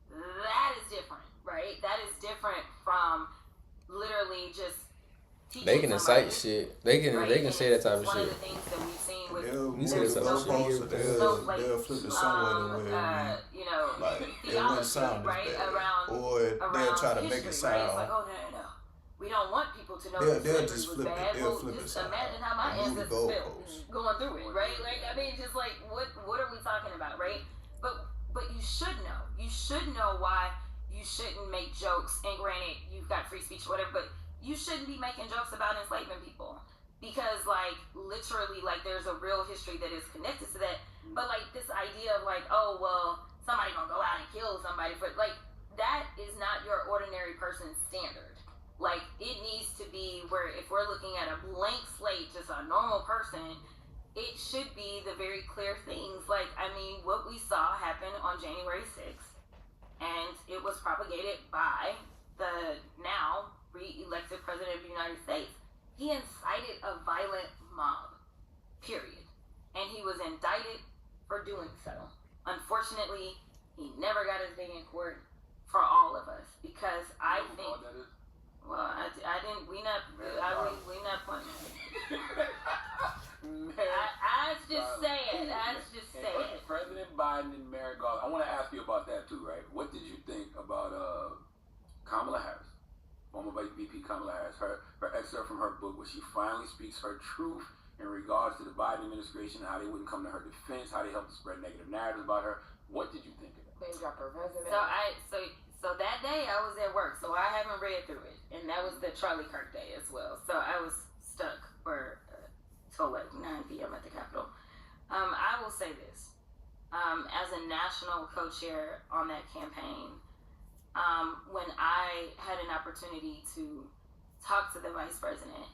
that is different, right? That is different from literally just teaching they can incite somebody, shit. They can say that type of one shit. of the things that we've seen with We see that type of shit. They'll flip it somewhere to where like it wouldn't sound right? as bad, around they'll try to make it history, right? It's sound. like, oh no. We don't want people to know They'll that just slavery was flip it. bad. They'll Well, flip it just sound. imagine how my Move the ancestors felt goalposts. going through it, right? Like, I mean, just like, what are we talking about, right? But you should know. You should know why you shouldn't make jokes. And granted, you've got free speech, whatever, but you shouldn't be making jokes about enslaving people. Because, like, literally, like, there's a real history that is connected to that. But, like, this idea of, like, oh, well, somebody gonna go out and kill somebody for, like, that is not your ordinary person's standard. Like, it needs to be where if we're looking at a blank slate, just a normal person, it should be the very clear things. Like, I mean, what we saw happen on January 6th, and it was propagated by the now re-elected president of the United States. He incited a violent mob, period. And he was indicted for doing so. Unfortunately, he never got his day in court for all of us, because I think... Well, I didn't. We not playing. I just say it. President Biden and Merrick Garland. I want to ask you about that too, right? What did you think about Kamala Harris, former VP Kamala Harris? Her excerpt from her book where she finally speaks her truth in regards to the Biden administration, how they wouldn't come to her defense, how they helped to spread negative narratives about her. What did you think of that? They dropped her resume. So that day I was at work, so I haven't read through it, and that was the Charlie Kirk day as well. So I was stuck for till like 9 p.m. at the Capitol. I will say this: as a national co-chair on that campaign, when I had an opportunity to talk to the vice president,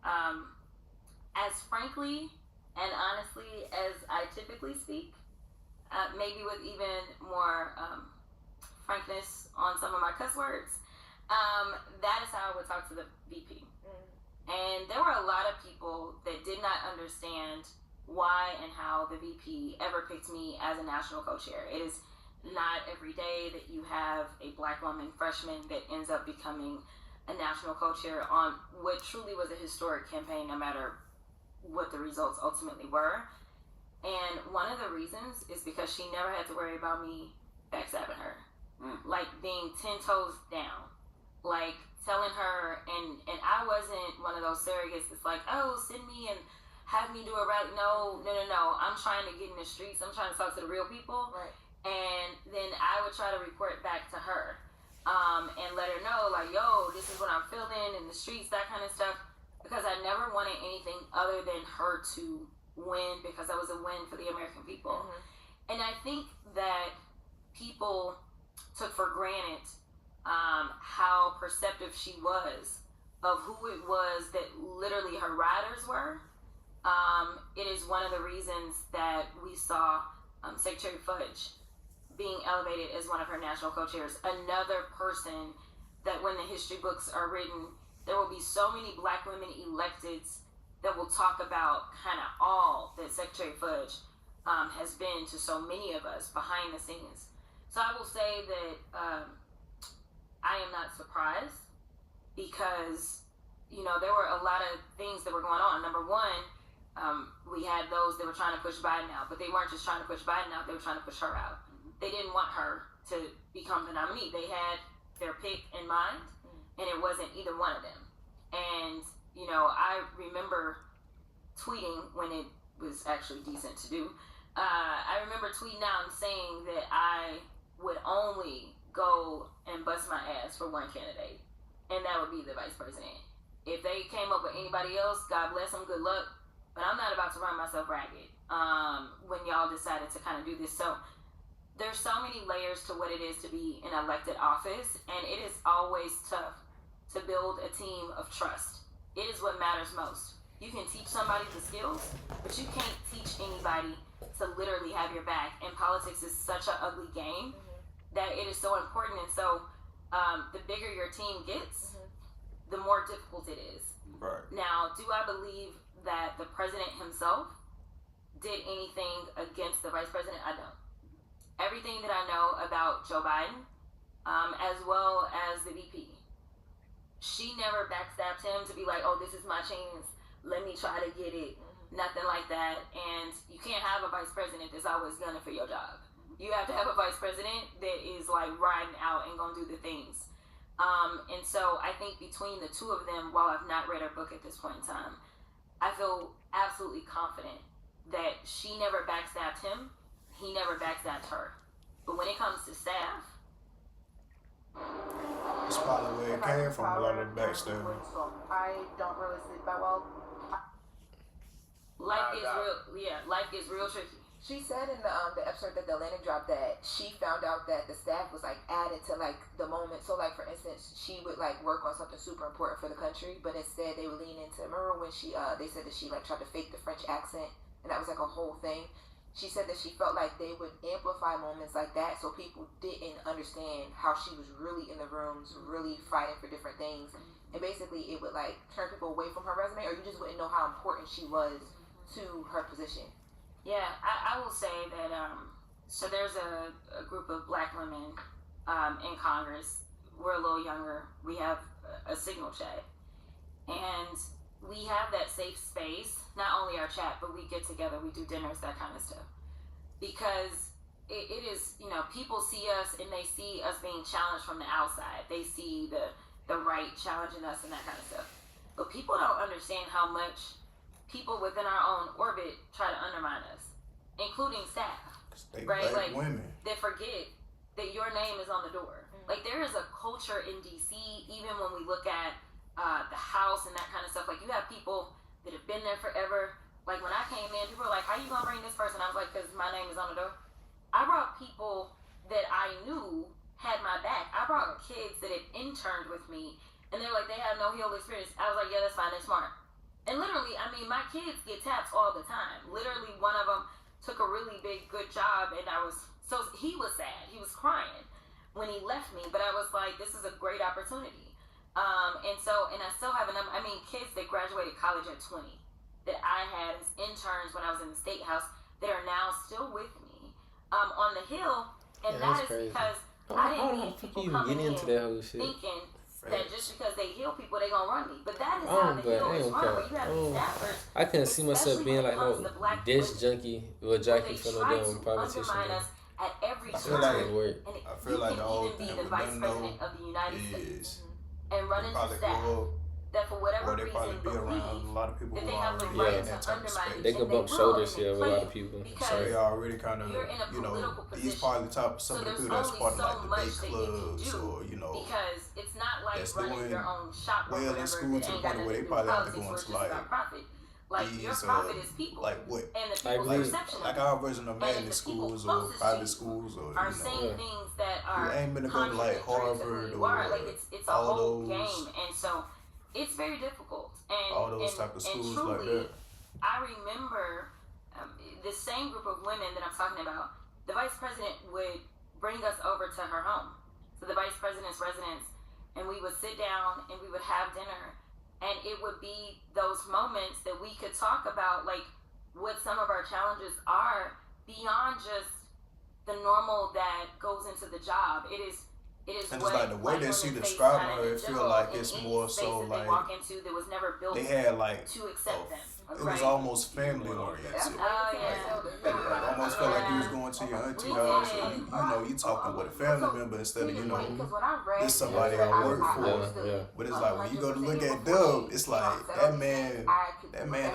as frankly and honestly as I typically speak, maybe with even more frankness on some of my cuss words, that is how I would talk to the VP. And there were a lot of people that did not understand why and how the VP ever picked me as a national co-chair. It is not every day that you have a black woman freshman that ends up becoming a national co-chair on what truly was a historic campaign, no matter what the results ultimately were. And one of the reasons is because she never had to worry about me backstabbing her. Like being 10 toes down, like telling her, and I wasn't one of those surrogates that's like, oh, send me and have me do a rally. No. I'm trying to get in the streets. I'm trying to talk to the real people. Right. And then I would try to report back to her, and let her know, like, yo, this is what I'm feeling in the streets, that kind of stuff. Because I never wanted anything other than her to win, because that was a win for the American people. And I think that people took for granted how perceptive she was of who it was that literally her riders were. It is one of the reasons that we saw Secretary Fudge being elevated as one of her national co-chairs. Another person that when the history books are written, there will be so many black women electeds that will talk about kind of all that Secretary Fudge has been to so many of us behind the scenes. So I will say that I am not surprised because, you know, there were a lot of things that were going on. Number one, we had those that were trying to push Biden out, but they weren't just trying to push Biden out, they were trying to push her out. They didn't want her to become the nominee. They had their pick in mind, and it wasn't either one of them. And, you know, I remember tweeting when it was actually decent to do. I remember tweeting out and saying that I would only go and bust my ass for one candidate, and that would be the vice president. If they came up with anybody else, God bless them, good luck. But I'm not about to run myself ragged when y'all decided to kind of do this. So there's so many layers to what it is to be in elected office, and it is always tough to build a team of trust. It is what matters most. You can teach somebody the skills, but you can't teach anybody to literally have your back. And politics is such an ugly game that it is so important. And so the bigger your team gets, the more difficult it is. Right. Now, do I believe that the president himself did anything against the vice president? I don't. Everything that I know about Joe Biden, as well as the VP, she never backstabbed him to be like, oh, this is my chance, let me try to get it. Nothing like that. And you can't have a vice president that's always gunning for your job. You have to have a vice president that is like riding out and gonna do the things. And so I think between the two of them, while I've not read her book at this point in time, I feel absolutely confident that she never backstabbed him, he never backstabbed her. But when it comes to staff, it's probably where it came from, a lot of the backstabbing. I don't really sleep that well. life gets real tricky. She said in the episode that the Atlantic dropped that she found out that the staff was like added to like the moment. So like for instance, she would like work on something super important for the country, but instead they would lean into. Remember when they said that she like tried to fake the French accent, and that was like a whole thing. She said that she felt like they would amplify moments like that, so people didn't understand how she was really in the rooms, really fighting for different things, and basically it would like turn people away from her resume, or you just wouldn't know how important she was to her position. Yeah, I will say that, so there's a group of black women in Congress. We're a little younger. We have a Signal chat. And we have that safe space, not only our chat, but we get together, we do dinners, that kind of stuff. Because it is, you know, people see us and they see us being challenged from the outside. They see the right challenging us and that kind of stuff. But people don't understand how much people within our own orbit try to undermine us, including staff, right? Like women. They forget that your name is on the door. Like there is a culture in DC, even when we look at the House and that kind of stuff. Like you have people that have been there forever. Like when I came in, people were like, "How you gonna bring this person?" I was like, "Cause my name is on the door." I brought people that I knew had my back. I brought kids that had interned with me, and they were like, they have no Hill experience. I was like, yeah, that's fine, they're smart. And literally, I mean, my kids get taps all the time. Literally, one of them took a really big, good job, and he was sad. He was crying when he left me, but I was like, this is a great opportunity. And I still have kids that graduated college at 20 that I had as interns when I was in the State House that are now still with me on the Hill, and that is crazy. Because I didn't need people coming in thinking that just because they heal people, they gonna run me. But that is how the Hill is run, where you have these staffers. I couldn't see myself being like no dish junkie or jockey for no damn politician. At every I feel like the whole thing with them though is and run into staff that for whatever reason believe a lot of people that who they have the are right in that to type of undermine space. They can bump shoulders here with a lot of people. So they already kind of, you know, these probably top some of the people that's part of like the big clubs or, you know, because it's not like that's running doing your own shop well in school to the point where they probably have to go into like your profit is people. Like what? And the people's perception like our version of magnet schools or private schools or, are you saying know, things that are you ain't been to go to like Harvard or like it's a whole game, and so it's very difficult. And all those type of schools truly, like that. I remember the same group of women that I'm talking about. The vice president would bring us over to her home, so the vice president's residence, and we would sit down and we would have dinner, and it would be those moments that we could talk about, like, what some of our challenges are beyond just the normal that goes into the job. It is and what, it's like the way that she described her, it feel like it's more so like they walk into that was never built they had like to accept them. it was almost family oriented. Oh yeah. Like, almost felt like you was going to your auntie house, and you know you talking with a family member instead of this somebody I work for. But it's like when you go to look at Dub, it's like that man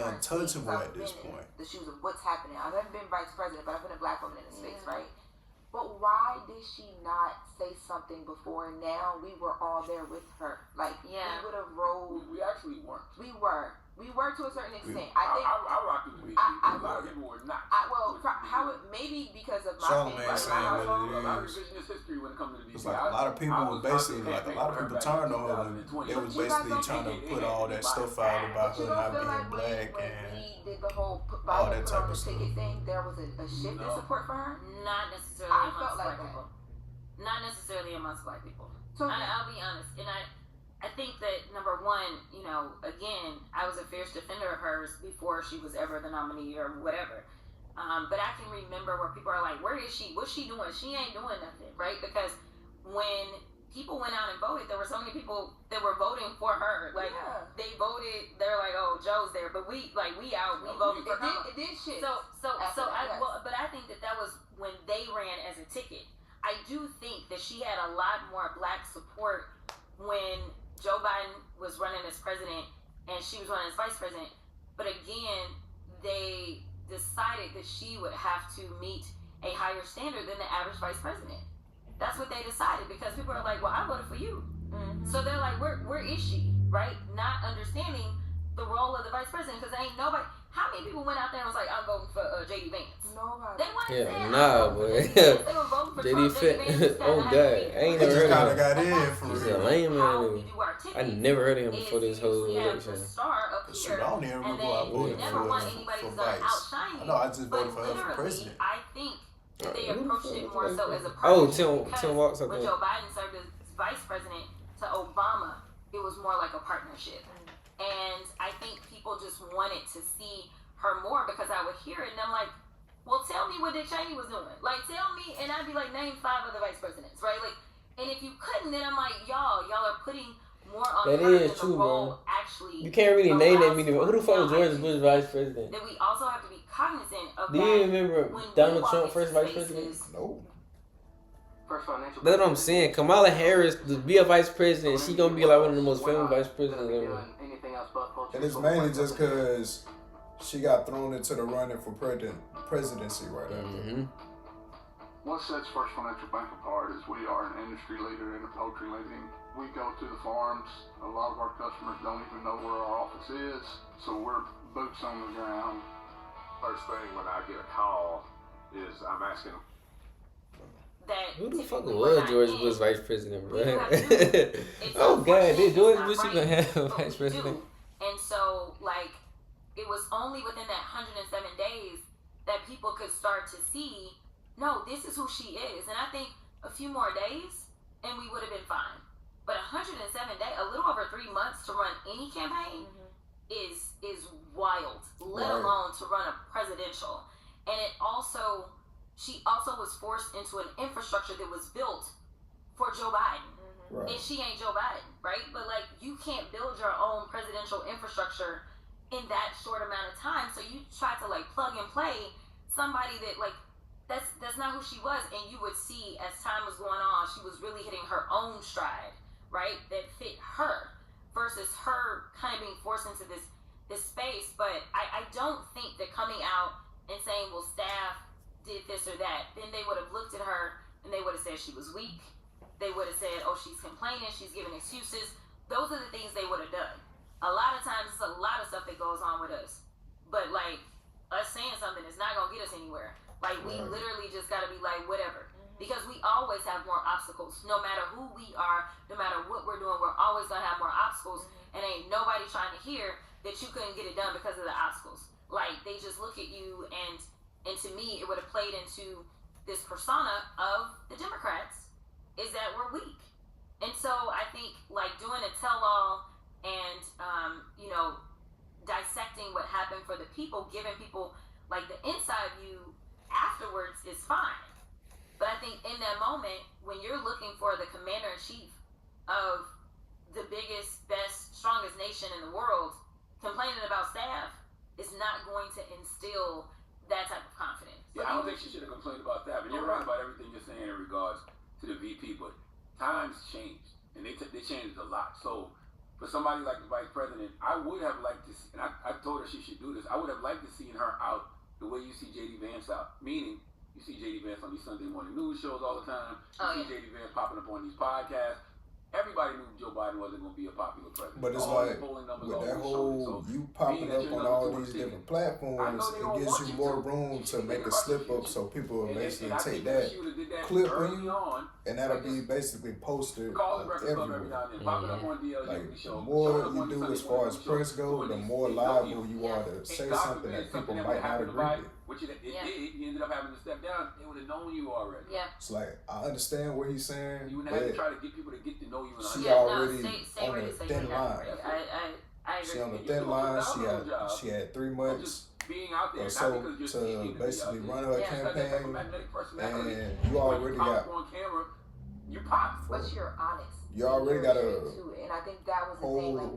untouchable at this point. The shoes of what's happening. I've never been vice president, but I've been a black woman in the space, right? But why did she not say something before? Now we were all there with her. Like, we would have rolled. We actually weren't. We were. We were to a certain extent. I rocked with the a lot of people were not. Maybe because of my Charlamagne saying a lot what of it is. revisionist history when it comes to the It's like a lot of people were basically like a lot of people turned on her when they was basically trying to put all that stuff out about her not being black and did the whole all that type of stuff. thing. There was a shift in support for her. Not necessarily amongst black people. Not necessarily amongst black people. So I'll be honest, and I think that number one, you know, again, I was a fierce defender of hers before she was ever the nominee or whatever. But I can remember where people are like, where is she? What's she doing? She ain't doing nothing, right? Because when people went out and voted, there were so many people that were voting for her. Like, they voted, they're like, oh, Joe's there. But we out, we voted for her. It did shit. But I think that was when they ran as a ticket. I do think that she had a lot more black support when Joe Biden was running as president and she was running as vice president. But again, they decided that she would have to meet a higher standard than the average vice president. That's what they decided, because people are like, well, I voted for you. Mm-hmm. So they're like, where is she? Right? Not understanding the role of the vice president, because ain't nobody. How many people went out there and was like, I'm voting for J.D. Vance? Nobody. They wanted to say, nah, boy. They were voting for J.D. Vance. Oh, God. I ain't never heard of him. Got in for He's a lame man. I never heard of him before this whole election. Shoot, I don't even remember who I voted for vice. I know I just voted for her for president. I think they approached it more so as a partnership. Tim Walks. When Joe Biden served as vice president to Obama, it was more like a partnership. And I think people just wanted to see her more, because I would hear it and I'm like, well, tell me what Dick Cheney was doing. Like, tell me, and I'd be like, name 5 other vice presidents, right? Like, and if you couldn't, then I'm like, y'all are putting more on that her is true, bro. Actually, you can't really name that many. Who the fuck was George Bush vice president? That we also have to be cognizant of. Do you remember Donald Trump first vice president? No. That's what I'm saying. Kamala Harris, to be a vice president, she gonna be like one of the most famous vice presidents ever. And it's mainly just because she got thrown into the running for presidency right after. What sets First Financial Bank apart is we are an industry leader in the poultry lending. We go to the farms. A lot of our customers don't even know where our office is, so we're boots on the ground. First thing when I get a call is I'm asking who the fuck was George Bush vice president, bro? Oh God, did George Bush even have a vice president? And so, like, it was only within that 107 days that people could start to see, no, this is who she is. And I think a few more days and we would have been fine. But 107 days, a little over 3 months to run any campaign is wild, let alone to run a presidential. And she also was forced into an infrastructure that was built for Joe Biden. Right. And she ain't Joe Biden, right? But like, you can't build your own presidential infrastructure in that short amount of time. So you try to like plug and play somebody that like, that's not who she was. And you would see as time was going on, she was really hitting her own stride, right? That fit her versus her kind of being forced into this space. But I don't think that coming out and saying, well, staff did this or that, then they would have looked at her and they would have said she was weak. They would have said, oh, she's complaining, she's giving excuses. Those are the things they would have done. A lot of times, it's a lot of stuff that goes on with us. But, like, us saying something is not going to get us anywhere. Like, we literally just got to be like, whatever. Because we always have more obstacles. No matter who we are, no matter what we're doing, we're always going to have more obstacles. And ain't nobody trying to hear that you couldn't get it done because of the obstacles. Like, they just look at you, and to me, it would have played into this persona of the Democrats, is that we're weak. And so I think like doing a tell-all and dissecting what happened for the people, giving people like the inside view afterwards is fine. But I think in that moment, when you're looking for the commander-in-chief of the biggest, best, strongest nation in the world, complaining about staff is not going to instill that type of confidence. Yeah, I don't think she should have complained about that. But you're right about everything you're saying in regards to the VP. But times changed, and they changed a lot. So for somebody like the vice president, I would have liked to see, and I told her she should do this, I would have liked to see her out the way you see J.D. Vance out. Meaning, you see J.D. Vance on these Sunday morning news shows all the time. You see J.D. Vance popping up on these podcasts. Everybody knew Joe Biden wasn't going to be a popular president. But it's all like, with that whole, you popping up on all these different platforms, it gives you more room to make a slip up, so people will basically take that clip of you, and that'll be basically posted everywhere. Like, the more you do as far as press go, the more liable you are to say something that people might not agree with. Which it did. He ended up having to step down. They would have known you already. Yeah. It's like, I understand what he's saying. You wouldn't have to try to get people to get to know you. She already on a thin line. I agree. She on a thin line. She had 3 months or so to basically run her campaign, and you already got. You pop. But you're honest. You already got a and I think that was the thing. Like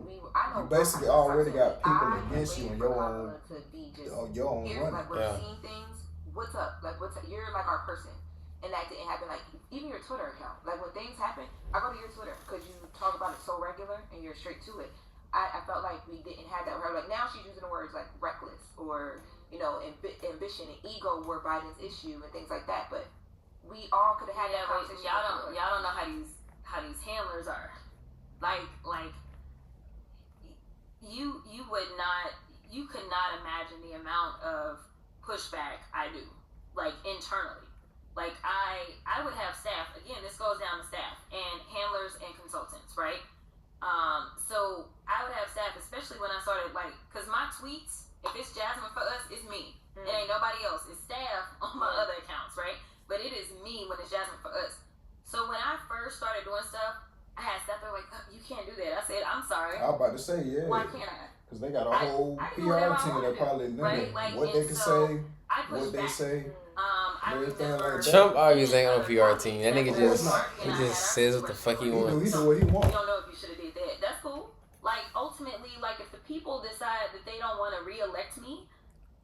you basically already got people against you in your own running. Like we're seeing things. What's up? Like you're like our person, and that didn't happen. Like even your Twitter account. Like when things happen, I go to your Twitter because you talk about it so regular and you're straight to it. I felt like we didn't have that with her. Like now she's using the words like reckless or ambition and ego were Biden's issue and things like that. But we all could have had that conversation. Y'all don't know how these handlers are. Like you could not imagine the amount of pushback I do, like internally. Like I would have staff, again, this goes down to staff and handlers and consultants, right? So I would have staff, especially when I started, like, cause my tweets, if it's Jasmine for us, it's me. It ain't nobody else. It's staff on my other accounts, right? But it is me when it's Jasmine for us. So when I first started doing stuff, I had staff that were like, you can't do that. I said, I'm sorry. I was about to say, yeah. Why can't I? Because they got a whole PR team that probably limit what they can say, what they say, everything like that. Trump obviously ain't on a PR team. That nigga just says what the fuck he wants. He do what he wants. You don't know if you should have did that. That's cool. Like, ultimately, like, if the people decide that they don't want to re-elect me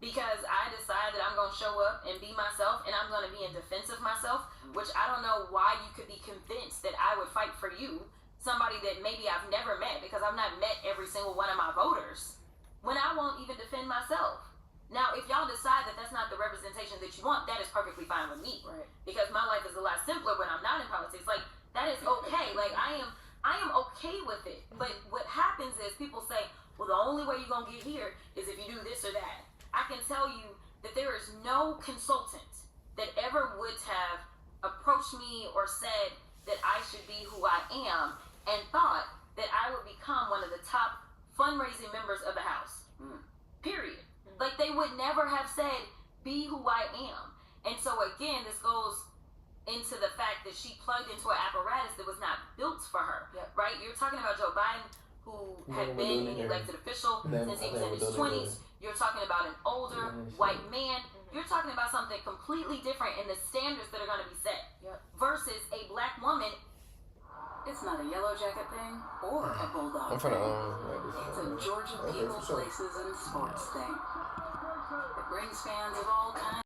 because I decide that I'm going to show up and be myself and I'm going to be in defense of myself, which I don't know why you could be convinced that I would fight for you, somebody that maybe I've never met because I've not met every single one of my voters, when I won't even defend myself. Now, if y'all decide that that's not the representation that you want, that is perfectly fine with me. Right. Because my life is a lot simpler when I'm not in politics. Like, that is okay. Like, I am okay with it. But what happens is people say, well, the only way you're going to get here is if you do this or that. I can tell you that there is no consultant that ever would have approached me or said that I should be who I am and thought that I would become one of the top fundraising members of the House. Period. Like, they would never have said, be who I am. And so, again, this goes into the fact that she plugged into an apparatus that was not built for her, right? You're talking about Joe Biden, who had been an elected official since he was in his 20s. You're talking about an older white man. You're talking about something completely different in the standards that are going to be set versus a black woman. It's not a yellow jacket thing or a bulldog thing. It's a Georgia people, places, and sports thing. It brings fans of all kinds.